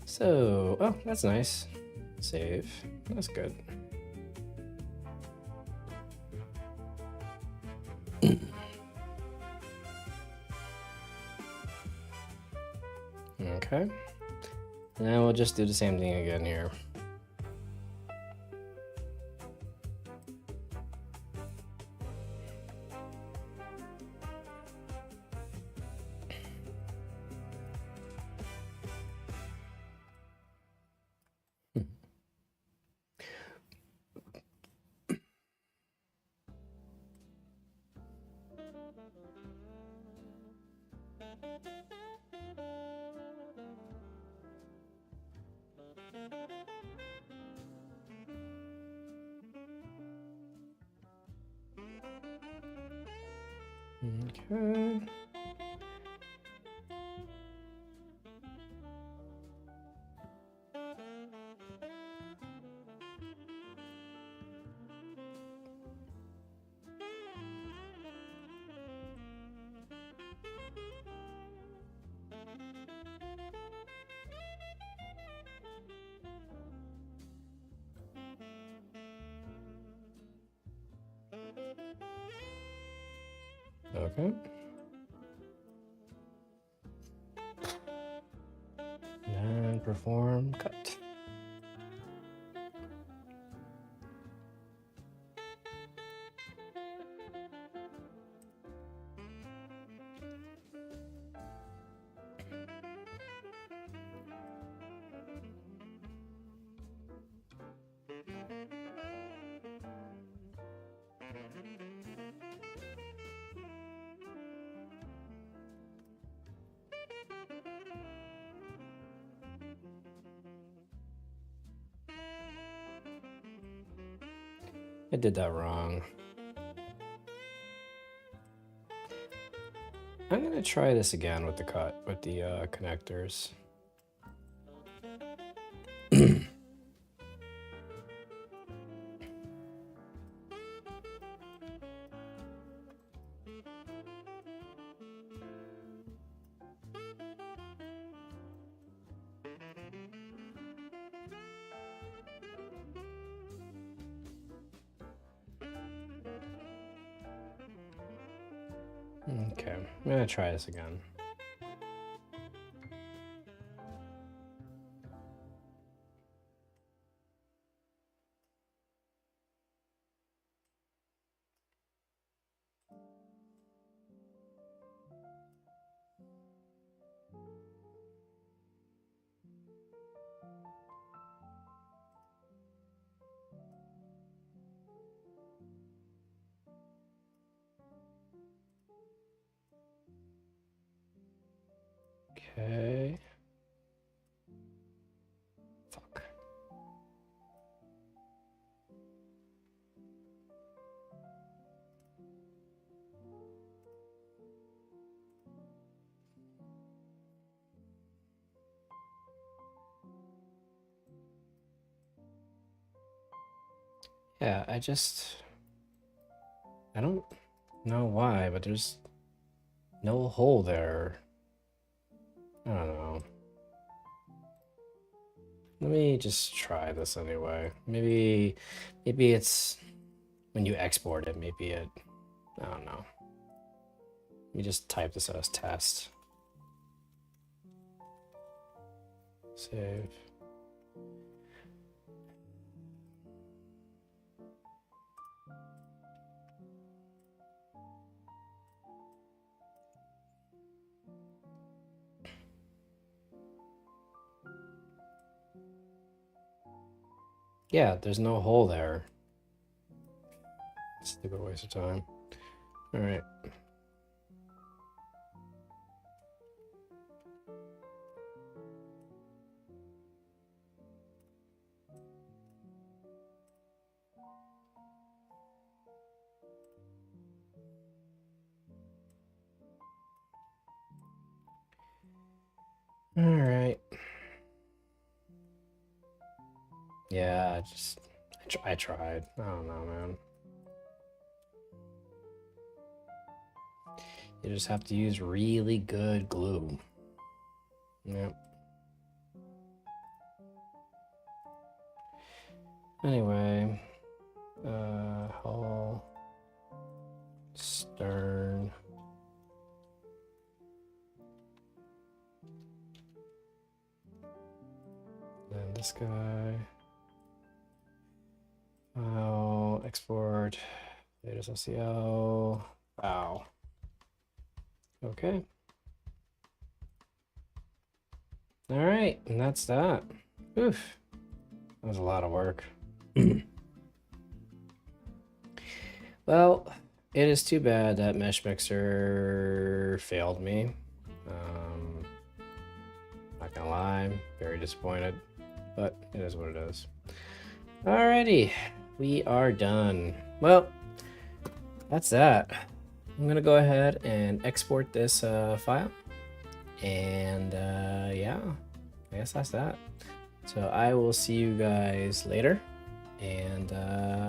So, oh, that's nice. Save. That's good. Okay. Now we'll just do the same thing again here. Okay. Okay. And perform cut. I did that wrong. I'm gonna try this again with the cut, with the connectors. Okay, I'm gonna try this again. Okay. Fuck. Yeah, I don't know why, but there's no hole there. I don't know. Let me just try this anyway. Maybe it's when you export it, maybe it, I don't know. Let me just type this as test. Save. Yeah, there's no hole there. Stupid waste of time. All right. All right. Yeah, I tried. I don't know, man. You just have to use really good glue. Yep. Anyway, hull, stern. Then this guy. File, export, data SCL, wow. Okay. All right, and that's that. Oof, that was a lot of work. Well, it is too bad that Mesh Mixer failed me. Not gonna lie, very disappointed, but it is what it is. Alrighty, we are done. Well, that's that. I'm gonna go ahead and export this file, and yeah, I guess that's that. So I will see you guys later, and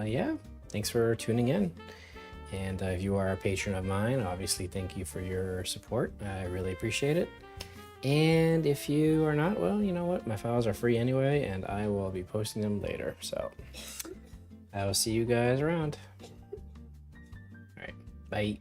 yeah, thanks for tuning in. And if you are a patron of mine, obviously thank you for your support. I really appreciate it. And if you are not, well, you know what? My files are free anyway, and I will be posting them later. So I will see you guys around. All right, bye.